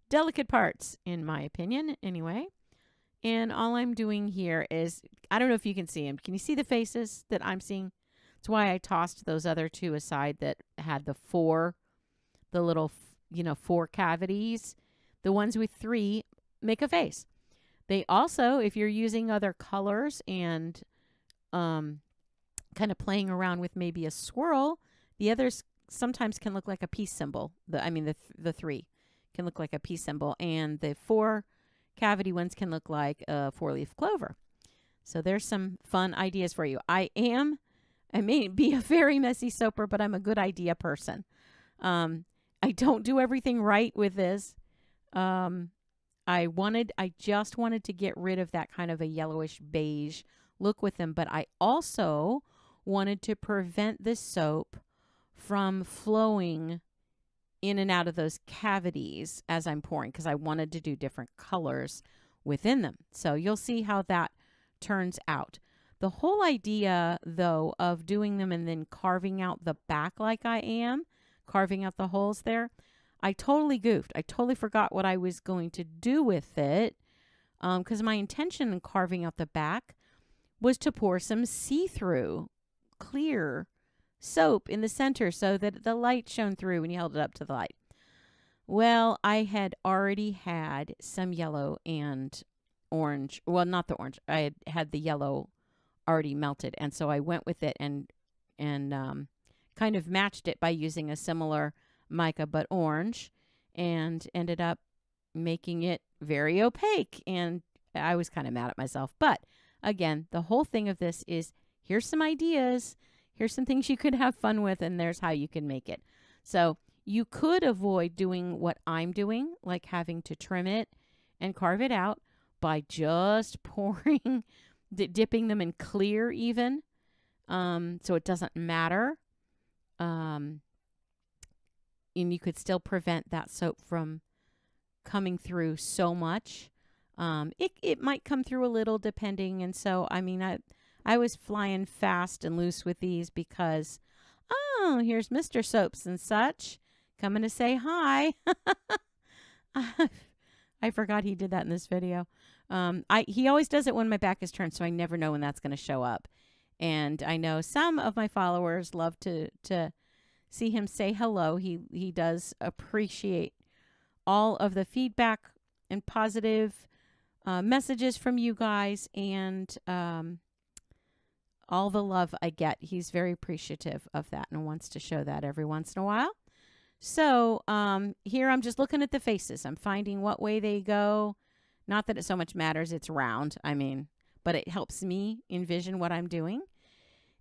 delicate parts, in my opinion, anyway. And all I'm doing here is, I don't know if you can see them. Can you see the faces that I'm seeing? That's why I tossed those other two aside that had the little, 4 cavities. The ones with 3 make a face. They also, if you're using other colors and kind of playing around with maybe a swirl, the others sometimes can look like a peace symbol. The 3 can look like a peace symbol, and the 4 cavity ones can look like a 4-leaf clover. So there's some fun ideas for you. I may be a very messy soaper, but I'm a good idea person. I don't do everything right with this. I just wanted to get rid of that kind of a yellowish beige look with them, but I also wanted to prevent this soap from flowing in and out of those cavities as I'm pouring, because I wanted to do different colors within them. So you'll see how that turns out. The whole idea, though, of doing them and then carving out the back like I am, carving out the holes there, I totally goofed. I totally forgot what I was going to do with it, because my intention in carving out the back was to pour some see-through clear soap in the center so that the light shone through when you held it up to the light. Well, I had already had some yellow and orange. Well, not the orange. I had the yellow already melted, and so I went with it and kind of matched it by using a similar mica but orange, and ended up making it very opaque. And I was kind of mad at myself. But again, the whole thing of this is, here's some ideas. Here's some things you could have fun with, and there's how you can make it. So you could avoid doing what I'm doing, like having to trim it and carve it out, by just pouring, dipping them in clear even, so it doesn't matter. And you could still prevent that soap from coming through so much. It might come through a little depending. And so, I was flying fast and loose with these because, here's Mr. Soaps and such coming to say hi. I forgot he did that in this video. He always does it when my back is turned, so I never know when that's going to show up. And I know some of my followers love to see him say hello. He does appreciate all of the feedback and positive messages from you guys, and all the love I get. He's very appreciative of that and wants to show that every once in a while. So here I'm just looking at the faces. I'm finding what way they go. Not that it so much matters. It's round. But it helps me envision what I'm doing.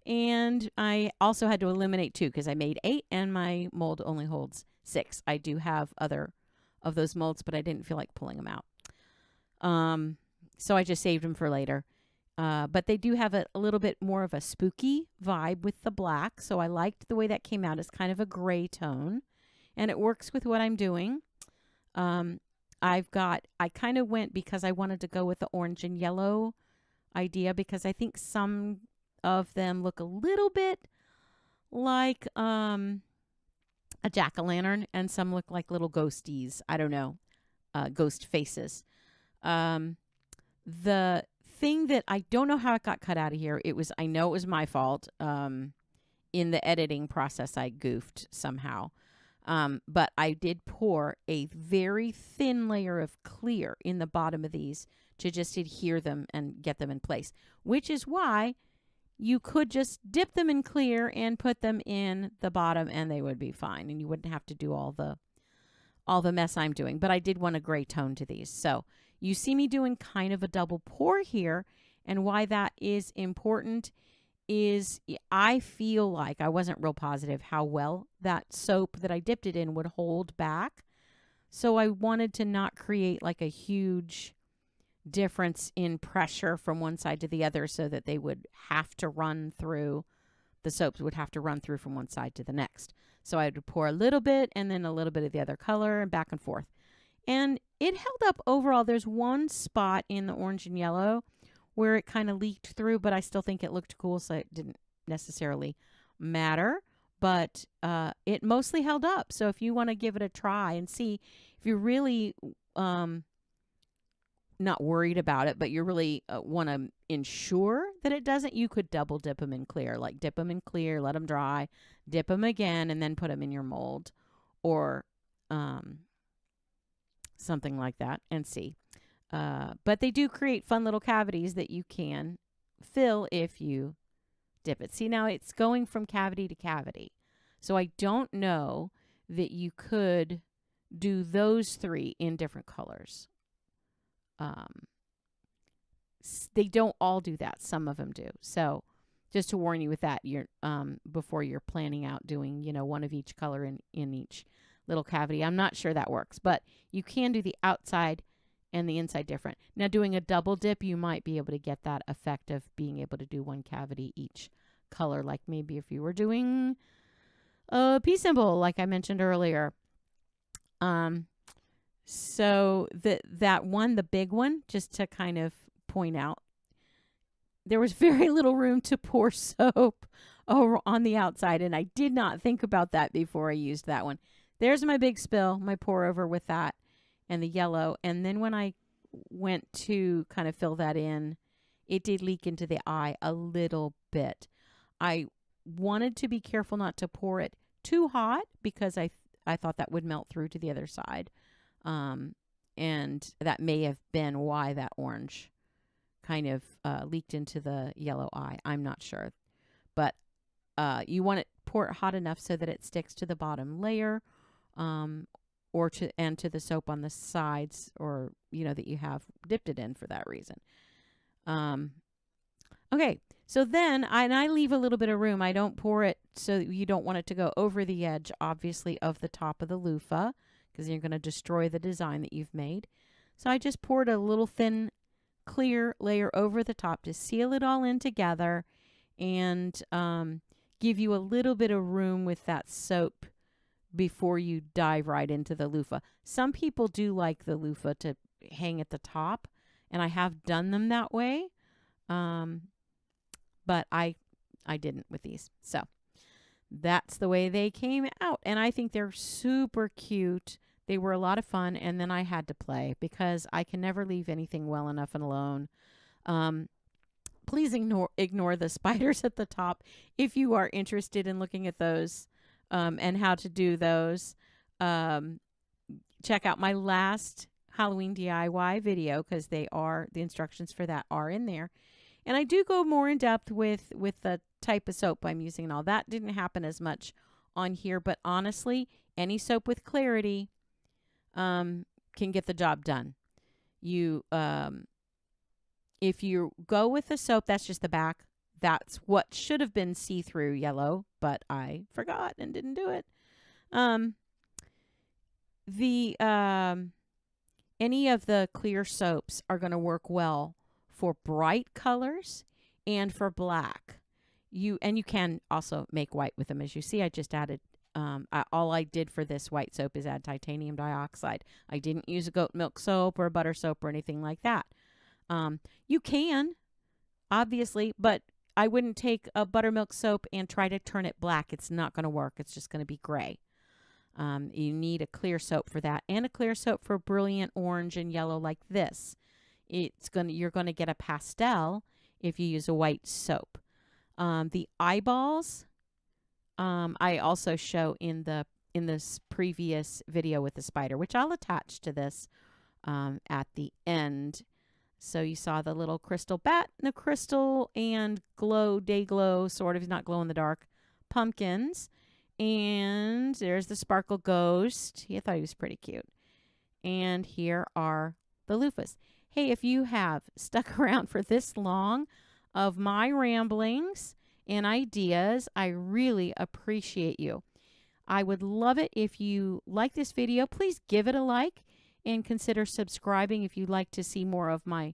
And I also had to eliminate 2 because I made 8 and my mold only holds 6. I do have other of those molds, but I didn't feel like pulling them out. So I just saved them for later. But they do have a little bit more of a spooky vibe with the black. So I liked the way that came out as kind of a gray tone. And it works with what I'm doing. I kind of went because I wanted to go with the orange and yellow idea, because I think some of them look a little bit like a jack-o'-lantern, and some look like little ghosties. I don't know, ghost faces. The thing that I don't know how it got cut out of here, I know it was my fault. In the editing process, I goofed somehow. But I did pour a very thin layer of clear in the bottom of these to just adhere them and get them in place, which is why you could just dip them in clear and put them in the bottom and they would be fine, and you wouldn't have to do all the mess I'm doing. But I did want a gray tone to these. So you see me doing kind of a double pour here, and why that is important is I feel like I wasn't real positive how well that soap that I dipped it in would hold back. So I wanted to not create like a huge difference in pressure from one side to the other so that they would have to run through, the soaps would have to run through from one side to the next. So I would pour a little bit and then a little bit of the other color and back and forth. And it held up overall. There's one spot in the orange and yellow where it kind of leaked through, but I still think it looked cool, so it didn't necessarily matter. But it mostly held up. So if you want to give it a try and see if you're really not worried about it, but you really want to ensure that it doesn't, you could double dip them in clear. Like dip them in clear, let them dry, dip them again, and then put them in your mold or something like that and see. But they do create fun little cavities that you can fill if you dip it. See, now it's going from cavity to cavity. So I don't know that you could do those three in different colors. They don't all do that. Some of them do. So just to warn you with that, you're before you're planning out doing, one of each color in each little cavity. I'm not sure that works, but you can do the outside and the inside different. Now, doing a double dip, you might be able to get that effect of being able to do one cavity each color, like maybe if you were doing a peace symbol, like I mentioned earlier. So that one, the big one, just to kind of point out, there was very little room to pour soap over on the outside, and I did not think about that before I used that one. There's my big spill, my pour over with that and the yellow. And then when I went to kind of fill that in, it did leak into the eye a little bit. I wanted to be careful not to pour it too hot because I thought that would melt through to the other side. And that may have been why that orange kind of leaked into the yellow eye. I'm not sure. But you want it pour it hot enough so that it sticks to the bottom layer, or to the soap on the sides, or that you have dipped it in for that reason. Okay, so then I leave a little bit of room. I don't pour it so you don't want it to go over the edge, obviously, of the top of the loofah, because you're going to destroy the design that you've made. So I just poured a little thin clear layer over the top to seal it all in together and give you a little bit of room with that soap before you dive right into the loofah. Some people do like the loofah to hang at the top, and I have done them that way, but I didn't with these. So that's the way they came out, and I think they're super cute. They were a lot of fun, and then I had to play because I can never leave anything well enough and alone. Please ignore the spiders at the top if you are interested in looking at those and how to do those. Check out my last Halloween DIY video because the instructions for that are in there. And I do go more in depth with the type of soap I'm using and all. That didn't happen as much on here, but honestly, any soap with clarity can get the job done. If you go with the soap, that's just the back. That's what should have been see-through yellow, but I forgot and didn't do it. Any of the clear soaps are going to work well for bright colors and for black. You can also make white with them. As you see, I just added, all I did for this white soap is add titanium dioxide. I didn't use a goat milk soap or a butter soap or anything like that. You can, obviously, but I wouldn't take a buttermilk soap and try to turn it black. It's not going to work. It's just going to be gray. You need a clear soap for that, and a clear soap for brilliant orange and yellow like this. You're going to get a pastel if you use a white soap. The eyeballs, I also show in this previous video with the spider, which I'll attach to this at the end. So you saw the little crystal bat, the crystal and day glow, sort of, not glow in the dark, pumpkins. And there's the sparkle ghost. I thought he was pretty cute. And here are the loofahs. Hey, if you have stuck around for this long of my ramblings and ideas. I really appreciate you. I would love it if you like this video. Please give it a like and consider subscribing if you'd like to see more of my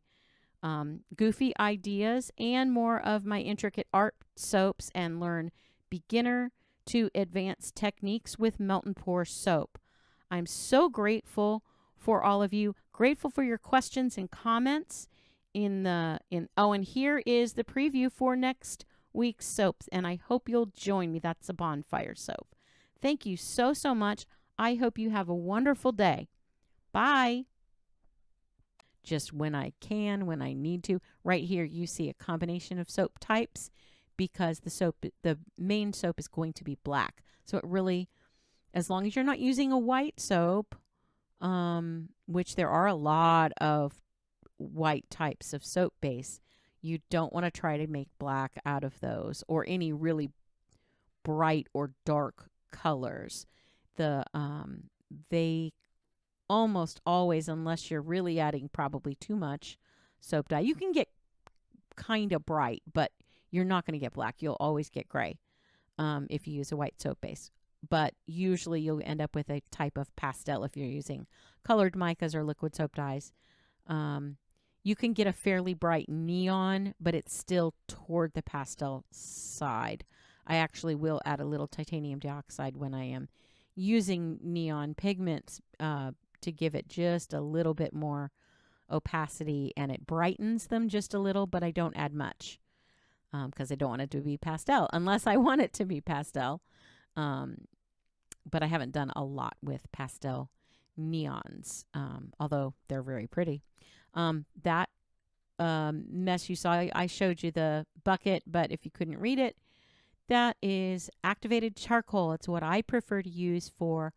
goofy ideas and more of my intricate art soaps and learn beginner to advanced techniques with melt and pour soap. I'm so grateful for all of you. Grateful for your questions and comments and here is the preview for next week's soaps, and I hope you'll join me. That's a bonfire soap. Thank you so much. I hope you have a wonderful day. Bye. Just when I can, when I need to. Right here you see a combination of soap types because the main soap is going to be black. So it really, as long as you're not using a white soap, which there are a lot of white types of soap base, you don't want to try to make black out of those or any really bright or dark colors. They almost always, unless you're really adding probably too much soap dye, you can get kind of bright, but you're not going to get black. You'll always get gray if you use a white soap base. But usually you'll end up with a type of pastel if you're using colored micas or liquid soap dyes. You can get a fairly bright neon, but it's still toward the pastel side. I actually will add a little titanium dioxide when I am using neon pigments to give it just a little bit more opacity, and it brightens them just a little, but I don't add much because I don't want it to be pastel unless I want it to be pastel. But I haven't done a lot with pastel neons, although they're very pretty. That mess you saw, I showed you the bucket, but if you couldn't read it, that is activated charcoal. It's what I prefer to use for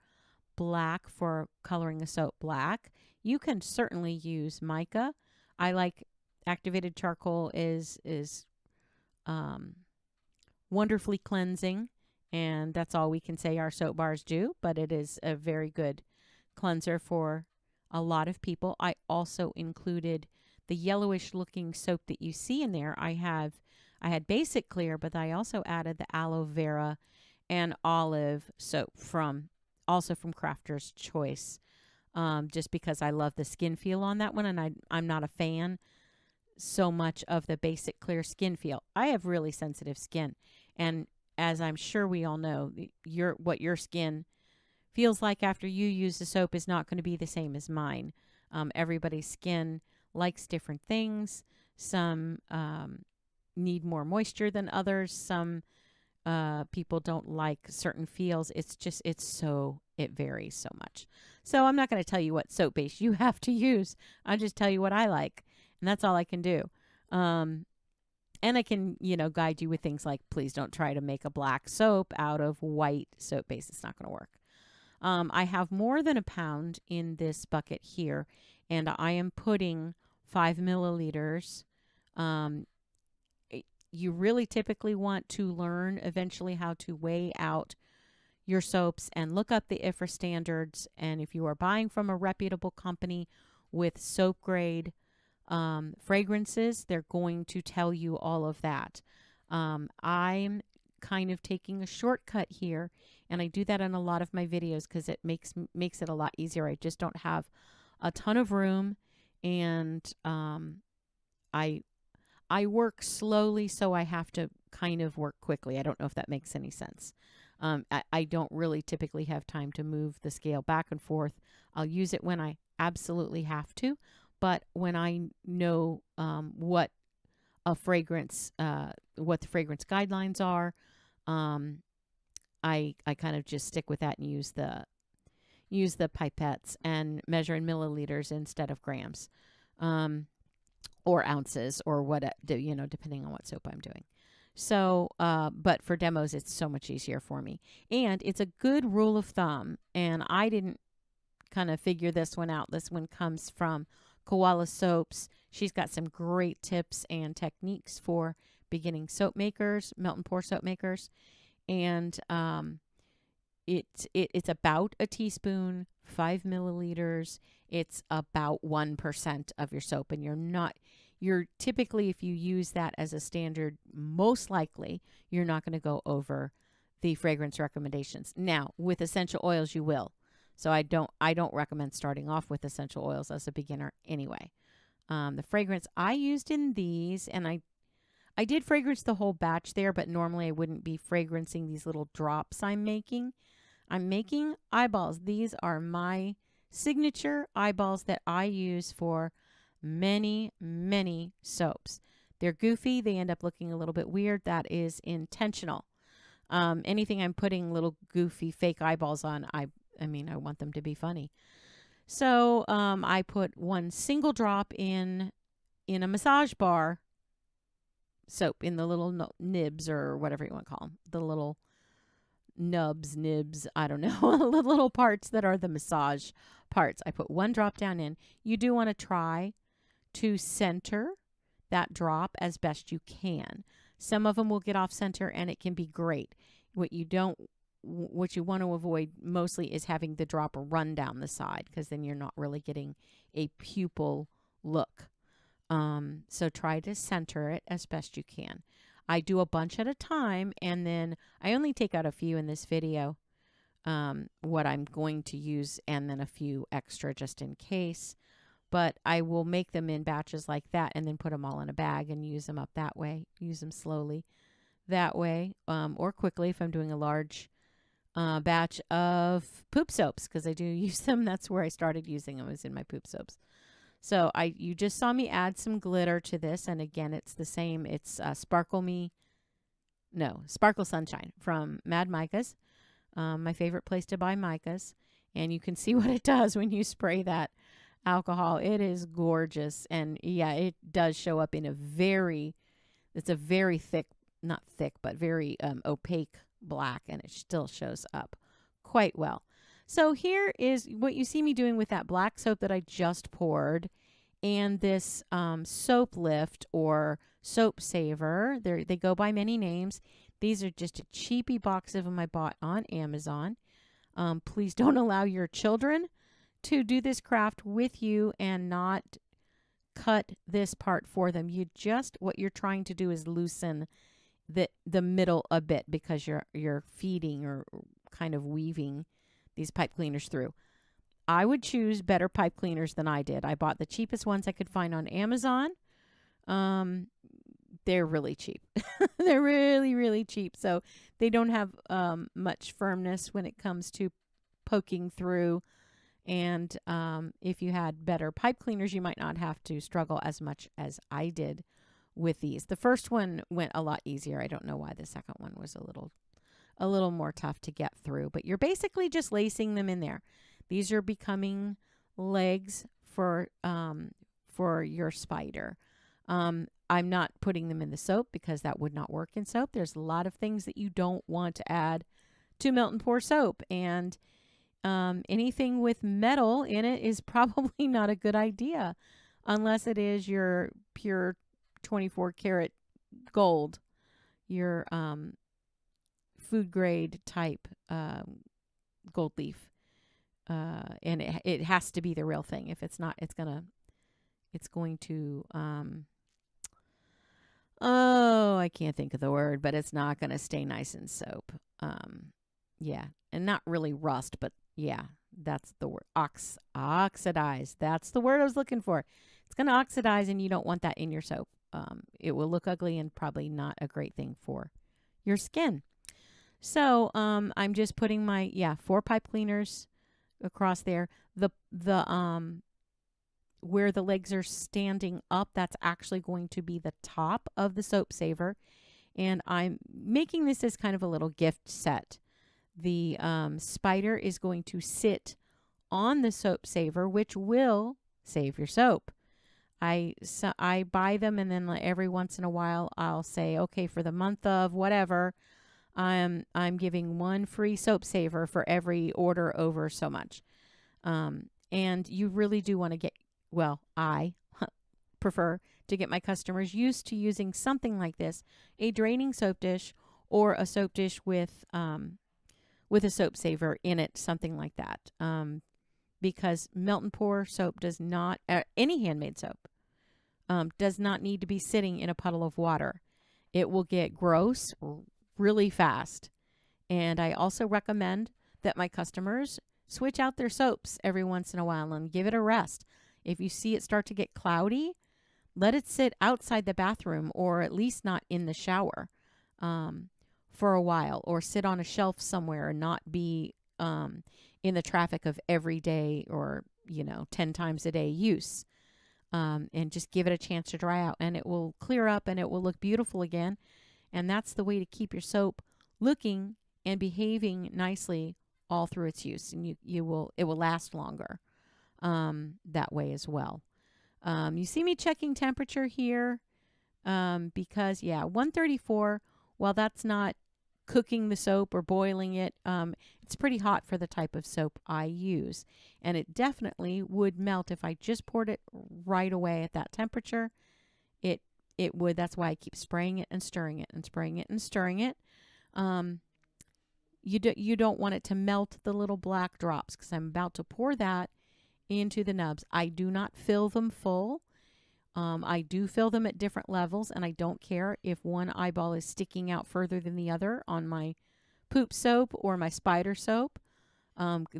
black, for coloring a soap black. You can certainly use mica. I like activated charcoal is wonderfully cleansing, and that's all we can say our soap bars do, but it is a very good cleanser for a lot of people. I also included the yellowish looking soap that you see in there. I had basic clear, but I also added the aloe vera and olive soap from Crafter's Choice, just because I love the skin feel on that one, and I'm not a fan so much of the basic clear skin feel. I have really sensitive skin, and as I'm sure we all know, what your skin feels like after you use the soap is not going to be the same as mine. Everybody's skin likes different things. Some need more moisture than others. Some people don't like certain feels. It varies so much. So I'm not going to tell you what soap base you have to use. I'll just tell you what I like, and that's all I can do. And I can, guide you with things like, please don't try to make a black soap out of white soap base. It's not going to work. I have more than a pound in this bucket here, and I am putting 5 milliliters. You really typically want to learn eventually how to weigh out your soaps and look up the IFRA standards. And if you are buying from a reputable company with soap grade fragrances, they're going to tell you all of that. I'm kind of taking a shortcut here, and I do that in a lot of my videos because it makes it a lot easier. I just don't have a ton of room, and I work slowly, so I have to kind of work quickly. I don't know if that makes any sense. I don't really typically have time to move the scale back and forth. I'll use it when I absolutely have to, but when I know what the fragrance guidelines are, I kind of just stick with that and use the pipettes and measure in milliliters instead of grams, or ounces, or what, depending on what soap I'm doing. So, but for demos, it's so much easier for me. And it's a good rule of thumb, and I didn't kind of figure this one out. This one comes from Koala Soaps. She's got some great tips and techniques for beginning soap makers, melt and pour soap makers. And it's about a teaspoon, 5 milliliters. It's about 1% of your soap, and you're typically, if you use that as a standard, most likely you're not going to go over the fragrance recommendations. Now, with essential oils, you will. So I don't recommend starting off with essential oils as a beginner anyway. The fragrance I used in these, and I did fragrance the whole batch there, but normally I wouldn't be fragrancing these little drops I'm making. I'm making eyeballs. These are my signature eyeballs that I use for many, many soaps. They're goofy. They end up looking a little bit weird. That is intentional. Anything I'm putting little goofy fake eyeballs on, I want them to be funny. So I put one single drop in a massage bar soap, in the little nibs, or whatever you want to call them, the little nibs, I don't know, the little parts that are the massage parts. I put one drop down in. You do want to try to center that drop as best you can. Some of them will get off center and it can be great. What you want to avoid mostly is having the drop run down the side, because then you're not really getting a pupil look. So try to center it as best you can. I do a bunch at a time, and then I only take out a few in this video, what I'm going to use, and then a few extra just in case. But I will make them in batches like that and then put them all in a bag and use them up that way. Use them slowly that way, or quickly if I'm doing a large batch of poop soaps, because I do use them. That's where I started using them, was in my poop soaps. So you just saw me add some glitter to this, and again, it's the same. It's Sparkle Sunshine from Mad Micas, my favorite place to buy micas. And you can see what it does when you spray that alcohol. It is gorgeous, and yeah, it does show up in it's a very thick, not thick, but very opaque black, and it still shows up quite well. So here is what you see me doing with that black soap that I just poured, and this soap lift or soap saver. They go by many names. These are just a cheapy box of them I bought on Amazon. Please don't allow your children to do this craft with you and not cut this part for them. What you're trying to do is loosen the middle a bit, because you're feeding or kind of weaving these pipe cleaners through. I would choose better pipe cleaners than I did. I bought the cheapest ones I could find on Amazon. They're really cheap. They're really, really cheap. So they don't have much firmness when it comes to poking through. And if you had better pipe cleaners, you might not have to struggle as much as I did with these. The first one went a lot easier. I don't know why the second one was a little more tough to get through, but you're basically just lacing them in there. These are becoming legs for your spider. I'm not putting them in the soap because that would not work in soap. There's a lot of things that you don't want to add to melt and pour soap, and anything with metal in it is probably not a good idea, unless it is your pure 24 karat gold, your food grade type gold leaf, and it has to be the real thing. If it's not, it's going to I can't think of the word, but it's not going to stay nice in soap. Yeah, and not really rust, but yeah, that's the word. Oxidize. That's the word I was looking for. It's going to oxidize, and you don't want that in your soap. It will look ugly and probably not a great thing for your skin. So I'm just putting my 4 pipe cleaners across there. The where the legs are standing up, that's actually going to be the top of the soap saver, and I'm making this as kind of a little gift set. The spider is going to sit on the soap saver, which will save your soap. I buy them, and then every once in a while I'll say, okay, for the month of whatever, I'm giving 1 free soap saver for every order over so much. And you really do want to get, I prefer to get my customers used to using something like this, a draining soap dish or a soap dish with a soap saver in it, something like that. Because melt and pour soap does not, any handmade soap, does not need to be sitting in a puddle of water. It will get gross really fast. And I also recommend that my customers switch out their soaps every once in a while and give it a rest. If you see it start to get cloudy, let it sit outside the bathroom, or at least not in the shower for a while, or sit on a shelf somewhere and not be in the traffic of every day or 10 times a day use. And just give it a chance to dry out, and it will clear up and it will look beautiful again. And that's the way to keep your soap looking and behaving nicely all through its use, and it will last longer that way as well. You see me checking temperature here because 134, while that's not cooking the soap or boiling it, it's pretty hot for the type of soap I use, and it definitely would melt if I just poured it right away at that temperature. It would. That's why I keep spraying it and stirring it and spraying it and stirring it. You don't want it to melt the little black drops, because I'm about to pour that into the nubs. I do not fill them full. I do fill them at different levels, and I don't care if one eyeball is sticking out further than the other on my poop soap or my spider soap.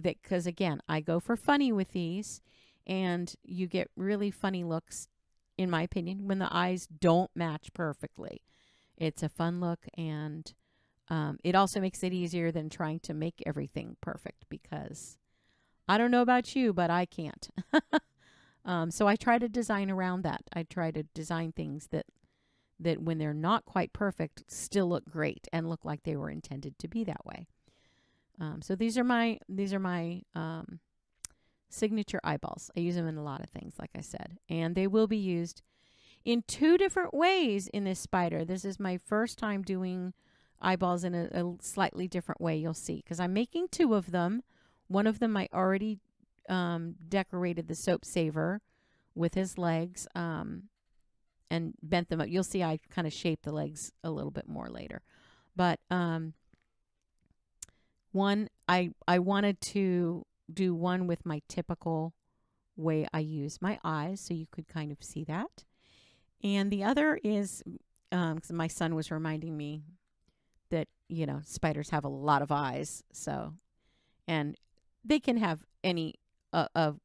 Because again, I go for funny with these, and you get really funny looks, in my opinion, when the eyes don't match perfectly. It's a fun look, and it also makes it easier than trying to make everything perfect, because I don't know about you, but I can't. So I try to design around that. I try to design things that when they're not quite perfect, still look great and look like they were intended to be that way. So these are my signature eyeballs. I use them in a lot of things, like I said, and they will be used in 2 different ways in this spider. This is my first time doing eyeballs in a slightly different way. You'll see, because I'm making 2 of them. One of them I already decorated the soap saver with his legs and bent them up. You'll see I kind of shaped the legs a little bit more later. But one, I wanted to do one with my typical way I use my eyes, so you could kind of see that. And the other is, because my son was reminding me that, spiders have a lot of eyes. So, and they can have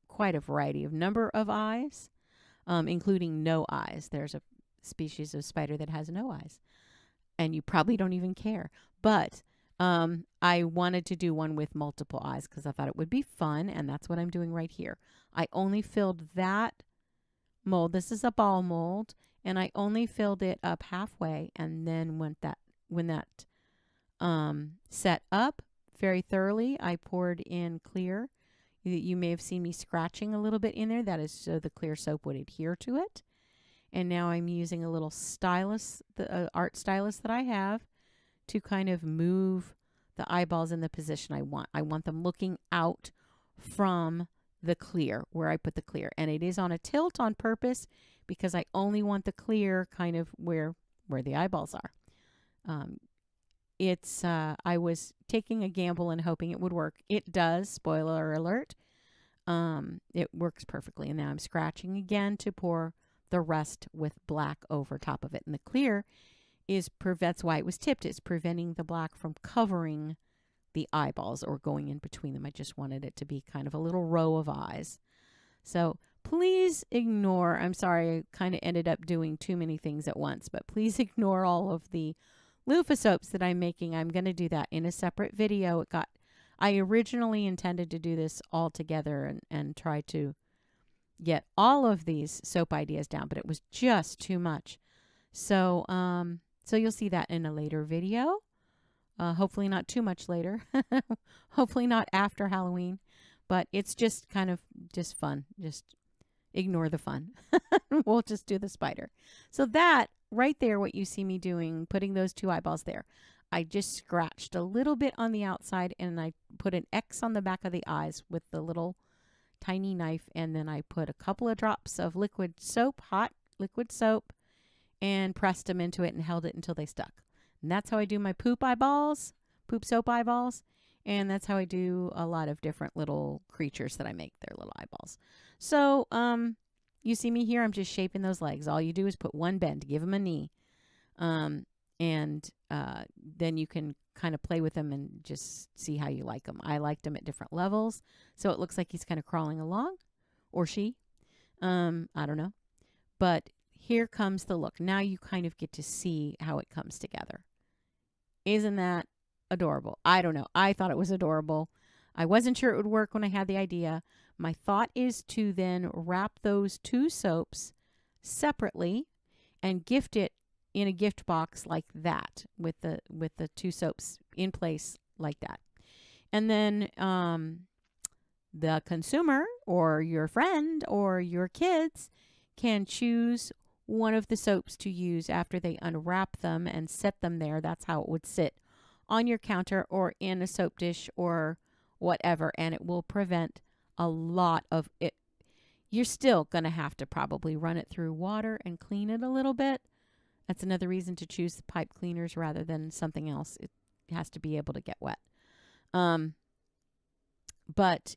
quite a variety of number of eyes, including no eyes. There's a species of spider that has no eyes, and you probably don't even care. But I wanted to do one with multiple eyes because I thought it would be fun, and that's what I'm doing right here. I only filled that mold. This is a ball mold, and I only filled it up halfway, and then when that set up very thoroughly, I poured in clear. You may have seen me scratching a little bit in there. That is so the clear soap would adhere to it. And now I'm using a little stylus, the art stylus that I have, to kind of move the eyeballs in the position I want. I want them looking out from the clear, where I put the clear. And it is on a tilt on purpose, because I only want the clear kind of where the eyeballs are. I was taking a gamble and hoping it would work. It does, spoiler alert. It works perfectly. And now I'm scratching again to pour the rest with black over top of it. And the clear that's why it was tipped. It's preventing the black from covering the eyeballs or going in between them. I just wanted it to be kind of a little row of eyes. So please ignore, I'm sorry, I kind of ended up doing too many things at once, but please ignore all of the loofah soaps that I'm making. I'm going to do that in a separate video. I originally intended to do this all together and try to get all of these soap ideas down, but it was just too much. So you'll see that in a later video. Hopefully not too much later. Hopefully not after Halloween. But it's just kind of just fun. Just ignore the fun. We'll just do the spider. So that right there, what you see me doing, putting those 2 eyeballs there, I just scratched a little bit on the outside, and I put an X on the back of the eyes with the little tiny knife, and then I put a couple of drops of liquid soap, hot liquid soap, and pressed them into it and held it until they stuck. And that's how I do my poop soap eyeballs. And that's how I do a lot of different little creatures that I make, their little eyeballs. So, You see me here? I'm just shaping those legs. All you do is put one bend, give them a knee. And then you can kind of play with them and just see how you like them. I liked them at different levels. So it looks like he's kind of crawling along, or she. I don't know. But here comes the look. Now you kind of get to see how it comes together. Isn't that adorable? I don't know. I thought it was adorable. I wasn't sure it would work when I had the idea. My thought is to then wrap those 2 soaps separately and gift it in a gift box like that, with the 2 soaps in place like that. And then the consumer or your friend or your kids can choose one of the soaps to use after they unwrap them and set them there. That's how it would sit on your counter or in a soap dish or whatever, and it will prevent a lot of it. You're still going to have to probably run it through water and clean it a little bit. That's another reason to choose the pipe cleaners rather than something else. It has to be able to get wet. But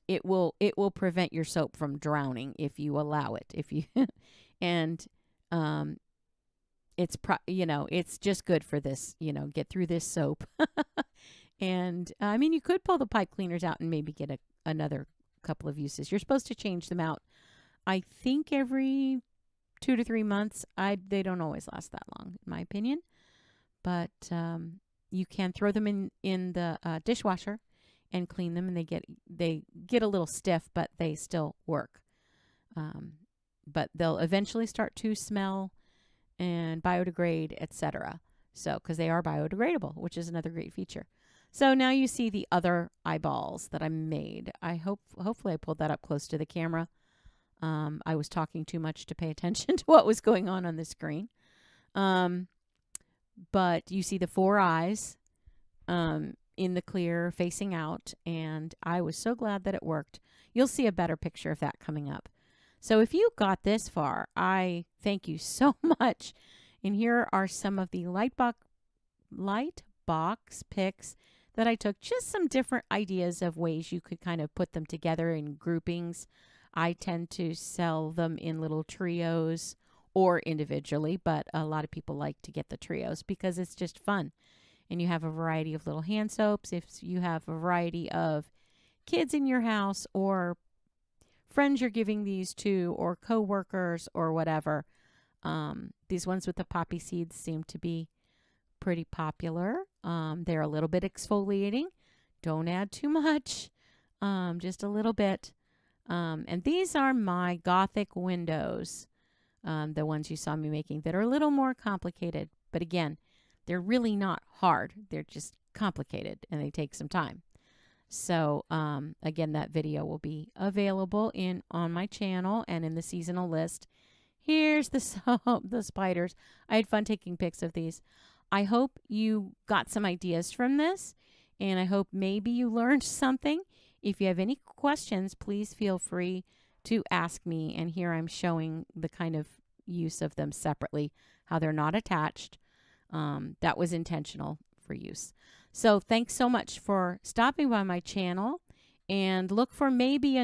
it will prevent your soap from drowning if you allow it. If you and it's it's just good for this, get through this soap. And I mean, you could pull the pipe cleaners out and maybe get another couple of uses. You're supposed to change them out, I think, every 2 to 3 months. They don't always last that long, in my opinion. But you can throw them in the dishwasher and clean them, and they get a little stiff, but they still work. But they'll eventually start to smell and biodegrade, etc. So, because they are biodegradable, which is another great feature. So now you see the other eyeballs that I made. Hopefully I pulled that up close to the camera. I was talking too much to pay attention to what was going on the screen. But you see the 4 eyes in the clear facing out, and I was so glad that it worked. You'll see a better picture of that coming up. So if you got this far, I thank you so much. And here are some of the light box picks that I took. Just some different ideas of ways you could kind of put them together in groupings. I tend to sell them in little trios or individually, but a lot of people like to get the trios because it's just fun. And you have a variety of little hand soaps. If you have a variety of kids in your house or friends you're giving these to, or coworkers or whatever, these ones with the poppy seeds seem to be pretty popular. They're a little bit exfoliating. Don't add too much, just a little bit. And these are my Gothic windows, the ones you saw me making that are a little more complicated. But again, they're really not hard. They're just complicated, and they take some time. So, again, that video will be available on my channel and in the seasonal list. Here's the spiders. I had fun taking pics of these. I hope you got some ideas from this, and I hope maybe you learned something. If you have any questions, please feel free to ask me. And here I'm showing the kind of use of them separately, how they're not attached. That was intentional for use. So thanks so much for stopping by my channel, and look for maybe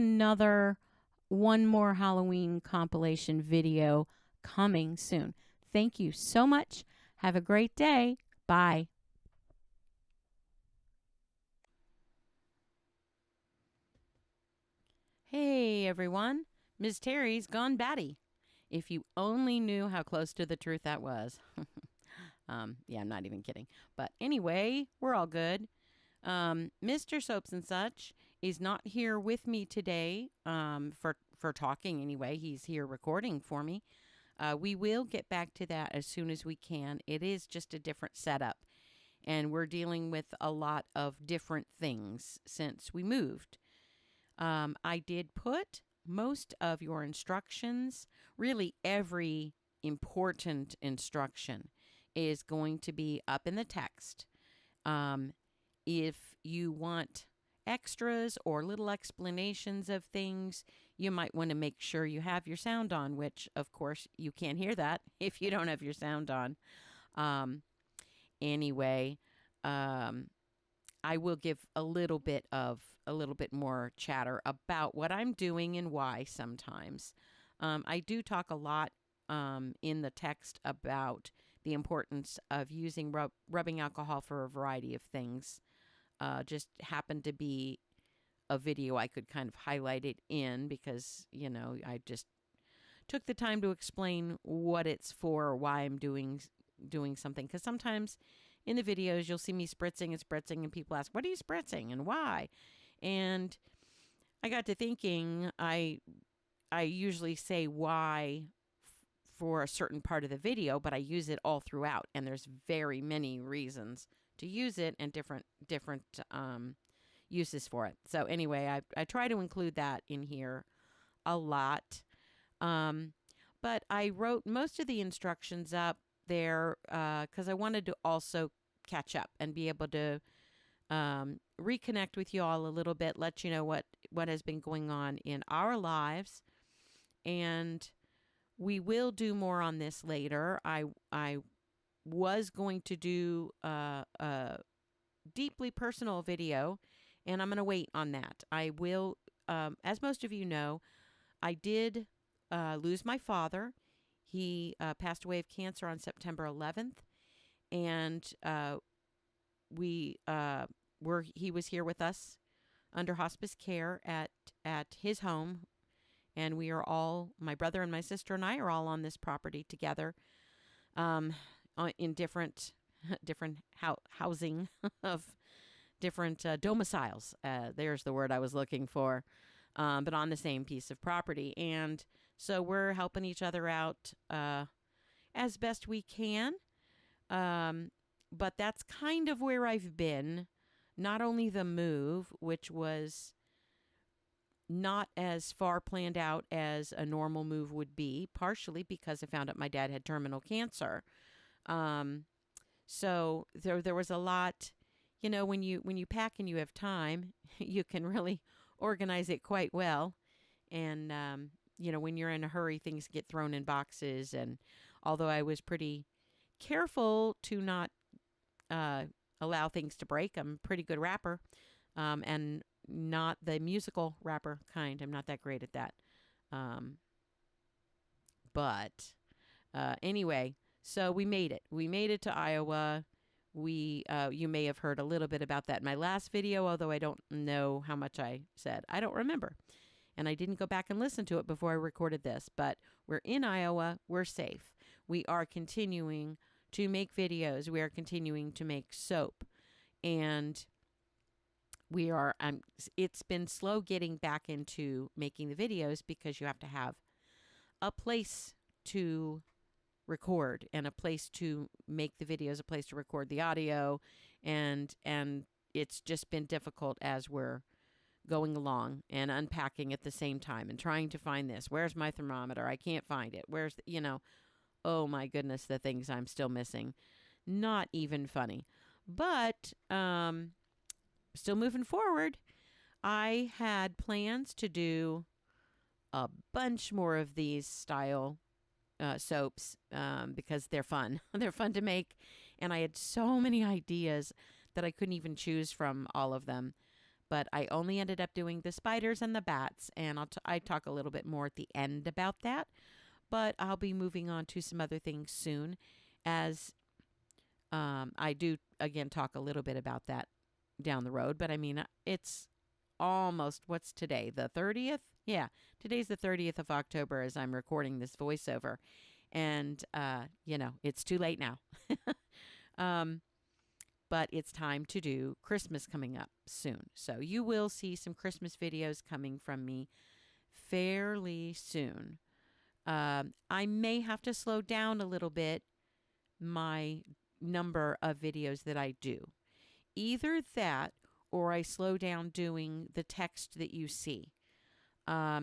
one more Halloween compilation video coming soon. Thank you so much. Have a great day. Bye. Hey everyone, Ms. Terry's gone batty. If you only knew how close to the truth that was. Yeah, I'm not even kidding. But anyway, we're all good. Mr. Soaps and Such is not here with me today for talking anyway. He's here recording for me. We will get back to that as soon as we can. It is just a different setup, and we're dealing with a lot of different things since we moved. I did put most of your instructions, really every important instruction is going to be up in the text. If you want extras or little explanations of things, you might want to make sure you have your sound on, which of course you can't hear that if you don't have your sound on. Anyway, I will give a little bit more chatter about what I'm doing and why sometimes. I do talk a lot in the text about the importance of using rubbing alcohol for a variety of things. Just happened to be a video I could kind of highlight it in because, I just took the time to explain what it's for or why I'm doing something. Because sometimes in the videos you'll see me spritzing and people ask, what are you spritzing and why? And I got to thinking, I usually say why for a certain part of the video, but I use it all throughout, and there's very many reasons to use it and different uses for it. So anyway, I try to include that in here a lot. But I wrote most of the instructions up there because I wanted to also catch up and be able to reconnect with you all a little bit, let you know what has been going on in our lives. And we will do more on this later. I was going to do a deeply personal video, and I'm going to wait on that. I will, as most of you know, I did lose my father. He passed away of cancer on September 11th, and he was here with us under hospice care at his home, and we are all, my brother and my sister and I are all on this property together, in different housing of different domiciles. There's the word I was looking for. But on the same piece of property. And so we're helping each other out as best we can. But that's kind of where I've been. Not only the move, which was not as far planned out as a normal move would be, partially because I found out my dad had terminal cancer. So there was a lot, when you pack and you have time, you can really organize it quite well. And, when you're in a hurry, things get thrown in boxes. And although I was pretty careful to not allow things to break, I'm a pretty good rapper, and not the musical rapper kind. I'm not that great at that. But anyway, so we made it. We made it to Iowa. You may have heard a little bit about that in my last video, although I don't know how much I said. I don't remember. And I didn't go back and listen to it before I recorded this, but we're in Iowa. We're safe. We are continuing to make videos. We are continuing to make soap. And it's been slow getting back into making the videos because you have to have a place to record and a place to make the videos, a place to record the audio, and it's just been difficult as we're going along and unpacking at the same time and trying to find this. Where's my thermometer? I can't find it. Where's oh my goodness, the things I'm still missing. Not even funny. But still moving forward. I had plans to do a bunch more of these style soaps because they're fun. They're fun to make. And I had so many ideas that I couldn't even choose from all of them. But I only ended up doing the spiders and the bats. And I talk a little bit more at the end about that. But I'll be moving on to some other things soon, as I do, again, talk a little bit about that down the road. But I mean, it's almost, what's today, the 30th? Yeah, today's the 30th of October as I'm recording this voiceover. And, it's too late now. But it's time to do Christmas coming up soon. So you will see some Christmas videos coming from me fairly soon. I may have to slow down a little bit my number of videos that I do. Either that, or I slow down doing the text that you see. A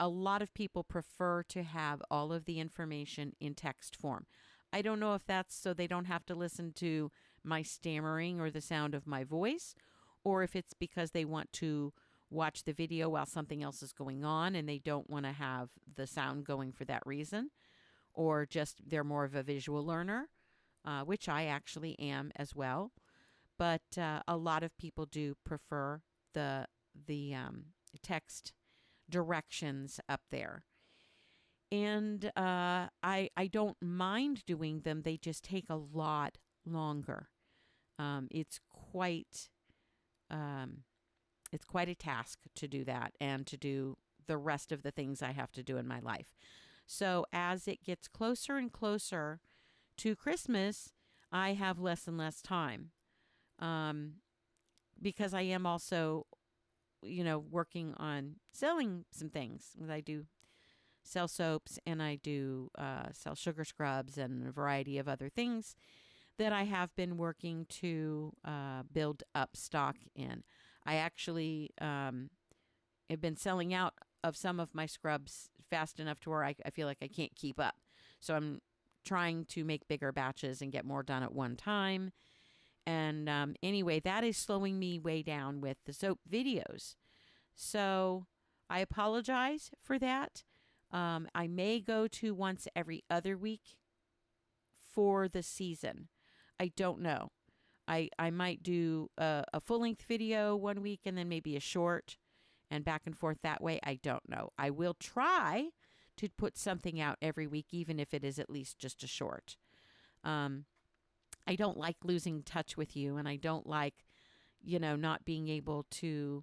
lot of people prefer to have all of the information in text form. I don't know if that's so they don't have to listen to my stammering or the sound of my voice, or if it's because they want to watch the video while something else is going on and they don't want to have the sound going for that reason, or just they're more of a visual learner, which I actually am as well. But a lot of people do prefer the text directions up there. And I don't mind doing them. They just take a lot longer. It's quite a task to do that and to do the rest of the things I have to do in my life. So as it gets closer and closer to Christmas, I have less and less time, because I am also, working on selling some things. I do sell soaps, and I do sell sugar scrubs and a variety of other things that I have been working to build up stock in. I actually have been selling out of some of my scrubs fast enough to where I feel like I can't keep up. So I'm trying to make bigger batches and get more done at one time. And anyway, that is slowing me way down with the soap videos. So I apologize for that. I may go to once every other week for the season. I don't know. I might do a full-length video one week and then maybe a short and back and forth that way. I don't know. I will try to put something out every week, even if it is at least just a short. I don't like losing touch with you, and I don't like, not being able to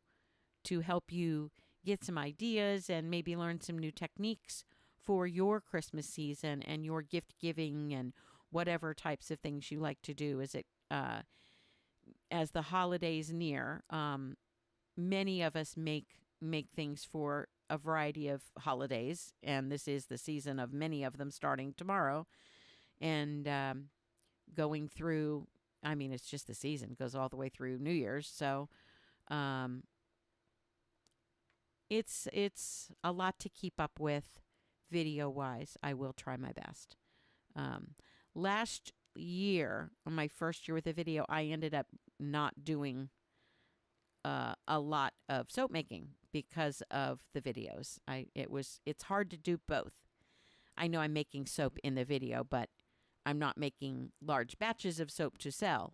help you get some ideas and maybe learn some new techniques for your Christmas season and your gift giving and whatever types of things you like to do as the holidays near. Many of us make things for a variety of holidays, and this is the season of many of them starting tomorrow and going through. I mean, it's just the season. It goes all the way through New Year's. So it's a lot to keep up with video-wise. I will try my best. Last year, on my first year with a video, I ended up not doing a lot of soap making because of the videos. It's hard to do both. I know I'm making soap in the video, but I'm not making large batches of soap to sell.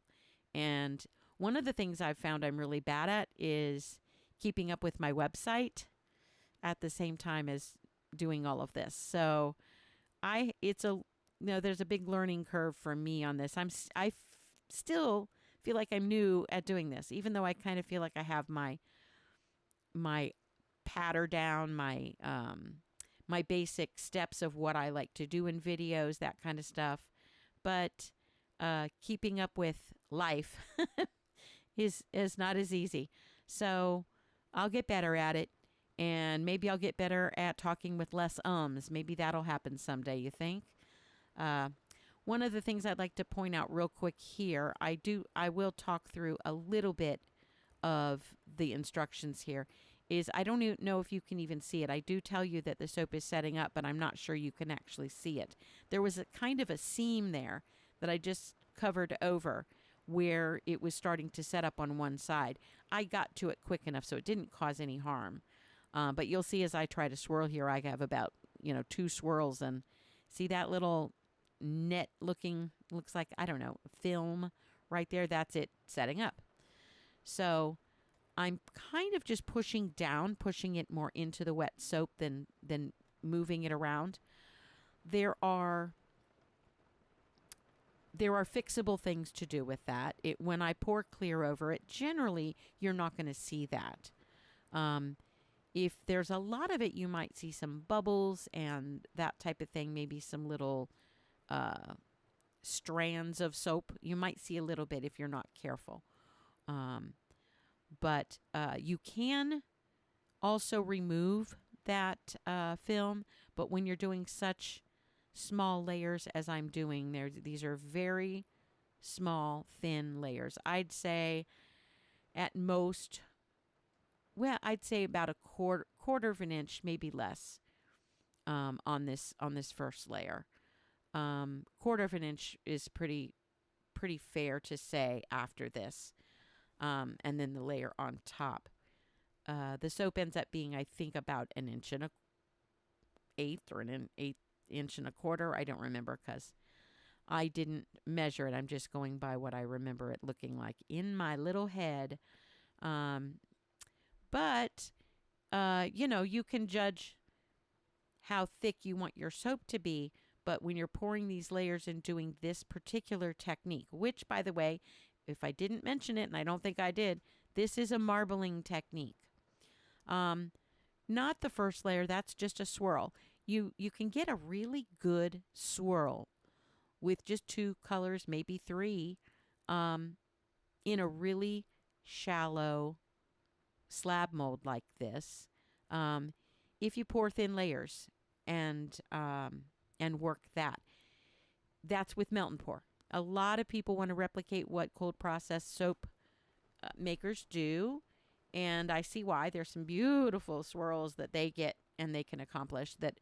And one of the things I've found I'm really bad at is keeping up with my website at the same time as doing all of this. So there's a big learning curve for me on this. I still feel like I'm new at doing this, even though I kind of feel like I have my patter down, my basic steps of what I like to do in videos, that kind of stuff. But keeping up with life is not as easy. So I'll get better at it, and maybe I'll get better at talking with less ums. Maybe that'll happen someday, you think? One of the things I'd like to point out real quick here, I will talk through a little bit of the instructions here, is I don't even know if you can even see it. I do tell you that the soap is setting up, but I'm not sure you can actually see it. There was a kind of a seam there that I just covered over where it was starting to set up on one side. I got to it quick enough so it didn't cause any harm. But you'll see as I try to swirl here, I have about 2 swirls, and see that little net looking, looks like, I don't know, film right there. That's it setting up. So I'm kind of just pushing it more into the wet soap than moving it around. There are fixable things to do with that. When I pour clear over it, generally you're not going to see that. If there's a lot of it, you might see some bubbles and that type of thing, maybe some little strands of soap. You might see a little bit if you're not careful. But you can also remove that film. But when you're doing such small layers as I'm doing, these are very small, thin layers. I'd say at most, I'd say about a quarter of an inch, maybe less, on this first layer. Quarter of an inch is pretty fair to say after this. And then the layer on top. The soap ends up being, I think, about 1 1/8 inches or an 1/8 inch and a quarter. I don't remember because I didn't measure it. I'm just going by what I remember it looking like in my little head. But you can judge how thick you want your soap to be. But when you're pouring these layers and doing this particular technique, which, by the way, if I didn't mention it, and I don't think I did, this is a marbling technique. Not the first layer, that's just a swirl. You can get a really good swirl with just 2 colors, maybe 3, in a really shallow slab mold like this. If you pour thin layers and work that. That's with melt and pour. A lot of people want to replicate what cold process soap makers do, and I see why. There's some beautiful swirls that they get and they can accomplish that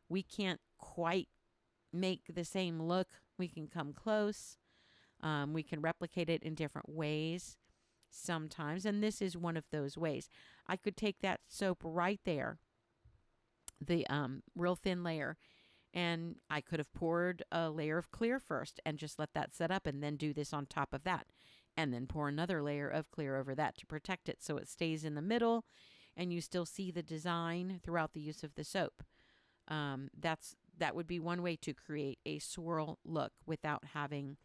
we can't quite make the same look. We can come close. We can replicate it in different ways sometimes, and this is one of those ways. I could take that soap right there, the real thin layer, and I could have poured a layer of clear first and just let that set up and then do this on top of that. And then pour another layer of clear over that to protect it so it stays in the middle and you still see the design throughout the use of the soap. That would be one way to create a swirl look without having,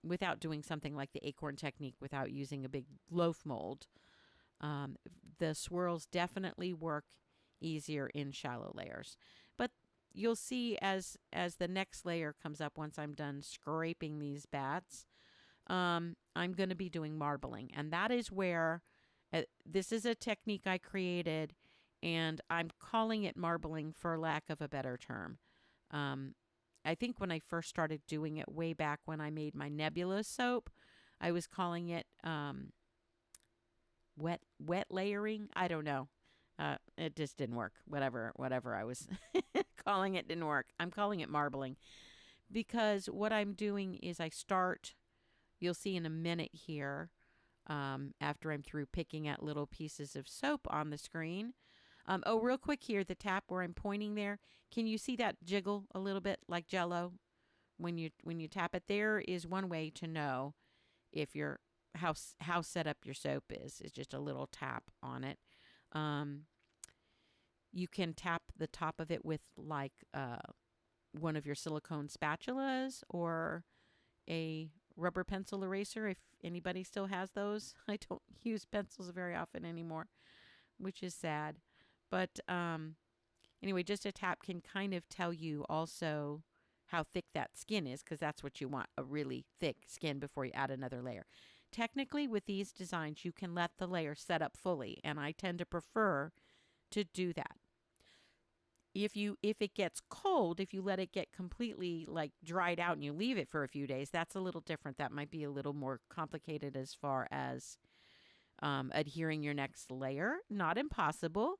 without doing something like the acorn technique, without using a big loaf mold. The swirls definitely work easier in shallow layers. But you'll see as the next layer comes up, once I'm done scraping these bats, I'm going to be doing marbling. And that is where, this is a technique I created, and I'm calling it marbling for lack of a better term. I think when I first started doing it way back when I made my nebula soap, I was calling it wet layering. I don't know. It just didn't work. Whatever I was calling it didn't work. I'm calling it marbling because what I'm doing is I start, you'll see in a minute here, after I'm through picking at little pieces of soap on the screen. Real quick here, the tap where I'm pointing there, can you see that jiggle a little bit like Jello when you tap it? There is one way to know if your how set up your soap is. It's just a little tap on it. You can tap the top of it with like one of your silicone spatulas or a rubber pencil eraser if anybody still has those. I don't use pencils very often anymore, which is sad. But anyway, just a tap can kind of tell you also how thick that skin is, because that's what you want, a really thick skin before you add another layer. Technically, with these designs, you can let the layer set up fully, and I tend to prefer to do that. If it gets cold, if you let it get completely like dried out and you leave it for a few days, that's a little different. That might be a little more complicated as far as adhering your next layer. Not impossible.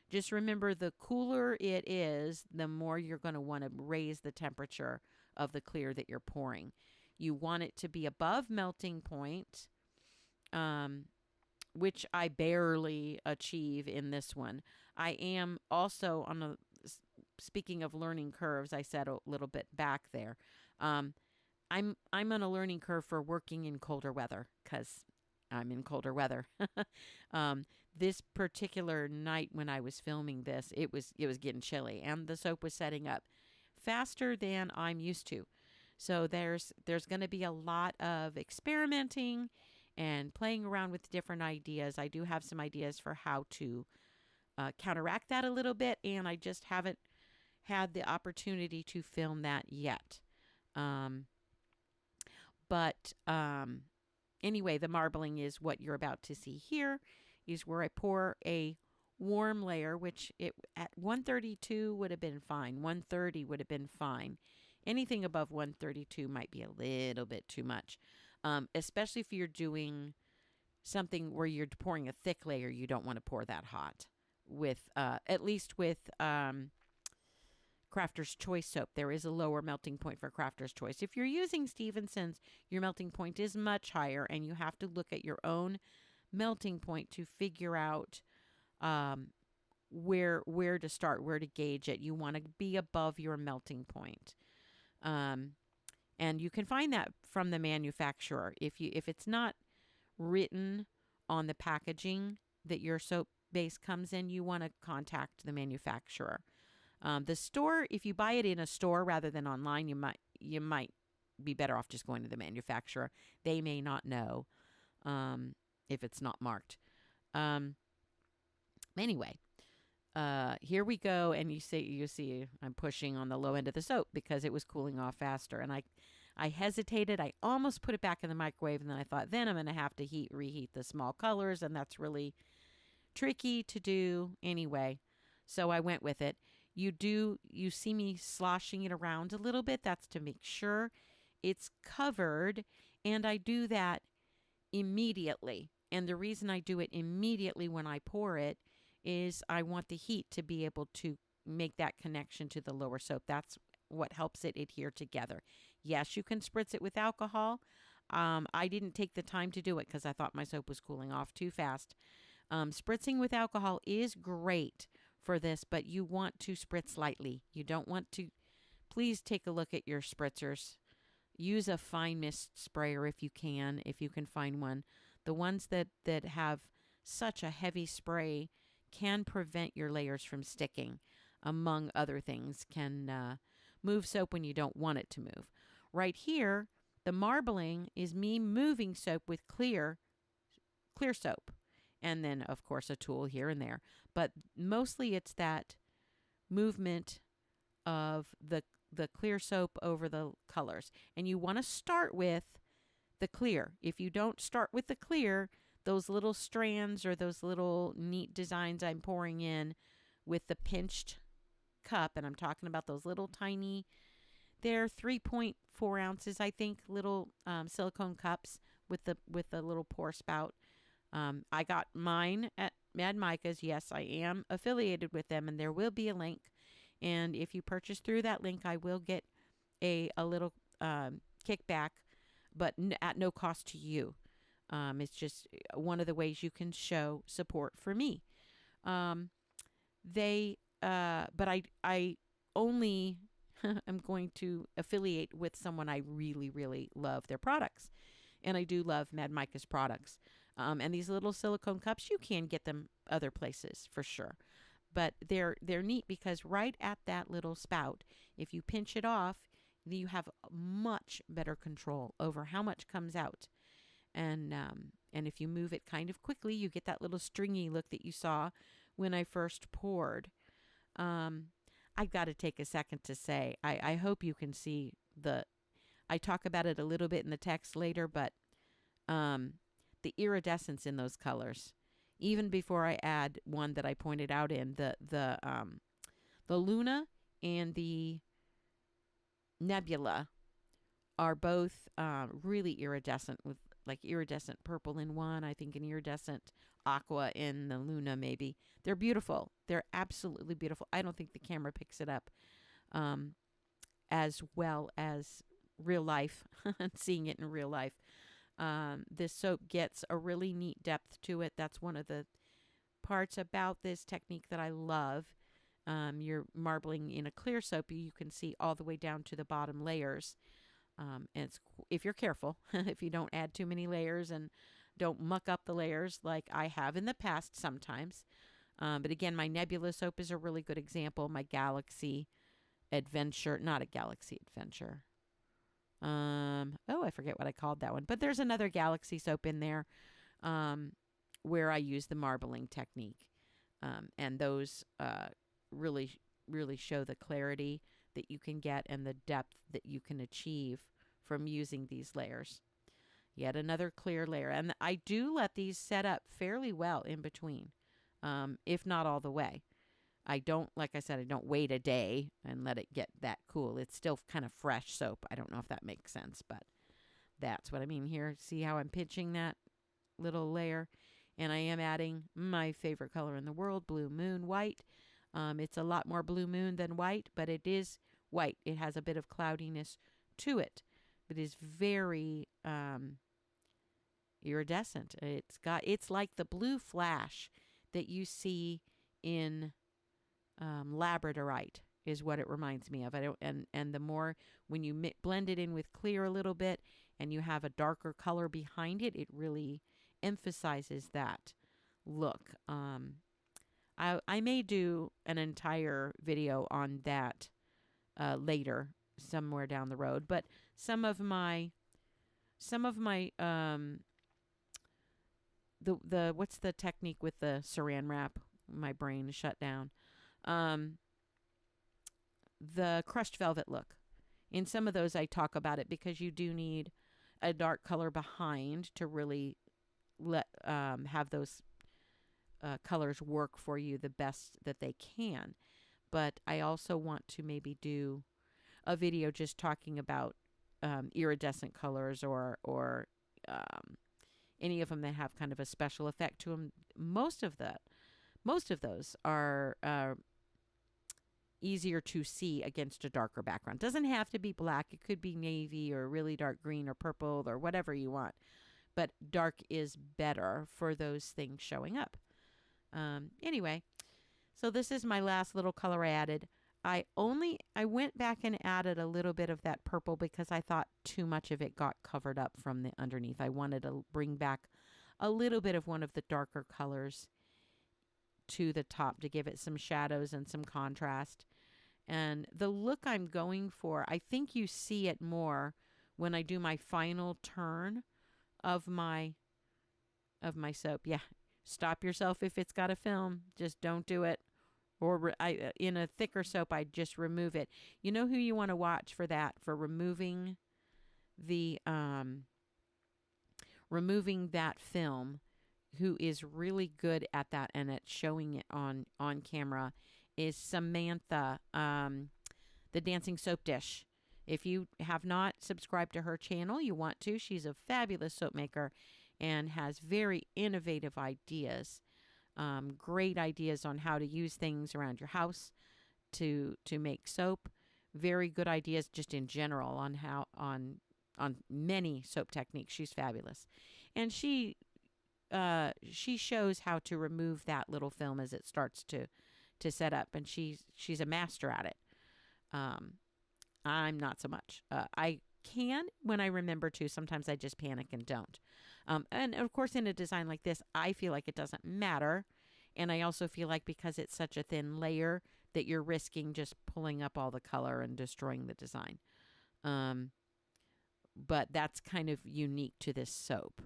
Just remember, the cooler it is, the more you're going to want to raise the temperature of the clear that you're pouring. You want it to be above melting point, which I barely achieve in this one. I am also on a, speaking of learning curves, I said a little bit back there. I'm on a learning curve for working in colder weather because I'm in colder weather. This particular night when I was filming this, it was getting chilly and the soap was setting up faster than I'm used to. So there's going to be a lot of experimenting and playing around with different ideas. I do have some ideas for how to counteract that a little bit, and I just haven't had the opportunity to film that yet. Anyway, the marbling is what you're about to see here, is where I pour a warm layer, which at 132 would have been fine. 130 would have been fine. Anything above 132 might be a little bit too much, especially if you're doing something where you're pouring a thick layer. You don't want to pour that hot with, at least with Crafter's Choice soap. There is a lower melting point for Crafter's Choice. If you're using Stevenson's, your melting point is much higher, and you have to look at your own melting point to figure out where to start, where to gauge it. You want to be above your melting point. And you can find that from the manufacturer. If it's not written on the packaging that your soap base comes in, you want to contact the manufacturer. The store, if you buy it in a store rather than online, you might be better off just going to the manufacturer. They may not know if it's not marked. Anyway, here we go, and you see I'm pushing on the low end of the soap because it was cooling off faster, and I hesitated. I almost put it back in the microwave, and then I thought, then I'm going to have to reheat the small colors, and that's really tricky to do anyway. So I went with it. You see me sloshing it around a little bit. That's to make sure it's covered, and I do that immediately. And the reason I do it immediately when I pour it is I want the heat to be able to make that connection to the lower soap. That's what helps it adhere together. Yes, you can spritz it with alcohol. I didn't take the time to do it because I thought my soap was cooling off too fast. Spritzing with alcohol is great for this, but you want to spritz lightly. You don't want to. Please take a look at your spritzers. Use a fine mist sprayer if you can find one. The ones that have such a heavy spray can prevent your layers from sticking, among other things, can move soap when you don't want it to move. Right here, the marbling is me moving soap with clear soap. And then, of course, a tool here and there. But mostly it's that movement of the clear soap over the colors. And you want to start with the clear. If you don't start with the clear, those little strands or those little neat designs I'm pouring in with the pinched cup, and I'm talking about those little tiny, they're 3.4 ounces, I think, little silicone cups with the little pour spout. I got mine at Mad Micah's. Yes, I am affiliated with them, and there will be a link. And if you purchase through that link, I will get a little kickback, but at no cost to you. It's just one of the ways you can show support for me. But I only am going to affiliate with someone I really, really love their products. And I do love Mad Micah's products. And these little silicone cups, you can get them other places for sure. But they're neat because right at that little spout, if you pinch it off, you have much better control over how much comes out. And if you move it kind of quickly, you get that little stringy look that you saw when I first poured. I've got to take a second to say, I hope you can see I talk about it a little bit in the text later, but the iridescence in those colors, even before I add one that I pointed out in the Luna and the Nebula are both really iridescent, with like iridescent purple in one, I think an iridescent aqua in the Luna maybe. They're beautiful. They're absolutely beautiful. I don't think the camera picks it up as well as real life, seeing it in real life. This soap gets a really neat depth to it. That's one of the parts about this technique that I love. You're marbling in a clear soap, you can see all the way down to the bottom layers. And it's, if you're careful, if you don't add too many layers and don't muck up the layers like I have in the past sometimes. But again, my Nebula soap is a really good example. My Galaxy Adventure, not a Galaxy Adventure. I forget what I called that one. But there's another Galaxy soap in there where I use the marbling technique. And those really, really show the clarity that you can get and the depth that you can achieve from using these layers. Yet another clear layer. And I do let these set up fairly well in between, if not all the way. I don't, like I said, I don't wait a day and let it get that cool. It's still kind of fresh soap. I don't know if that makes sense, but that's what I mean here. See how I'm pinching that little layer? And I am adding my favorite color in the world, Blue Moon White. It's a lot more Blue Moon than white, but it is white. It has a bit of cloudiness to it. It is very iridescent. It's like the blue flash that you see in labradorite is what it reminds me of. And the more when you blend it in with clear a little bit and you have a darker color behind it, it really emphasizes that look. I may do an entire video on that later, somewhere down the road. But some of my the what's the technique with the saran wrap? My brain is shut down. The crushed velvet look. In some of those, I talk about it because you do need a dark color behind to really have those colors work for you the best that they can. But I also want to maybe do a video just talking about iridescent colors or any of them that have kind of a special effect to them. Most of those are easier to see against a darker background. Doesn't have to be black. It could be navy or really dark green or purple or whatever you want. But dark is better for those things showing up. Anyway, so this is my last little color I added. I went back and added a little bit of that purple because I thought too much of it got covered up from the underneath. I wanted to bring back a little bit of one of the darker colors to the top to give it some shadows and some contrast. And the look I'm going for, I think you see it more when I do my final turn of my soap. Yeah, stop yourself if it's got a film. Just don't do it. Or in a thicker soap, I just remove it. You know who you want to watch for that, for removing the removing that film, who is really good at that and at showing it on camera, is Samantha, the Dancing Soap Dish. If you have not subscribed to her channel, you want to. She's a fabulous soap maker and has very innovative ideas. Great ideas on how to use things around your house to make soap. Very good ideas just in general on how on many soap techniques. She's fabulous, and she shows how to remove that little film as it starts to set up, and she's a master at it. I'm not so much. I can when I remember to. Sometimes I just panic and don't. And of course, in a design like this, I feel like it doesn't matter. And I also feel like because it's such a thin layer that you're risking just pulling up all the color and destroying the design. But that's kind of unique to this soap.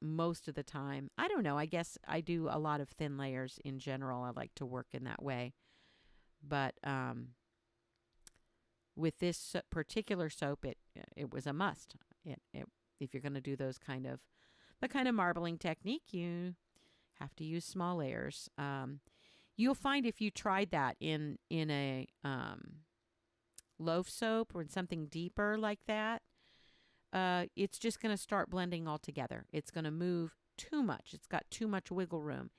Most of the time, I don't know, I guess I do a lot of thin layers in general. I like to work in that way. But with this particular soap, it was a must. If you're going to do the kind of marbling technique, you have to use small layers. You'll find if you tried that in a loaf soap or in something deeper like that, it's just going to start blending all together. It's going to move too much. It's got too much wiggle room.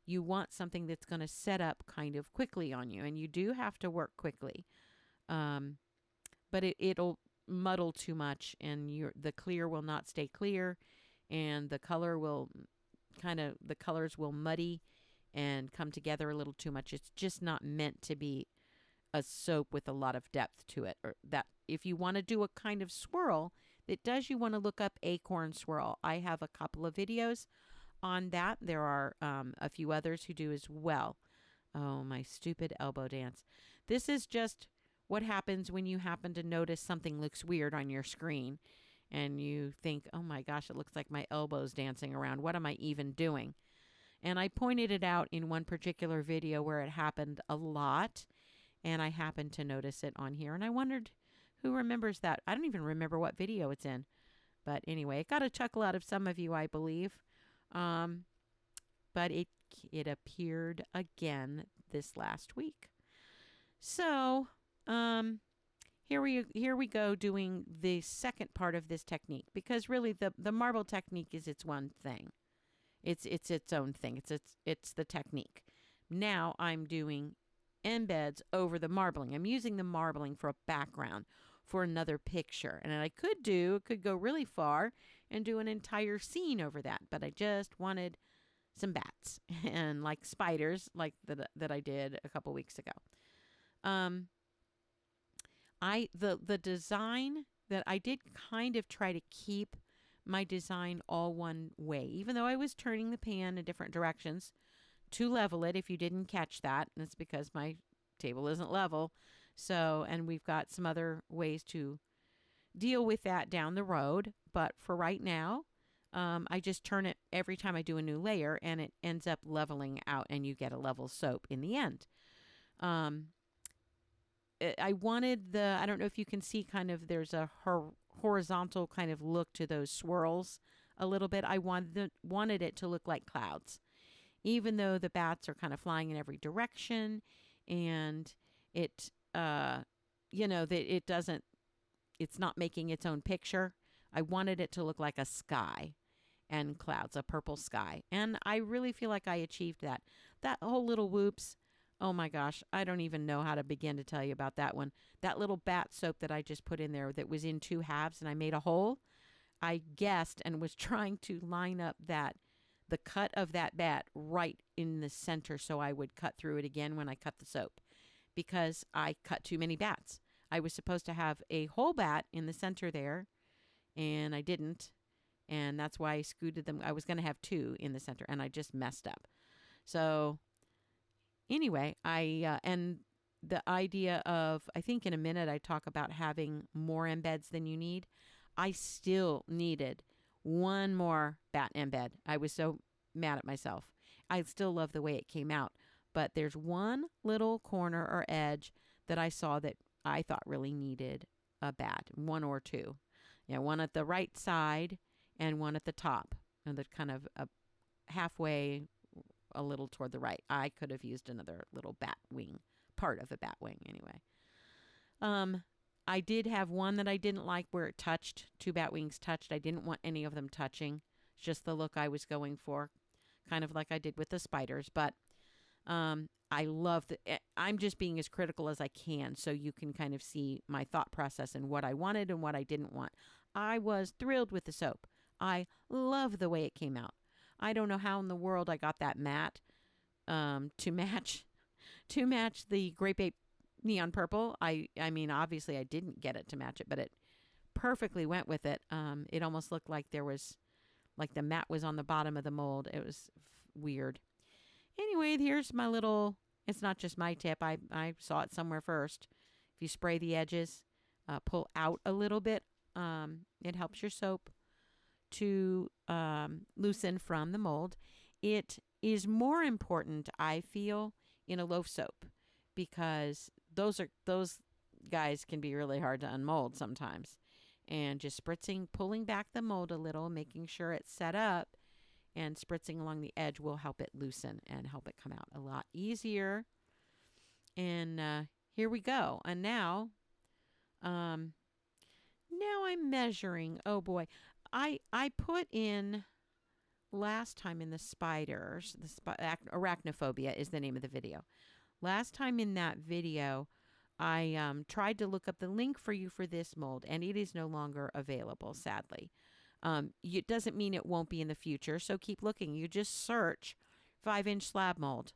You want something that's going to set up kind of quickly on you, and you do have to work quickly. But it'll muddle too much, and the clear will not stay clear, and the colors will muddy and come together a little too much. It's just not meant to be a soap with a lot of depth to it. Or that if you want to do a kind of swirl that does, you want to look up Acorn Swirl. I have a couple of videos on that. There are a few others who do as well. Oh, my stupid elbow dance. This is just what happens when you happen to notice something looks weird on your screen and you think, oh my gosh, it looks like my elbow's dancing around. What am I even doing? And I pointed it out in one particular video where it happened a lot, and I happened to notice it on here, and I wondered who remembers that. I don't even remember what video it's in. But anyway, it got a chuckle out of some of you, I believe. But it appeared again this last week. So here we go doing the second part of this technique, because really the marble technique is its one thing. It's its own thing. It's the technique. Now I'm doing embeds over the marbling. I'm using the marbling for a background for another picture. And I could go really far and do an entire scene over that, but I just wanted some bats and like spiders like that I did a couple weeks ago. The design that I did kind of try to keep my design all one way, even though I was turning the pan in different directions to level it, if you didn't catch that, and it's because my table isn't level. So, and we've got some other ways to deal with that down the road. But for right now, I just turn it every time I do a new layer, and it ends up leveling out, and you get a level soap in the end. I wanted I don't know if you can see kind of, there's a horizontal kind of look to those swirls a little bit. I wanted it to look like clouds, even though the bats are kind of flying in every direction, and it, that it's not making its own picture. I wanted it to look like a sky and clouds, a purple sky. And I really feel like I achieved that. That whole little whoops, oh my gosh, I don't even know how to begin to tell you about that one. That little bat soap that I just put in there that was in 2 halves and I made a hole, I guessed and was trying to line up the cut of that bat right in the center so I would cut through it again when I cut the soap, because I cut too many bats. I was supposed to have a whole bat in the center there, and I didn't. And that's why I scooted them. I was going to have 2 in the center, and I just messed up. So anyway, and the idea of, I think in a minute I talk about having more embeds than you need. I still needed one more bat embed. I was so mad at myself. I still love the way it came out, but there's one little corner or edge that I saw that I thought really needed a bat, 1 or 2. Yeah, one at the right side and one at the top, and the kind of halfway, a little toward the right. I could have used another little bat wing, part of a bat wing anyway. I did have one that I didn't like where it touched, 2 bat wings touched. I didn't want any of them touching. It's just the look I was going for, kind of like I did with the spiders. But I love I'm just being as critical as I can so you can kind of see my thought process and what I wanted and what I didn't want. I was thrilled with the soap. I love the way it came out. I don't know how in the world I got that matte to match the Grape Ape Neon Purple. I mean, obviously I didn't get it to match it, but it perfectly went with it. It almost looked like like the matte was on the bottom of the mold. It was weird. Anyway, here's my little, it's not just my tip. I saw it somewhere first. If you spray the edges, pull out a little bit, it helps your soap to loosen from the mold. It is more important, I feel, in a loaf soap, because those guys can be really hard to unmold sometimes. And just pulling back the mold a little, making sure it's set up, and spritzing along the edge will help it loosen and help it come out a lot easier. And here we go. And now I'm measuring. Oh boy. I put in last time in the spiders, Arachnophobia is the name of the video. Last time in that video, I tried to look up the link for you for this mold, and it is no longer available, sadly. It doesn't mean it won't be in the future, so keep looking. You just search 5-inch slab mold.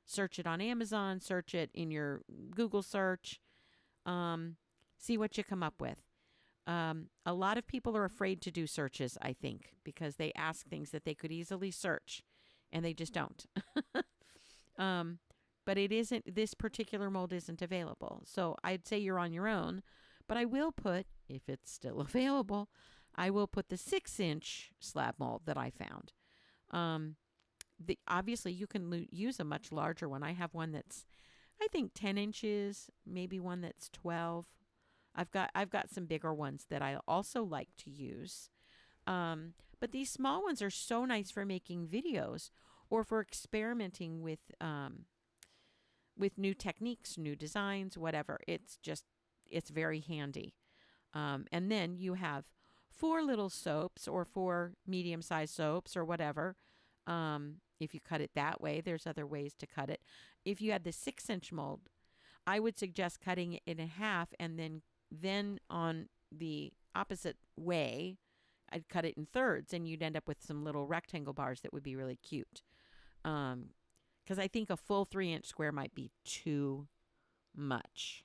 Search it on Amazon, search it in your Google search, see what you come up with. A lot of people are afraid to do searches, I think, because they ask things that they could easily search, and they just don't. But this particular mold isn't available. So I'd say you're on your own, but I will put, if it's still available, I will put the 6-inch slab mold that I found. Obviously you can use a much larger one. I have one that's, I think 10 inches, maybe one that's 12. I've got some bigger ones that I also like to use. But these small ones are so nice for making videos or for experimenting with new techniques, new designs, whatever. It's very handy. And then you have 4 little soaps or 4 medium-sized soaps or whatever. If you cut it that way, there's other ways to cut it. If you had the 6-inch mold, I would suggest cutting it in half, and then on the opposite way, I'd cut it in thirds, and you'd end up with some little rectangle bars that would be really cute. Because I think a full 3-inch square might be too much.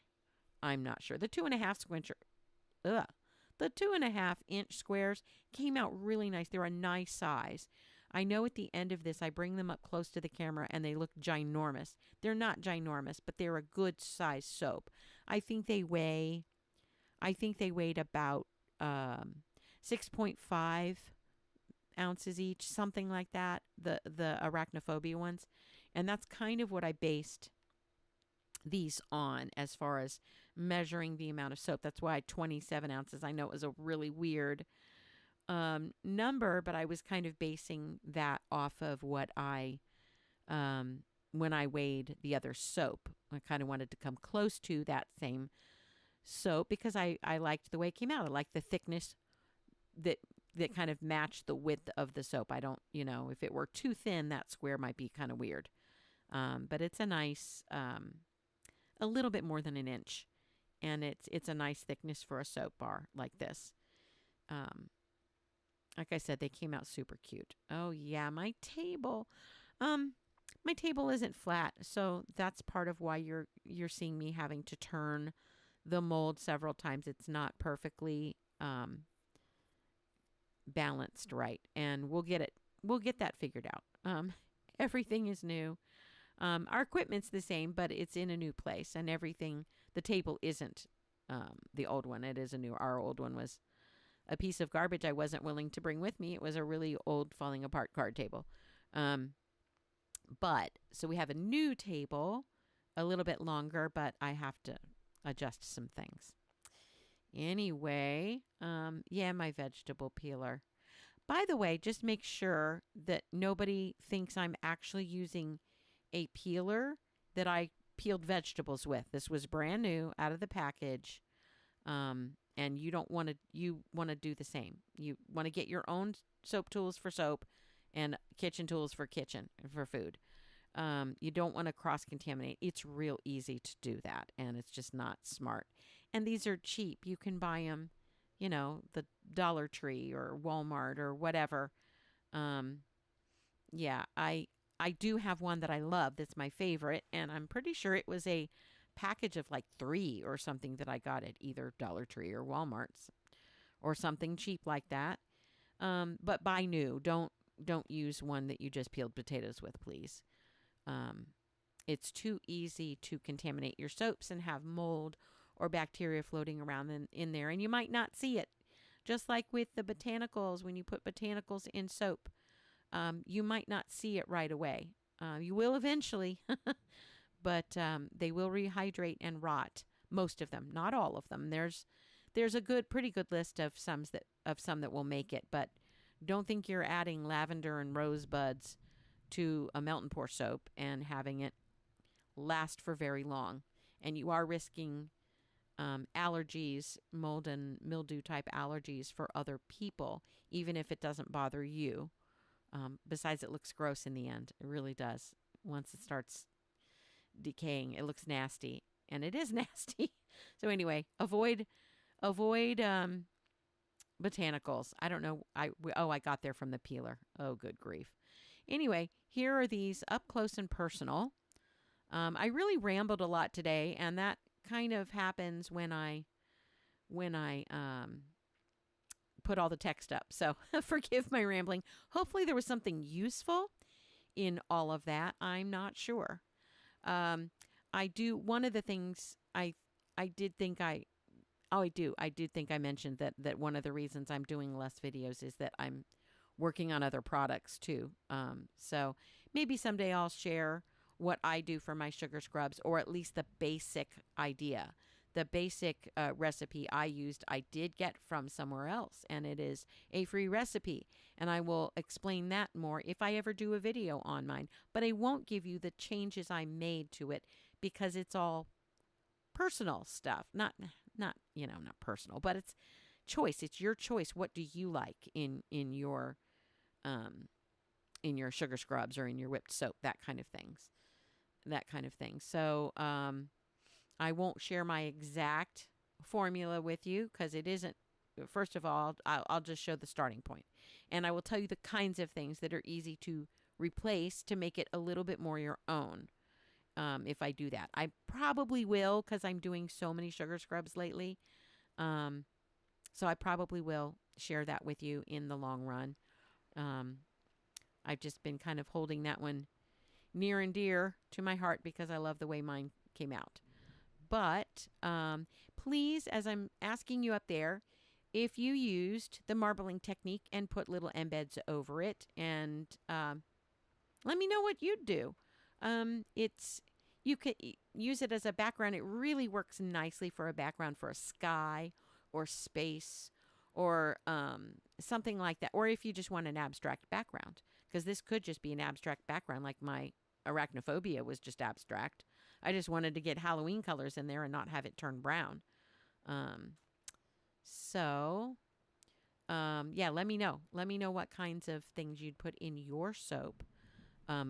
I'm not sure. The 2.5-inch squares came out really nice. They're a nice size. I know at the end of this, I bring them up close to the camera and they look ginormous. They're not ginormous, but they're a good size soap. I think they weighed about 6.5 ounces each, something like that, the Arachnophobia ones. And that's kind of what I based these on as far as measuring the amount of soap. That's why 27 ounces. I know it was a really weird number, but I was kind of basing that off of what I, when I weighed the other soap. I kind of wanted to come close to that same soap because I liked the way it came out. I liked the thickness that kind of matched the width of the soap. I don't, if it were too thin, that square might be kind of weird. But it's a nice, a little bit more than an inch, and it's a nice thickness for a soap bar like this. Like I said, they came out super cute. Oh yeah, my table isn't flat, so that's part of why you're seeing me having to turn the mold several times. It's not perfectly balanced right, and we'll get that figured out. Everything is new. Our equipment's the same, but it's in a new place, and the table isn't the old one. It is our old one was a piece of garbage I wasn't willing to bring with me. It was a really old, falling apart card table. But so we have a new table, a little bit longer, but I have to adjust some things. Anyway, yeah, my vegetable peeler. By the way, just make sure that nobody thinks I'm actually using a peeler that I peeled vegetables with. This was brand new out of the package. And you want to do the same. You want to get your own soap tools for soap and kitchen tools for food. You don't want to cross-contaminate. It's real easy to do that, and it's just not smart. And these are cheap. You can buy them, the Dollar Tree or Walmart or whatever. Yeah, I do have one that I love. That's my favorite, and I'm pretty sure it was a package of like 3 or something that I got at either Dollar Tree or Walmart's or something cheap like that. But buy new. Don't use one that you just peeled potatoes with, please. It's too easy to contaminate your soaps and have mold or bacteria floating around in there, and you might not see it. Just like with the botanicals, when you put botanicals in soap, you might not see it right away. You will eventually, but they will rehydrate and rot. Most of them, not all of them. There's a pretty good list of some that will make it, but don't think you're adding lavender and rosebuds to a melt and pour soap and having it last for very long. And you are risking allergies, mold and mildew type allergies for other people, even if it doesn't bother you. Besides, it looks gross in the end. It really does. Once it starts decaying, it looks nasty, and it is nasty. So anyway, avoid botanicals. I don't know. I got there from the peeler. Oh, good grief. Anyway, here are these up close and personal. I really rambled a lot today, and that kind of happens when I put all the text up. So forgive my rambling. Hopefully there was something useful in all of that. I'm not sure. One of the things I did think I mentioned that one of the reasons I'm doing less videos is that I'm working on other products too. So maybe someday I'll share what I do for my sugar scrubs, or at least the basic idea. The basic recipe I did get from somewhere else, and it is a free recipe. And I will explain that more if I ever do a video on mine. But I won't give you the changes I made to it because it's all personal stuff. Not personal, but it's choice. It's your choice. What do you like in your sugar scrubs or in your whipped soap? That kind of thing. So I won't share my exact formula with you because it isn't. First of all, I'll just show the starting point, and I will tell you the kinds of things that are easy to replace to make it a little bit more your own. If I do that, I probably will because I'm doing so many sugar scrubs lately. So I probably will share that with you in the long run. I've just been kind of holding that one near and dear to my heart because I love the way mine came out. But please, as I'm asking you up there, if you used the marbling technique and put little embeds over it, and let me know what you'd do. It's you could use it as a background. It really works nicely for a background for a sky or space or something like that. Or if you just want an abstract background, because this could just be an abstract background, like my Arachnophobia was just abstract. I just wanted to get Halloween colors in there and not have it turn brown. Um, so, yeah, let me know. Let me know what kinds of things you'd put in your soap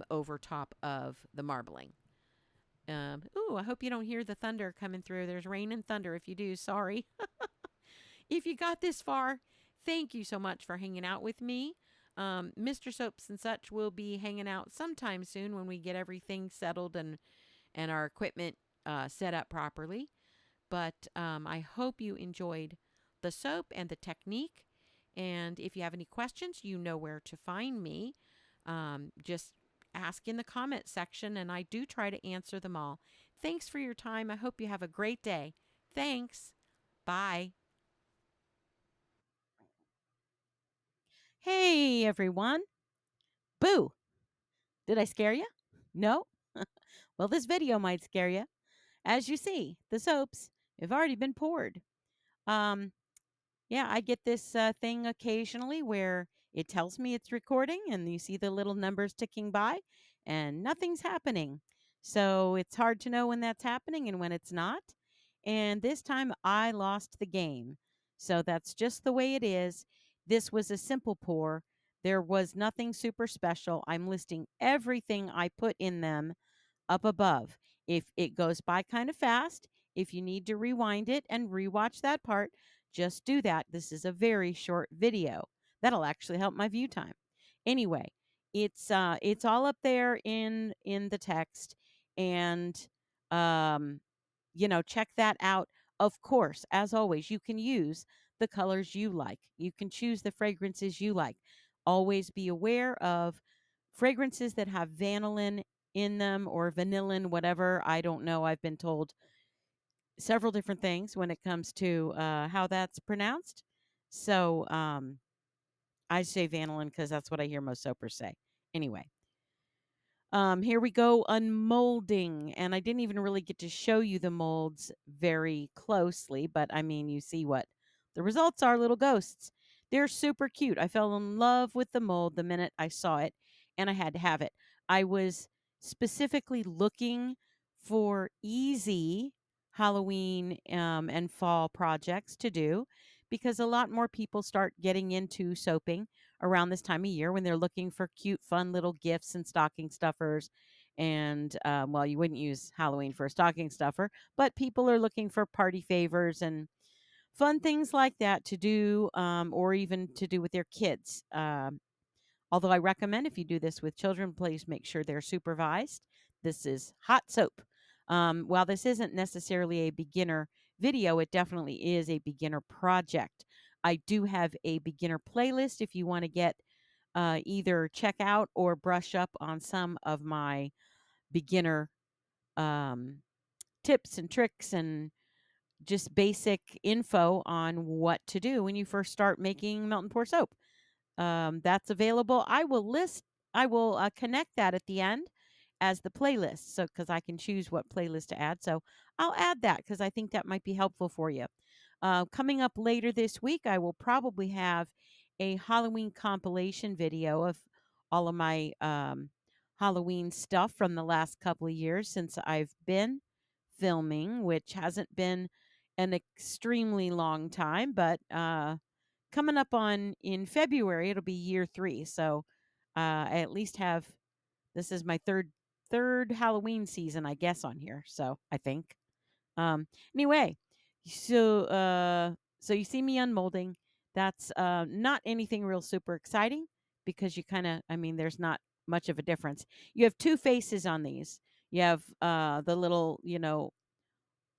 over top of the marbling. Ooh, I hope you don't hear the thunder coming through. There's rain and thunder. If you do, sorry. If you got this far, thank you so much for hanging out with me. Mr. Soaps and such will be hanging out sometime soon when we get everything settled and our equipment set up properly. But I hope you enjoyed the soap and the technique. And if you have any questions, you know where to find me. Just ask in the comment section, and I do try to answer them all. Thanks for your time. I hope you have a great day. Thanks. Bye. Hey, everyone. Boo! Did I scare you? No? Well, this video might scare you. As you see, the soaps have already been poured. Um, Yeah, I get this thing occasionally where it tells me it's recording and you see the little numbers ticking by and nothing's happening. So it's hard to know when that's happening and when it's not. And this time I lost the game. So that's just the way it is. This was a simple pour. There was nothing super special. I'm listing everything I put in them up above. If it goes by kind of fast, if you need to rewind it and rewatch that part, just do that. This is a very short video. That'll actually help my view time. Anyway, it's all up there in the text, and um check that out. Of course, as always, you can use the colors you like. You can choose the fragrances you like. Always be aware of fragrances that have vanillin in them or vanillin, whatever. I don't know. I've been told several different things when it comes to how that's pronounced. So I say vanillin because that's what I hear most soapers say. Anyway, here we go, unmolding. And I didn't even really get to show you the molds very closely, but I mean, you see what the results are, little ghosts. They're super cute. I fell in love with the mold the minute I saw it, and I had to have it. I was specifically looking for easy Halloween and fall projects to do because a lot more people start getting into soaping around this time of year when they're looking for cute, fun little gifts and stocking stuffers. And well, you wouldn't use Halloween for a stocking stuffer, but people are looking for party favors and fun things like that to do, or even to do with their kids. Although I recommend if you do this with children, please make sure they're supervised. This is hot soap. While this isn't necessarily a beginner video, it definitely is a beginner project. I do have a beginner playlist if you want to get either check out or brush up on some of my beginner um, tips and tricks and just basic info on what to do when you first start making melt and pour soap. That's available. I will connect that at the end as the playlist. So, because I can choose what playlist to add. So, I'll add that because I think that might be helpful for you. Coming up later this week, I will probably have a Halloween compilation video of all of my Halloween stuff from the last couple of years since I've been filming, which hasn't been an extremely long time, but coming up on in February, it'll be year 3. So I at least have this is my third Halloween season, I guess, on here. So I think. Anyway, so you see me unmolding. That's not anything real super exciting because you kind of, I mean, there's not much of a difference. You have two faces on these. You have the little,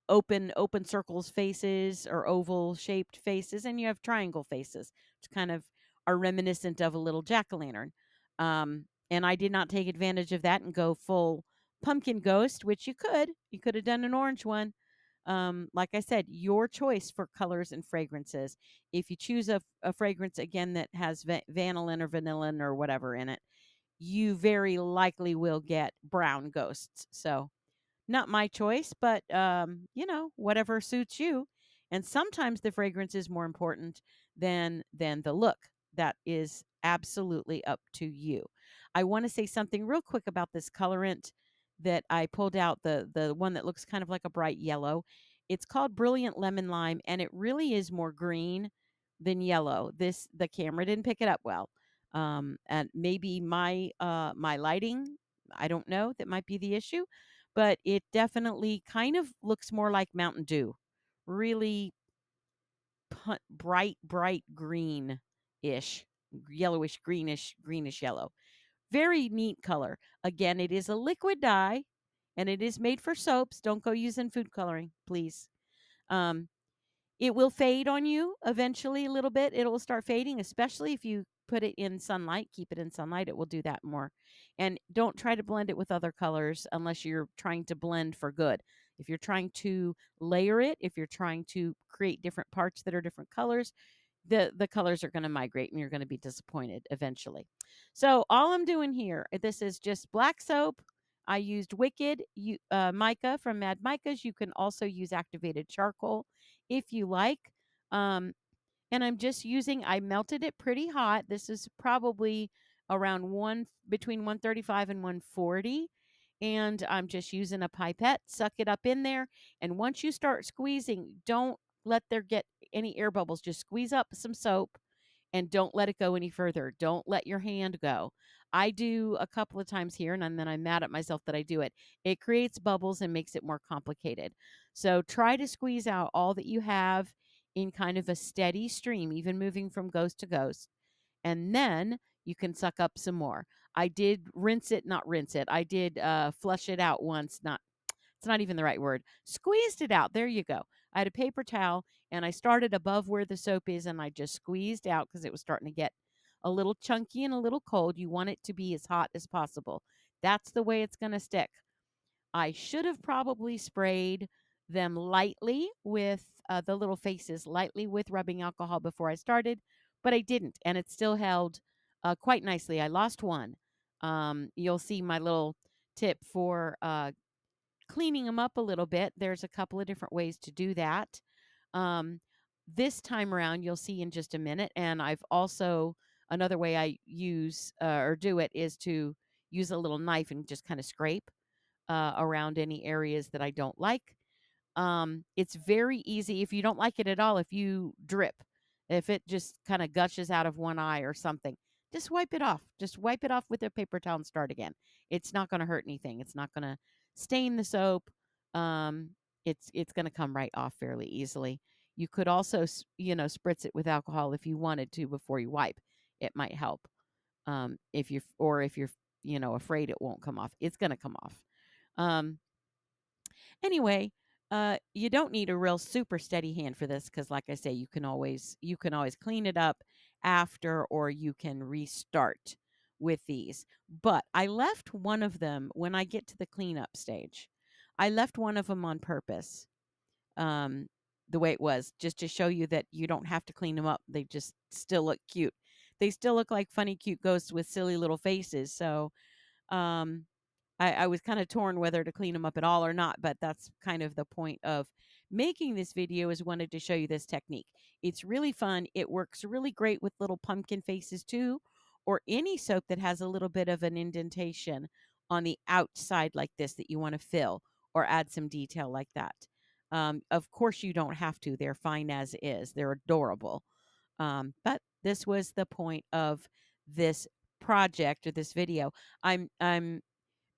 open circles faces or oval shaped faces, and you have triangle faces, which kind of are reminiscent of a little jack-o'-lantern. And I did not take advantage of that and go full pumpkin ghost, which you could. You could have done an orange one. Like I said, your choice for colors and fragrances. If you choose a fragrance again that has vanillin or vanillin or whatever in it, you very likely will get brown ghosts. So not my choice, but whatever suits you. And sometimes the fragrance is more important than the look. That is absolutely up to you. I want to say something real quick about this colorant that I pulled out, the one that looks kind of like a bright yellow. It's called Brilliant Lemon Lime, and it really is more green than yellow. The camera didn't pick it up well. And maybe my lighting, I don't know, that might be the issue, but it definitely kind of looks more like Mountain Dew. Really bright green-ish, yellowish, greenish yellow. Very neat color. Again, it is a liquid dye, and it is made for soaps. Don't go using food coloring, please. Um, it will fade on you eventually a little bit. It will start fading, especially if you put it in sunlight. Keep it in sunlight. It will do that more. And don't try to blend it with other colors unless you're trying to blend for good. If you're trying to layer it, if you're trying to create different parts that are different colors, the colors are going to migrate and you're going to be disappointed eventually. So all I'm doing here, this is just black soap. I used Wicked mica from Mad Micas. You can also use activated charcoal if you like. Um, and I melted it pretty hot. This is probably around between 135 and 140. And I'm just using a pipette, suck it up in there. And once you start squeezing, don't let there get any air bubbles. Just squeeze up some soap and don't let it go any further. Don't let your hand go. I do a couple of times here and then I'm mad at myself that I do it. It creates bubbles and makes it more complicated. So try to squeeze out all that you have in kind of a steady stream, even moving from ghost to ghost. And then you can suck up some more. I did not rinse it. I did flush it out once, it's not even the right word. Squeezed it out. There you go. I had a paper towel and I started above where the soap is and I just squeezed out because it was starting to get a little chunky and a little cold. You want it to be as hot as possible. That's the way it's going to stick. I should have probably sprayed them lightly with the little faces, lightly with rubbing alcohol before I started, but I didn't. And it still held quite nicely. I lost one. You'll see my little tip for cleaning them up a little bit. There's a couple of different ways to do that. Um, this time around, you'll see in just a minute. And I've also, another way I use or do it is to use a little knife and just kind of scrape around any areas that I don't like. It's very easy if you don't like it at all. If you drip, if it just kind of gushes out of one eye or something, just wipe it off. Just wipe it off with a paper towel and start again. It's not going to hurt anything. It's not going to stain the soap. Um, it's going to come right off fairly easily. You could also, spritz it with alcohol if you wanted to before you wipe. It might help. If you're afraid it won't come off, it's going to come off. Um, Anyway, you don't need a real super steady hand for this because, like I say, you can always clean it up after, or you can restart with these. But I left one of them when I get to the cleanup stage. I left one of them on purpose, um, the way it was, just to show you that you don't have to clean them up. They just still look cute. They still look like funny, cute ghosts with silly little faces. So, um, I was kind of torn whether to clean them up at all or not, but that's kind of the point of making this video, is wanted to show you this technique. It's really fun. It works really great with little pumpkin faces too, or any soap that has a little bit of an indentation on the outside like this that you want to fill or add some detail like that. Of course, you don't have to. They're fine as is. They're adorable. But this was the point of this project or this video. I'm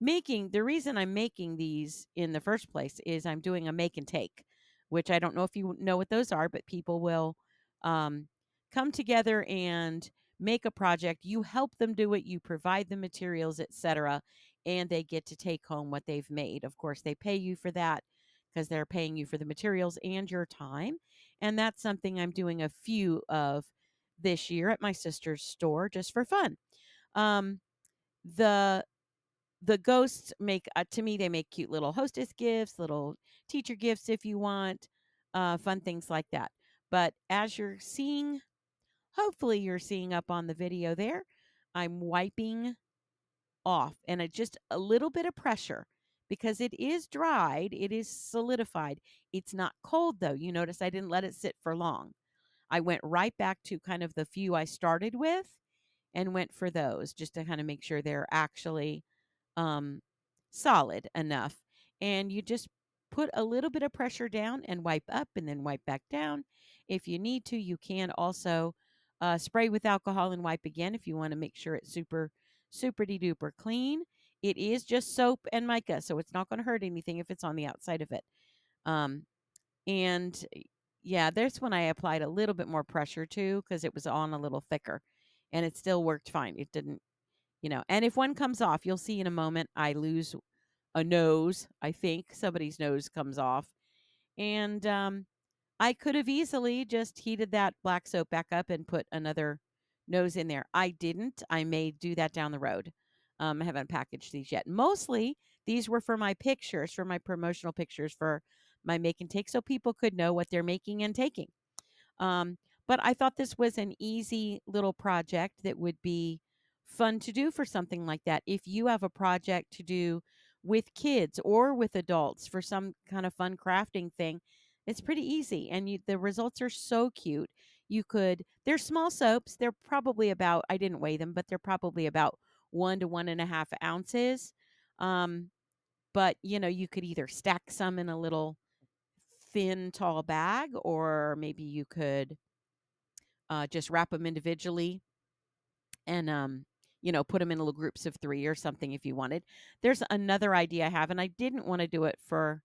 making the reason I'm making these in the first place is I'm doing a make and take, which I don't know if you know what those are, but people will um, come together and make a project. You help them do it, you provide the materials, etc., and they get to take home what they've made. Of course, they pay you for that because they're paying you for the materials and your time. And that's something I'm doing a few of this year at my sister's store just for fun. The the ghosts make to me, they make cute little hostess gifts, little teacher gifts if you want, fun things like that. But as you're seeing, hopefully you're seeing up on the video there, I'm wiping off and just a little bit of pressure because it is dried, it is solidified. It's not cold though. You notice I didn't let it sit for long. I went right back to kind of the few I started with and went for those just to kind of make sure they're actually um, solid enough. And you just put a little bit of pressure down and wipe up and then wipe back down. If you need to, you can also spray with alcohol and wipe again if you want to make sure it's super duper clean. It is just soap and mica, so it's not going to hurt anything if it's on the outside of it. Um, and yeah, there's when I applied a little bit more pressure too because it was on a little thicker and it still worked fine. It didn't, and if one comes off, you'll see in a moment I lose a nose. I think somebody's nose comes off. And I could have easily just heated that black soap back up and put another nose in there. I didn't. I may do that down the road. I haven't packaged these yet. Mostly, these were for my pictures, for my promotional pictures for my make and take, so people could know what they're making and taking. Um, but I thought this was an easy little project that would be fun to do for something like that. If you have a project to do with kids or with adults for some kind of fun crafting thing, it's pretty easy and the results are so cute. They're small soaps. They're probably about, I didn't weigh them, but they're probably about 1 to 1.5 ounces. Um, but you could either stack some in a little thin, tall bag, or maybe you could just wrap them individually and put them in little groups of 3 or something if you wanted. There's another idea I have, and I didn't want to do it for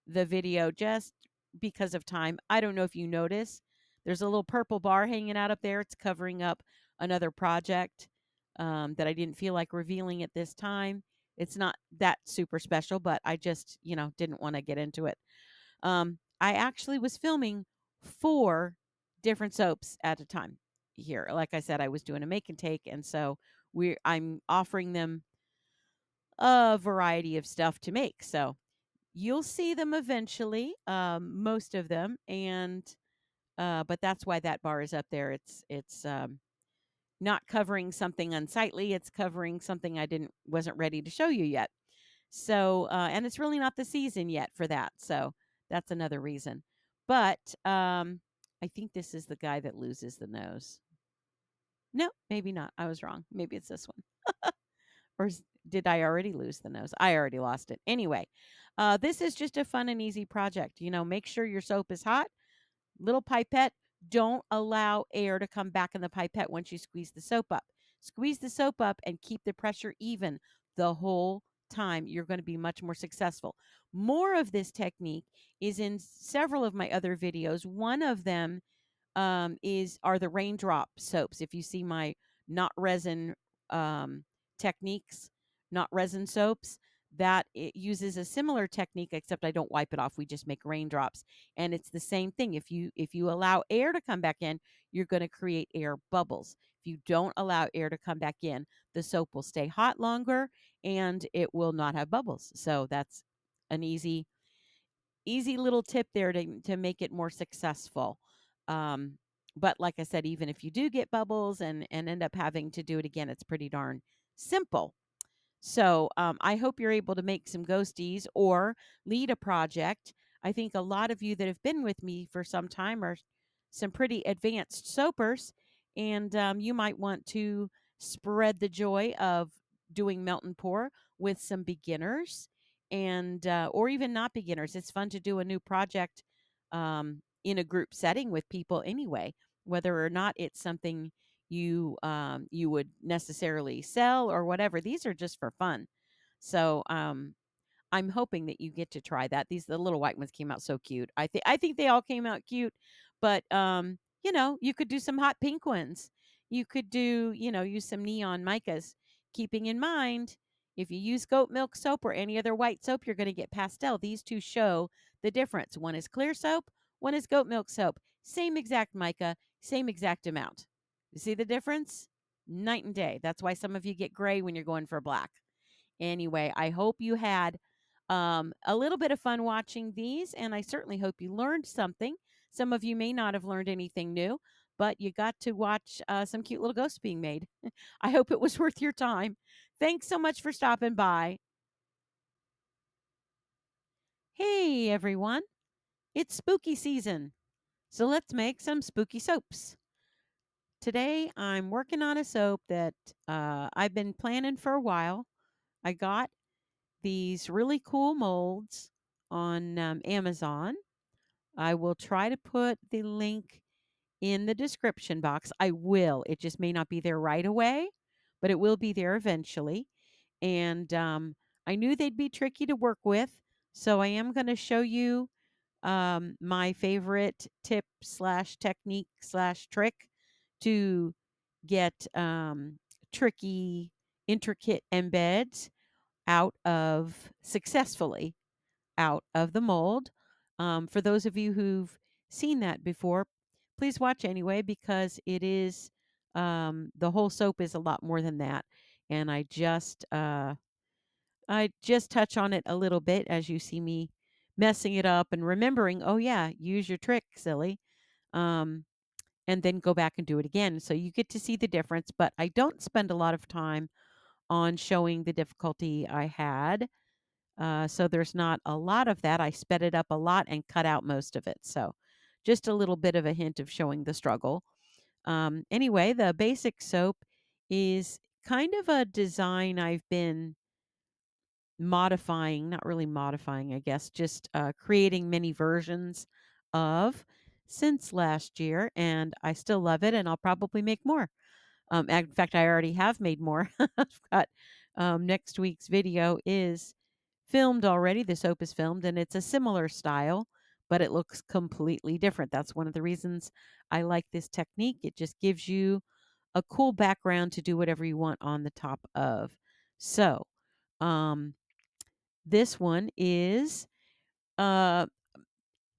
the video just because of time. I don't know if you notice, there's a little purple bar hanging out up there. It's covering up another project that I didn't feel like revealing at this time. It's not that super special, but I just, didn't want to get into it. I actually was filming 4 different soaps at a time here. Like I said, I was doing a make and take, and so I'm offering them a variety of stuff to make. So you'll see them eventually, most of them, and but that's why that bar is up there. It's not covering something unsightly. It's covering something I didn't wasn't ready to show you yet. So, and it's really not the season yet for that. So that's another reason. But I think this is the guy that loses the nose. No, maybe not. I was wrong. Maybe it's this one. Did I already lose the nose? I already lost it. Anyway, this is just a fun and easy project. Make sure your soap is hot. Little pipette. Don't allow air to come back in the pipette once you squeeze the soap up. Squeeze the soap up and keep the pressure even the whole time. You're going to be much more successful. More of this technique is in several of my other videos. One of them are the raindrop soaps. If you see my not resin techniques, not resin soaps, that it uses a similar technique, except I don't wipe it off. We just make raindrops, and it's the same thing. If you allow air to come back in, you're going to create air bubbles. If you don't allow air to come back in, the soap will stay hot longer and it will not have bubbles. So that's an easy little tip there to make it more successful. Um, but like I said, even if you do get bubbles and end up having to do it again, it's pretty darn simple. So I hope you're able to make some ghosties or lead a project. I think a lot of you that have been with me for some time are some pretty advanced soapers, and you might want to spread the joy of doing melt and pour with some beginners, and or even not beginners. It's fun to do a new project in a group setting with people anyway, whether or not it's something you would necessarily sell or whatever. These are just for fun. So I'm hoping that you get to try that. The little white ones came out so cute. I think they all came out cute, but you could do some hot pink ones. You could use some neon micas, keeping in mind if you use goat milk soap or any other white soap, you're going to get pastel. These two show the difference. One is clear soap, one is goat milk soap. Same exact mica, same exact amount. You see the difference? Night and day. That's why some of you get gray when you're going for black. Anyway, I hope you had a little bit of fun watching these, and I certainly hope you learned something. Some of you may not have learned anything new, but you got to watch some cute little ghosts being made. I hope it was worth your time. Thanks so much for stopping by. Hey, everyone. It's spooky season, so let's make some spooky soaps. Today, I'm working on a soap that I've been planning for a while. I got these really cool molds on Amazon. I will try to put the link in the description box. I will. It just may not be there right away, but it will be there eventually. And I knew they'd be tricky to work with, so I am going to show you my favorite tip slash technique slash trick to get tricky, intricate embeds out of successfully out of the mold. For those of you who've seen that before, please watch anyway because it is the whole soap is a lot more than that, and I just touch on it a little bit as you see me messing it up and remembering. Oh yeah, use your trick, silly. Um, and then go back and do it again. So you get to see the difference, but I don't spend a lot of time on showing the difficulty I had. So there's not a lot of that. I sped it up a lot and cut out most of it. So just a little bit of a hint of showing the struggle. Anyway, the basic soap is kind of a design I've been modifying, not really modifying, I guess, just creating many versions of since last year. And I still love it and I'll probably make more. In fact, I already have made more. I've got next week's video is filmed already. The soap is filmed and it's a similar style, but it looks completely different. That's one of the reasons I like this technique. It just gives you a cool background to do whatever you want on the top of. So, um, this one is uh,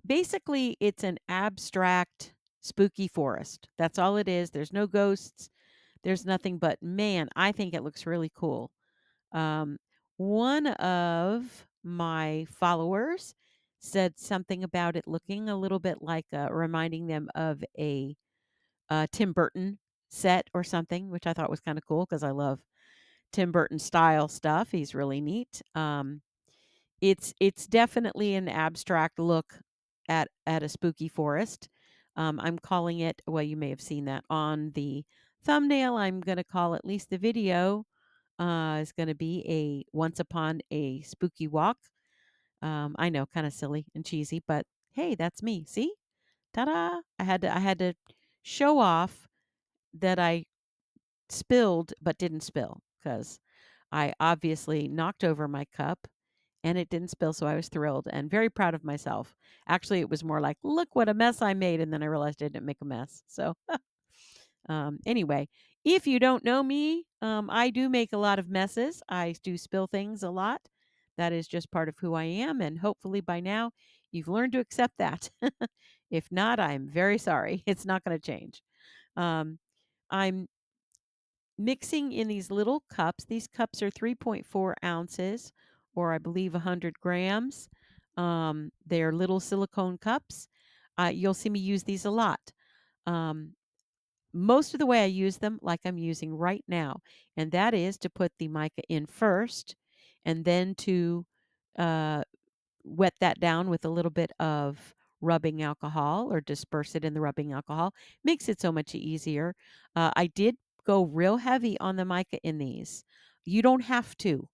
basically it's an abstract spooky forest. That's all it is. There's no ghosts. There's nothing but man, I think it looks really cool. Um, one of my followers said something about it looking a little bit like reminding them of a Tim Burton set or something, which I thought was kind of cool because I love Tim Burton style stuff. He's really neat. It's definitely an abstract look at a spooky forest. I'm calling it. Well, you may have seen that on the thumbnail. I'm going to call at least the video is going to be a once upon a spooky walk. I know, kind of silly and cheesy, but hey, that's me. See, ta-da! I had to show off that I spilled but didn't spill because I obviously knocked over my cup and it didn't spill. So I was thrilled and very proud of myself. Actually, it was more like, look what a mess I made. And then I realized I didn't make a mess. So anyway, if you don't know me, I do make a lot of messes. I do spill things a lot. That is just part of who I am. And hopefully by now you've learned to accept that. If not, I'm very sorry. It's not going to change. Um, I'm mixing in these little cups. These cups are 3.4 ounces, or I believe 100 grams. They're little silicone cups. You'll see me use these a lot. Um, most of the way I use them like I'm using right now, and that is to put the mica in first and then to uh, wet that down with a little bit of rubbing alcohol or disperse it in the rubbing alcohol. Makes it so much easier. I did go real heavy on the mica in these. You don't have to.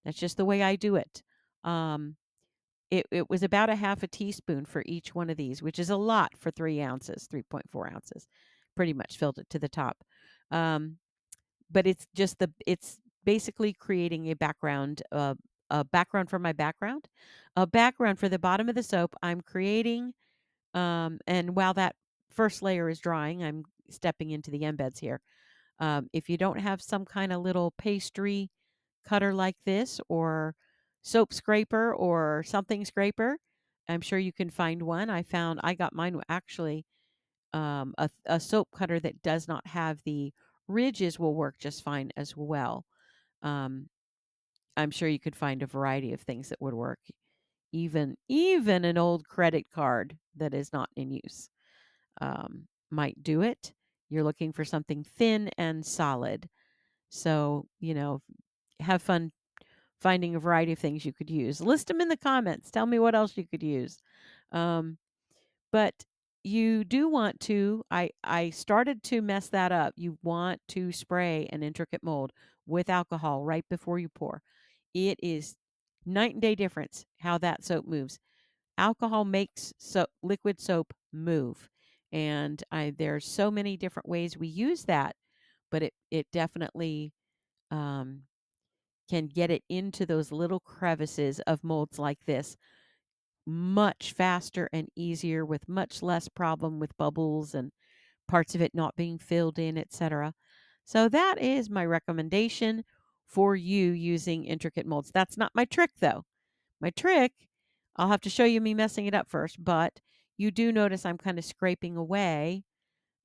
That's just the way I do it. Um, it was about a half a teaspoon for each one of these, which is a lot for 3 ounces, 3.4 ounces. Pretty much filled it to the top. Um, but it's basically creating a background for my background, a background for the bottom of the soap. I'm creating, and while that first layer is drying, I'm stepping into the embeds here. If you don't have some kind of little pastry cutter like this, or soap scraper, or something scraper, I'm sure you can find one. I got mine actually a soap cutter that does not have the ridges will work just fine as well. Um, I'm sure you could find a variety of things that would work. Even an old credit card that is not in use might do it. You're looking for something thin and solid. So, have fun finding a variety of things you could use. List them in the comments. Tell me what else you could use. Um, but you do want to, I started to mess that up. You want to spray an intricate mold with alcohol right before you pour. It is night and day difference how that soap moves. Alcohol makes liquid soap move. And there's so many different ways we use that, but it definitely um, can get it into those little crevices of molds like this much faster and easier with much less problem with bubbles and parts of it not being filled in, etc. So that is my recommendation for you using intricate molds. That's not my trick though. My trick, I'll have to show you me messing it up first, but you do notice I'm kind of scraping away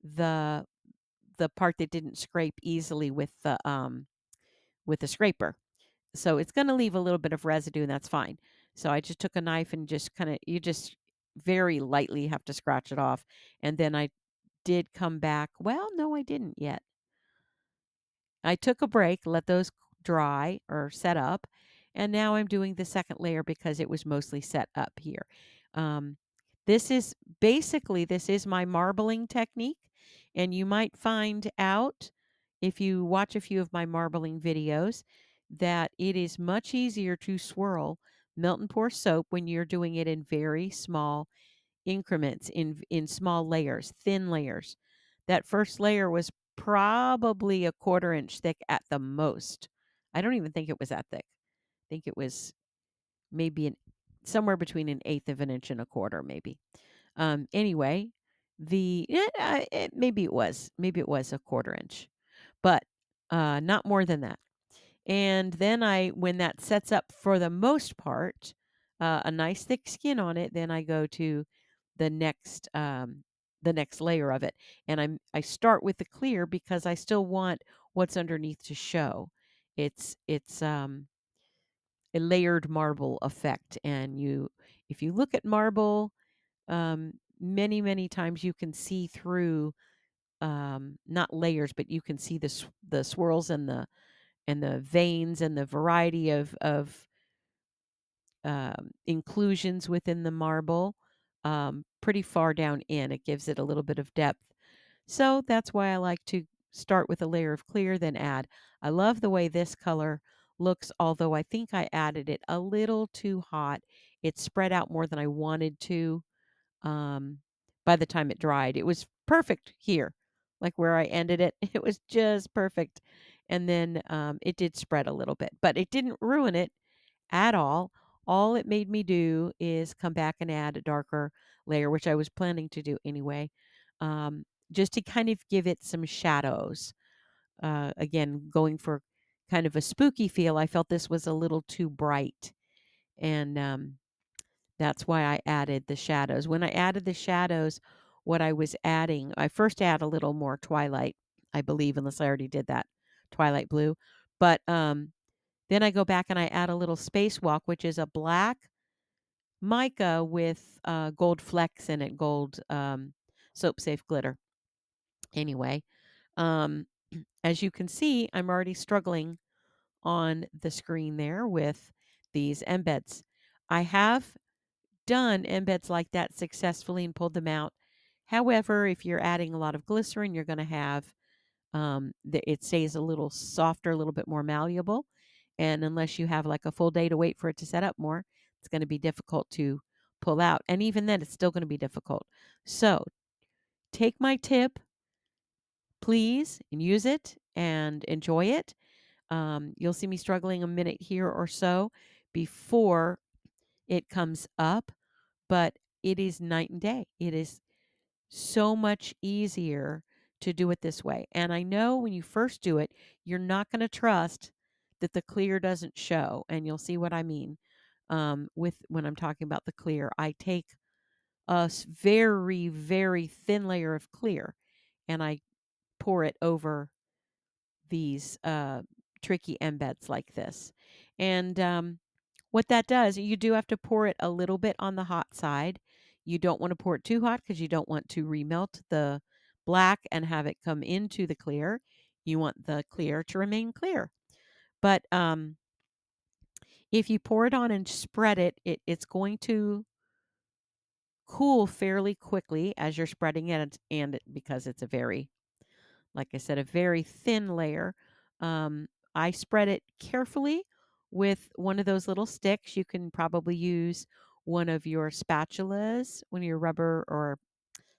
the the part that didn't scrape easily with the scraper. So it's going to leave a little bit of residue and that's fine. So I just took a knife and just you just very lightly have to scratch it off. And then I did come back. Well, no, I didn't yet. I took a break, let those dry or set up, and now I'm doing the second layer because it was mostly set up here. Um, this is this is my marbling technique, and you might find out if you watch a few of my marbling videos that it is much easier to swirl melt and pour soap when you're doing it in very small increments, in small layers, thin layers. That first layer was probably a quarter inch thick at the most. I don't even think it was that thick. I think it was maybe somewhere between an eighth of an inch and a quarter, maybe. Anyway, maybe it was a quarter inch, but not more than that. And then when that sets up for the most part, a nice thick skin on it, then I go to the next layer of it, and I start with the clear because I still want what's underneath to show. It's a layered marble effect, and if you look at marble, many times you can see through not layers, but you can see the swirls and the veins and the variety of inclusions within the marble pretty far down in. It gives it a little bit of depth. So that's why I like to start with a layer of clear, then add. I love the way this color looks, although I think I added it a little too hot. It spread out more than I wanted to um, by the time it dried. It was perfect here, like where I ended it. It was just perfect. And then it did spread a little bit, but it didn't ruin it at all. All it made me do is come back and add a darker layer, which I was planning to do anyway, just to kind of give it some shadows. Again, going for kind of a spooky feel, I felt this was a little too bright. And that's why I added the shadows. When I added the shadows, what I was adding, I first add a little more twilight, I believe, unless I already did that twilight blue. But then I go back and I add a little spacewalk, which is a black mica with gold flecks in it, gold soap safe glitter. Anyway, um, as you can see, I'm already struggling on the screen there with these embeds. I have done embeds like that successfully and pulled them out. However, if you're adding a lot of glycerin, you're going to have it stays a little softer, a little bit more malleable. And unless you have like a full day to wait for it to set up more, it's going to be difficult to pull out. And even then, it's still going to be difficult. So take my tip, please, and use it and enjoy it. You'll see me struggling a minute here or so before it comes up, but it is night and day. It is so much easier to do it this way. And I know when you first do it, you're not going to trust that the clear doesn't show. And you'll see what I mean with when I'm talking about the clear. I take a very, very thin layer of clear and I pour it over these tricky embeds like this. And what that does, you do have to pour it a little bit on the hot side. You don't want to pour it too hot because you don't want to remelt the black and have it come into the clear. You want the clear to remain clear. But if you pour it on and spread it, it's going to cool fairly quickly as you're spreading it, and because it's a very, like I said, a very thin layer. I spread it carefully with one of those little sticks. You can probably use one of your spatulas, one of your rubber or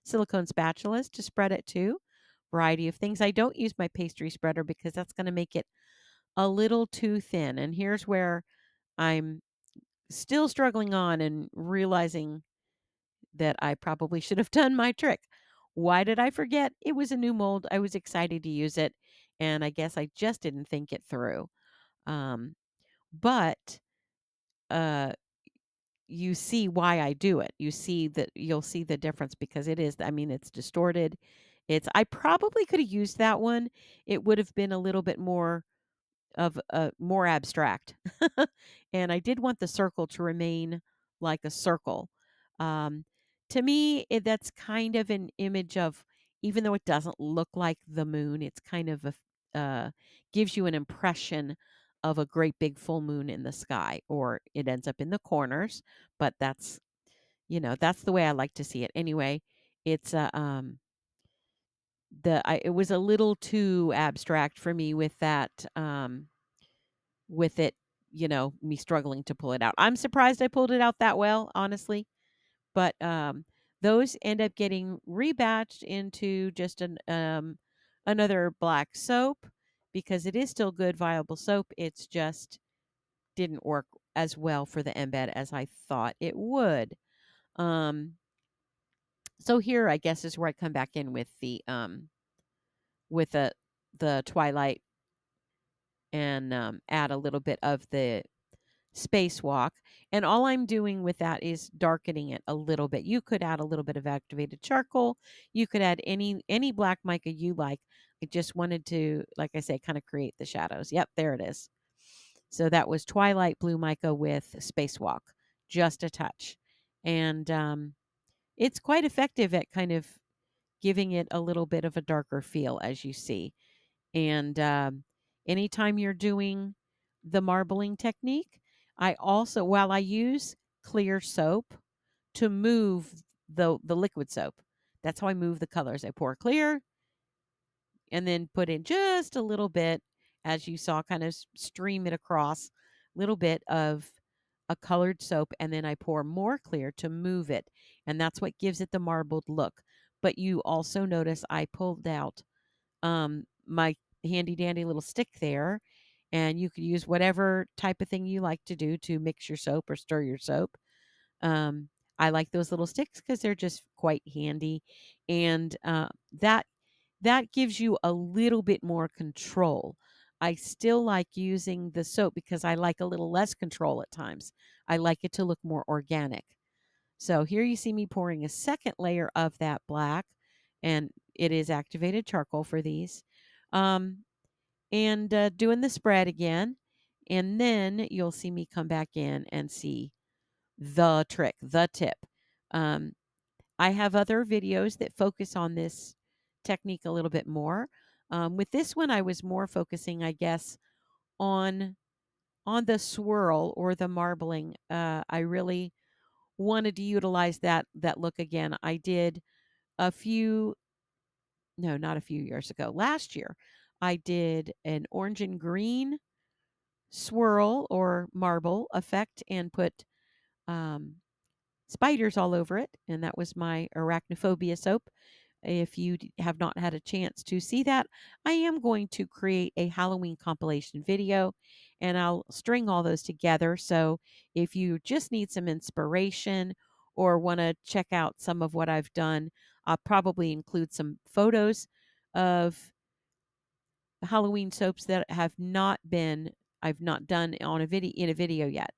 silicone spatulas to spread it too. Variety of things. I don't use my pastry spreader because that's going to make it a little too thin. And here's where I'm still struggling on and realizing that I probably should have done my trick. Why did I forget? It was a new mold. I was excited to use it, and I guess I just didn't think it through. Um, but uh, you see why I do it. You'll see the difference because it is. I mean, it's distorted. I probably could have used that one. It would have been a little bit more abstract. And I did want the circle to remain like a circle. Um, to me, that's kind of an image of, even though it doesn't look like the moon, it's kind of gives you an impression of a great big full moon in the sky, or it ends up in the corners. But that's the way I like to see it. Anyway, it's it was a little too abstract for me with that. With it, me struggling to pull it out. I'm surprised I pulled it out that well, honestly, but, those end up getting rebatched into just another black soap because it is still good, viable soap. It's just didn't work as well for the embed as I thought it would. Um, so here, I guess, is where I come back in with the Twilight and, add a little bit of the spacewalk, and all I'm doing with that is darkening it a little bit. You could add a little bit of activated charcoal. You could add any black mica you like. I just wanted to, like I say, kind of create the shadows. Yep, there it is. So that was Twilight Blue Mica with Spacewalk, just a touch. And it's quite effective at kind of giving it a little bit of a darker feel, as you see. And anytime you're doing the marbling technique, while I use clear soap to move the liquid soap, that's how I move the colors. I pour clear and then put in just a little bit, as you saw, kind of stream it across, little bit of a colored soap, and then I pour more clear to move it, and that's what gives it the marbled look. But you also notice I pulled out my handy dandy little stick there, and you could use whatever type of thing you like to do to mix your soap or stir your soap. I like those little sticks because they're just quite handy, and that gives you a little bit more control. I still like using the soap because I like a little less control at times. I like it to look more organic. So here you see me pouring a second layer of that black, and it is activated charcoal for these. Um, and doing the spread again. And then you'll see me come back in and see the trick, the tip. Um, I have other videos that focus on this technique a little bit more. With this one, I was more focusing, I guess, on the swirl or the marbling. I really wanted to utilize that look again. I did a few, no, not a few years ago. Last year, I did an orange and green swirl or marble effect and put um, spiders all over it, and that was my Arachnophobia soap. If you have not had a chance to see that, I am going to create a Halloween compilation video, and I'll string all those together. So if you just need some inspiration or want to check out some of what I've done, I'll probably include some photos of Halloween soaps that I've not done on a video in a video yet.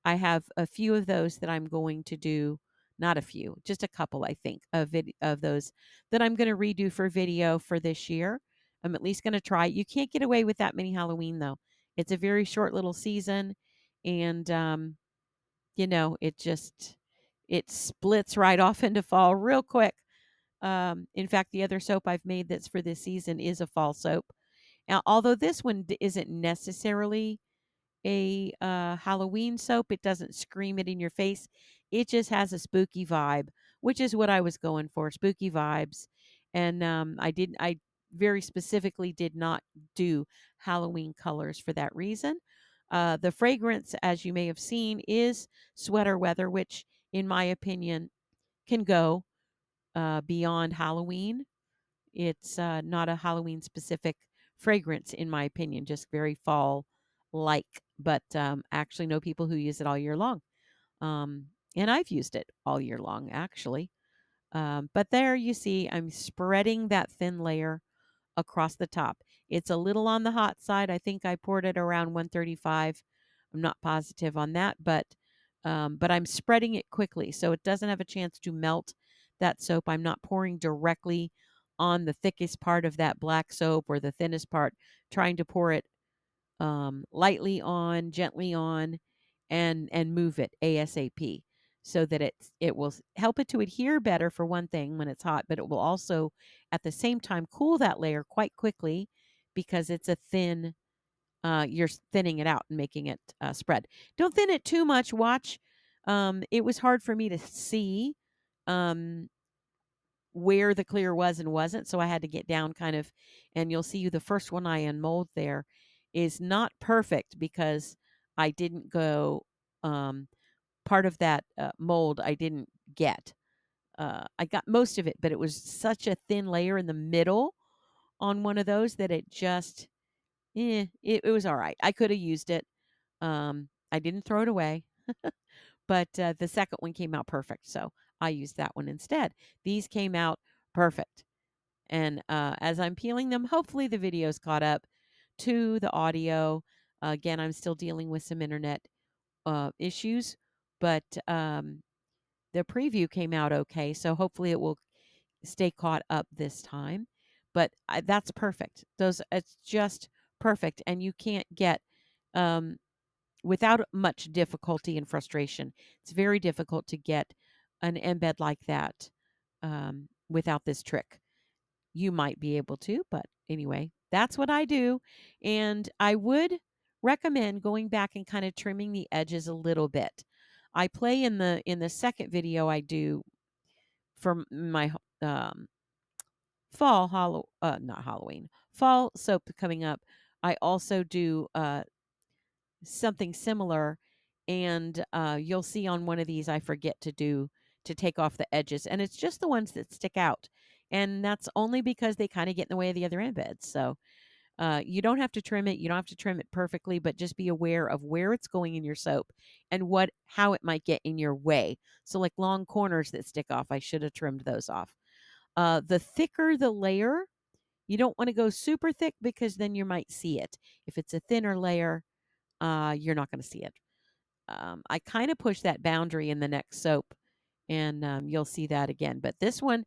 I have a few of those that I'm going to do, not a few, just a couple, I think, of those that I'm going to redo for video for this year, I'm at least going to try it. You can't get away with that many Halloween though. It's a very short little season, and it splits right off into fall real quick. In fact, the other soap I've made that's for this season is a fall soap. Now, although this one isn't necessarily a Halloween soap, it doesn't scream it in your face. It just has a spooky vibe, which is what I was going for, spooky vibes. And I very specifically did not do Halloween colors for that reason. The fragrance, as you may have seen, is Sweater Weather, which, in my opinion, can go beyond Halloween. It's not a Halloween specific fragrance, in my opinion, just very fall like. But actually, know people who use it all year long. And I've used it all year long, actually. But there you see, I'm spreading that thin layer across the top. It's a little on the hot side. I think I poured it around 135. I'm not positive on that, but I'm spreading it quickly so it doesn't have a chance to melt that soap. I'm not pouring directly on the thickest part of that black soap or the thinnest part, trying to pour it lightly on, gently on, and move it ASAP so that it will help it to adhere better for one thing when it's hot, but it will also at the same time cool that layer quite quickly because it's a thin. You're thinning it out and making it spread. Don't thin it too much. Watch. It was hard for me to see um, where the clear was and wasn't. So I had to get down kind of, and you'll see the first one I unmold there is not perfect because I didn't go, part of that mold I didn't get. I got most of it, but it was such a thin layer in the middle on one of those that it just, it was all right. I could have used it. I didn't throw it away, but the second one came out perfect. So I used that one instead. These came out perfect. And as I'm peeling them, hopefully the video's caught up to the audio. Again, I'm still dealing with some internet issues, but the preview came out okay. So hopefully it will stay caught up this time. But that's perfect. It's just perfect, and you can't get um, without much difficulty and frustration. It's very difficult to get an embed like that without this trick. You might be able to, but anyway, that's what I do. And I would recommend going back and kind of trimming the edges a little bit. I play in the second video I do for my um, not Halloween, fall soap coming up. I also do something similar, and you'll see on one of these I forget to take off the edges, and it's just the ones that stick out, and that's only because they kind of get in the way of the other embeds. So you don't have to trim it, you don't have to trim it perfectly, but just be aware of where it's going in your soap and what how it might get in your way. So like long corners that stick off, I should have trimmed those off. The thicker the layer, you don't want to go super thick because then you might see it. If it's a thinner layer, you're not going to see it. I kind of push that boundary in the next soap, and you'll see that again. But this one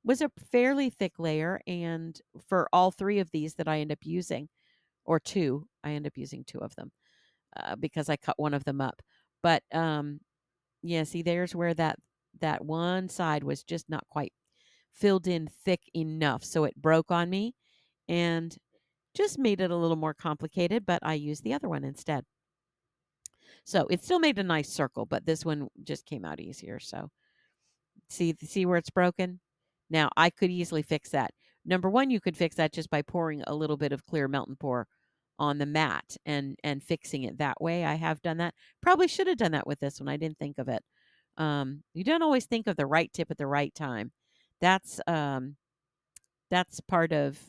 was a fairly thick layer, and for all three of these that I end up using, or two, I end up using two of them because I cut one of them up. But yeah, see, there's where that one side was just not quite filled in thick enough, so it broke on me and just made it a little more complicated. But I used the other one instead. So it still made a nice circle, but this one just came out easier. So see where it's broken? Now I could easily fix that. Number one, you could fix that just by pouring a little bit of clear melt and pour on the mat and fixing it that way. I have done that. Probably should have done that with this one. I didn't think of it. You don't always think of the right tip at the right time. That's that's part of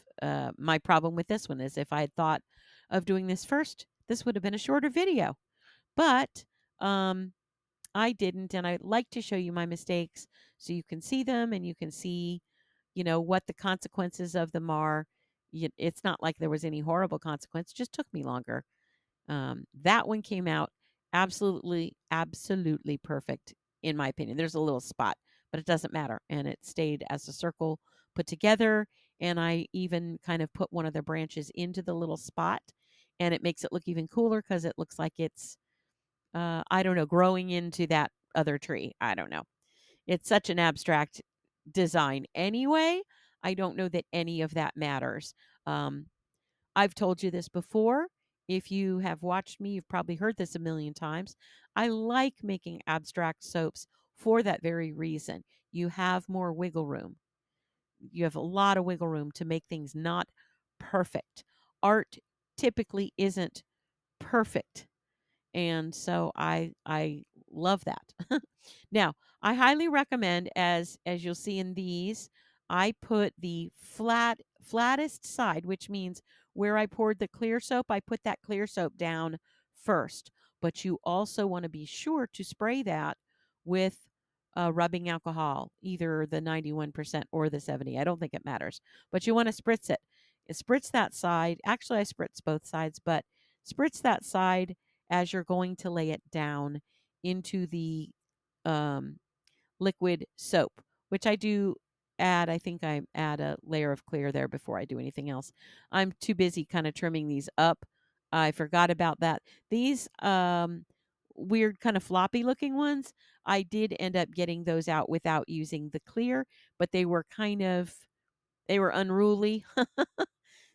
my problem with this one is if I had thought of doing this first, this would have been a shorter video. But um, I didn't, and I like to show you my mistakes so you can see them and you can see, what the consequences of them are. It's not like there was any horrible consequence; it just took me longer. That one came out absolutely, absolutely perfect in my opinion. There's a little spot, but it doesn't matter, and it stayed as a circle put together. and I even kind of put one of the branches into the little spot, and it makes it look even cooler because it looks like it's, I don't know, growing into that other tree. I don't know. It's such an abstract design anyway. I don't know that any of that matters. Um, I've told you this before. If you have watched me, you've probably heard this a million times. I like making abstract soaps for that very reason. You have more wiggle room. You have a lot of wiggle room to make things not perfect. Art typically isn't perfect. And so I love that. Now, I highly recommend, as you'll see in these, I put the flattest side, which means where I poured the clear soap, I put that clear soap down first. But you also want to be sure to spray that with rubbing alcohol, either the 91% or the 70. I don't think it matters, but you want to spritz it. Spritz that side. Actually, I spritz both sides, but spritz that side as you're going to lay it down into the um, liquid soap, which I do add. I think I add a layer of clear there before I do anything else. I'm too busy kind of trimming these up. I forgot about that. These weird kind of floppy looking ones, I did end up getting those out without using the clear, but they were unruly.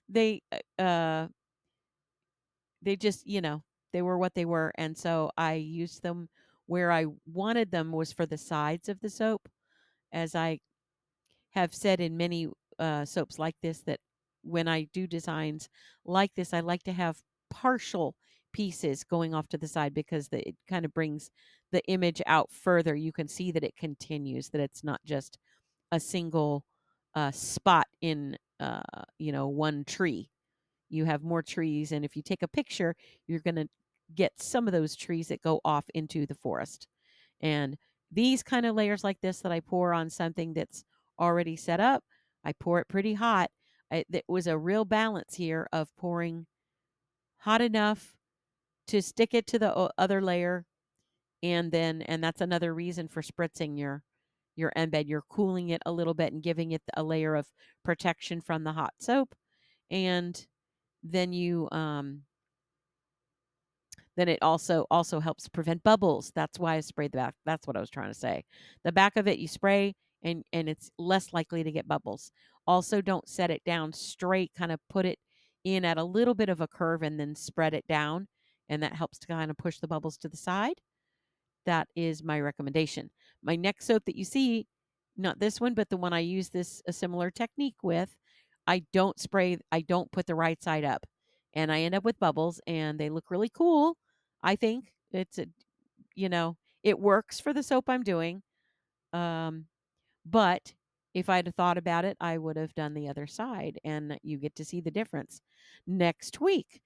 they they just, they were what they were, and so I used them where I wanted them was for the sides of the soap. As I have said in many, soaps like this, that when I do designs like this, I like to have partial pieces going off to the side because it kind of brings the image out further. You can see that it continues, that it's not just a single, spot in, one tree. You have more trees, and if you take a picture, you're going to get some of those trees that go off into the forest. And these kind of layers like this that I pour on something that's already set up, I pour it pretty hot. There was a real balance here of pouring hot enough to stick it to the other layer, and that's another reason for spritzing your embed. You're cooling it a little bit and giving it a layer of protection from the hot soap, and then then it also helps prevent bubbles. That's why I sprayed the back. That's what I was trying to say. The back of it you spray, and it's less likely to get bubbles. Also, don't set it down straight. Kind of put it in at a little bit of a curve and then spread it down, and that helps to kind of push the bubbles to the side. That is my recommendation. My next soap that you see, not this one, but the one I use this a similar technique with, I don't put the right side up. And I end up with bubbles and they look really cool. I think you know, it works for the soap I'm doing. Um, but if I'd have thought about it, I would have done the other side, and you get to see the difference next week.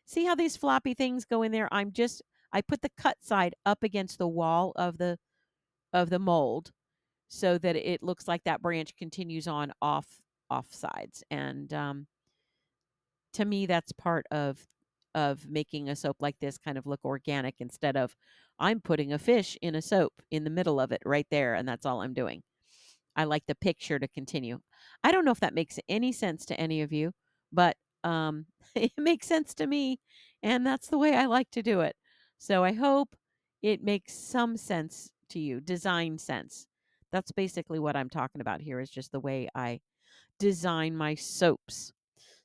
See how these floppy things go in there? I put the cut side up against the wall of the mold so that it looks like that branch continues on off sides. And to me, that's part of making a soap like this kind of look organic instead of I'm putting a fish in a soap in the middle of it right there, and that's all I'm doing. I like the picture to continue. I don't know if that makes any sense to any of you, but it makes sense to me, and that's the way I like to do it. So I hope it makes some sense to you, design sense. That's basically what I'm talking about here is just the way I design my soaps.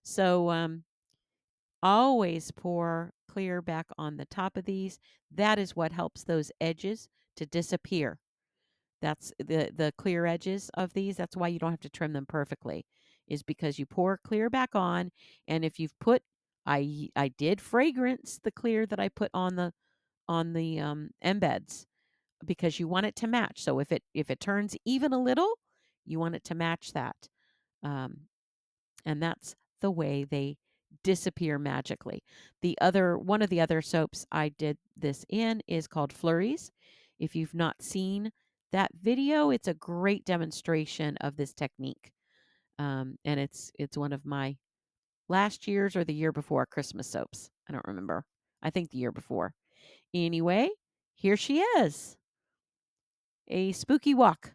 So always pour clear back on the top of these. That is what helps those edges to disappear. That's the clear edges of these. That's why you don't have to trim them perfectly, is because you pour clear back on, and if you've put, I did fragrance the clear that I put on the embeds because you want it to match. So if it turns even a little, you want it to match that, um, and that's the way they disappear magically. The other one of the other soaps I did this in is called Flurries. If you've not seen that video, it's a great demonstration of this technique. And it's one of my last year's or the year before Christmas soaps. I don't remember. I think the year before. Anyway, here she is. A spooky walk.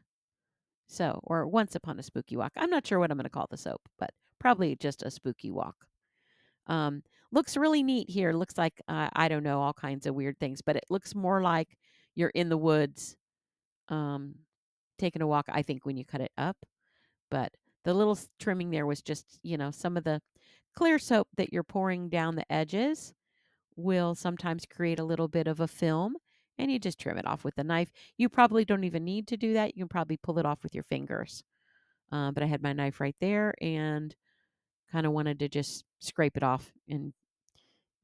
So, or once upon a spooky walk. I'm not sure what I'm going to call the soap, but probably just a spooky walk. Um, Looks really neat here. Looks like I don't know, all kinds of weird things, but it looks more like you're in the woods, um, taking a walk. I think when you cut it up, but the little trimming there was just some of the clear soap that you're pouring down the edges will sometimes create a little bit of a film, and you just trim it off with a knife. You probably don't even need to do that. You can probably pull it off with your fingers. But I had my knife right there and kind of wanted to just scrape it off and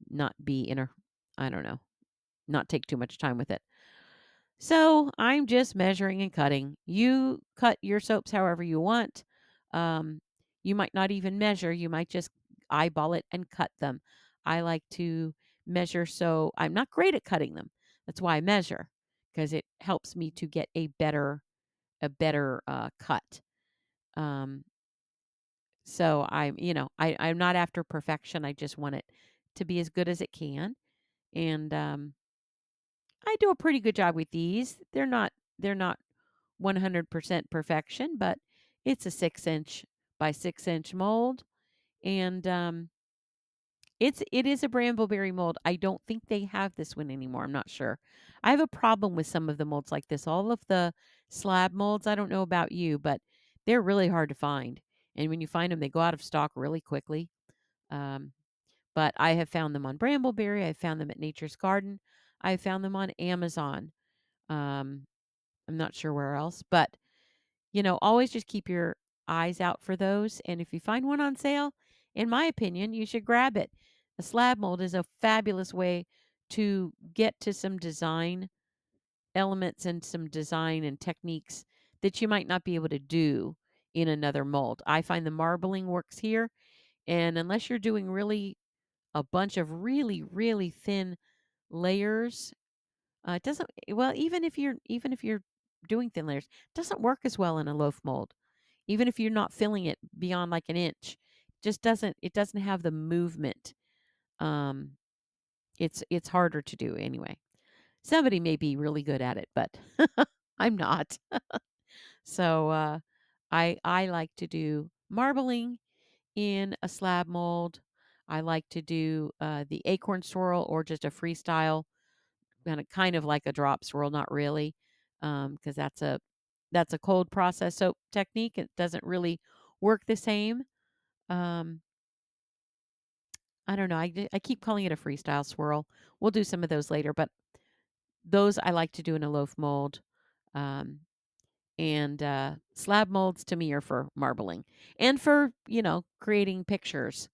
not be in a, I don't know, not take too much time with it. So I'm just measuring and cutting. You cut your soaps however you want. Um, you might not even measure, you might just eyeball it and cut them. I like to measure, so I'm not great at cutting them. That's why I measure, because it helps me to get a better cut. Um, so I'm not after perfection. I just want it to be as good as it can. And I do a pretty good job with these. They're not 100% perfection, but it's a 6-inch by 6-inch mold, and it is a brambleberry mold. I don't think they have this one anymore. I'm not sure. I have a problem with some of the molds like this. All of the slab molds. I don't know about you, but they're really hard to find, and when you find them, they go out of stock really quickly. Um, but I have found them on Brambleberry. I found them at Nature's Garden. I found them on Amazon. Um, I'm not sure where else, but always just keep your eyes out for those. And if you find one on sale, in my opinion, you should grab it. A slab mold is a fabulous way to get to some design elements and some design and techniques that you might not be able to do in another mold. I find the marbling works here. And unless you're doing really a bunch of really, really thin layers, it doesn't well, even if you're doing thin layers, it doesn't work as well in a loaf mold. Even if you're not filling it beyond like an inch, it doesn't have the movement. Um, it's harder to do anyway. Somebody may be really good at it, but I'm not. So I like to do marbling in a slab mold. I like to do the acorn swirl or just a freestyle kind of like a drop swirl, not really, because that's a cold process soap technique. It doesn't really work the same. Um, I don't know. I keep calling it a freestyle swirl. We'll do some of those later, but those I like to do in a loaf mold. Um, and slab molds to me are for marbling and for creating pictures.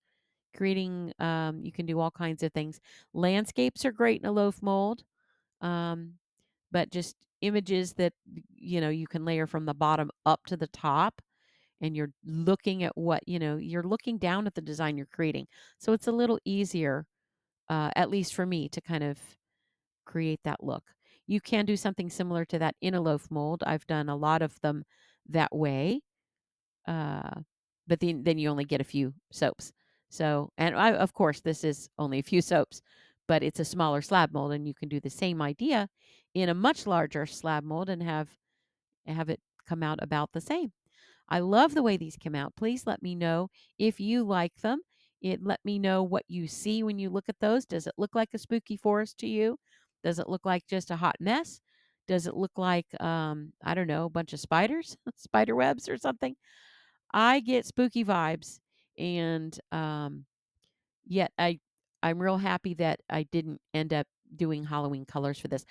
Creating, you can do all kinds of things. Landscapes are great in a loaf mold. Um, but just images that you can layer from the bottom up to the top, and you're looking at you're looking down at the design you're creating, so it's a little easier, at least for me, to kind of create that look. You can do something similar to that in a loaf mold. I've done a lot of them that way, uh, but then you only get a few soaps. So, and of course, this is only a few soaps, but it's a smaller slab mold, and you can do the same idea in a much larger slab mold and have it come out about the same. I love the way these come out. Please let me know if you like them. Let me know what you see when you look at those. Does it look like a spooky forest to you? Does it look like just a hot mess? Does it look like I don't know, a bunch of spiders, spider webs or something? I get spooky vibes, and yet I'm real happy that I didn't end up doing Halloween colors for this.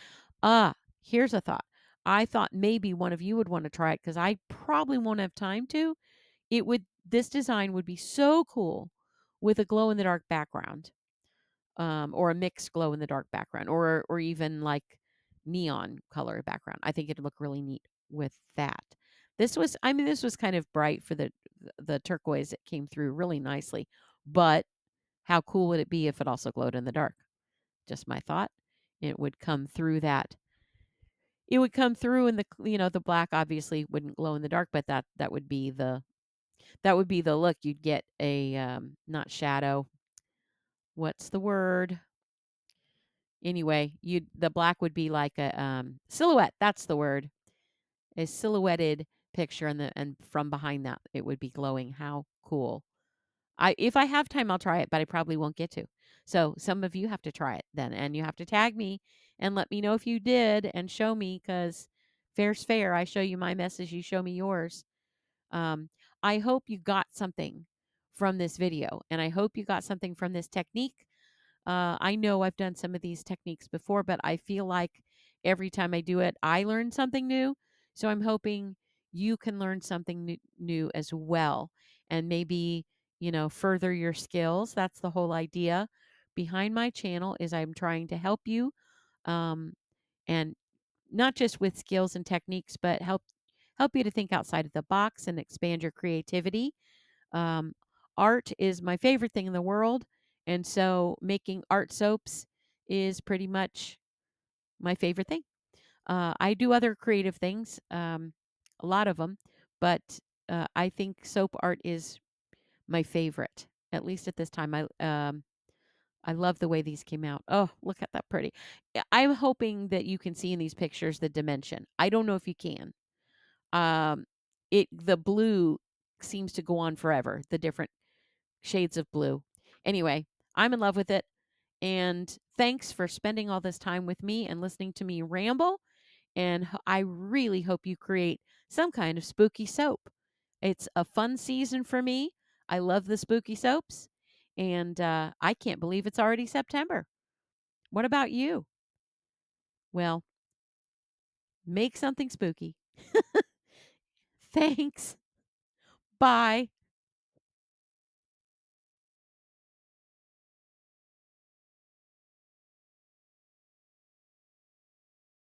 Here's a thought. I thought maybe one of you would want to try it because I probably won't have time to. This design would be so cool with a glow in the dark background, or a mixed glow in the dark background, or even like neon color background. I think it'd look really neat with that. This was kind of bright for the turquoise. It came through really nicely, but how cool would it be if it also glowed in the dark? Just my thought. It would come through that. It would come through, and the black obviously wouldn't glow in the dark, but that would be the look. You'd get a not shadow. What's the word? Anyway, the black would be like a silhouette. That's the word. A silhouetted picture and from behind that it would be glowing. How cool. If I have time, I'll try it, but I probably won't get to. So some of you have to try it then, and you have to tag me and let me know if you did and show me, because fair's fair. I show you my message, you show me yours. Um, I hope you got something from this video, and I hope you got something from this technique. I know I've done some of these techniques before, but I feel like every time I do it, I learn something new. So I'm hoping you can learn something new as well, and maybe, further your skills. That's the whole idea behind my channel, is I'm trying to help you, um, and not just with skills and techniques, but help you to think outside of the box and expand your creativity. um, Art is my favorite thing in the world, and so making art soaps is pretty much my favorite thing. I do other creative things, a lot of them, but I think soap art is my favorite, at least at this time. I love the way these came out. Oh, look at that pretty. I'm hoping that you can see in these pictures the dimension. I don't know if you can. Um, the blue seems to go on forever. The different shades of blue. Anyway, I'm in love with it. And thanks for spending all this time with me and listening to me ramble. And I really hope you create some kind of spooky soap. It's a fun season for me. I love the spooky soaps. And I can't believe it's already September. What about you? Well, make something spooky. Thanks. Bye.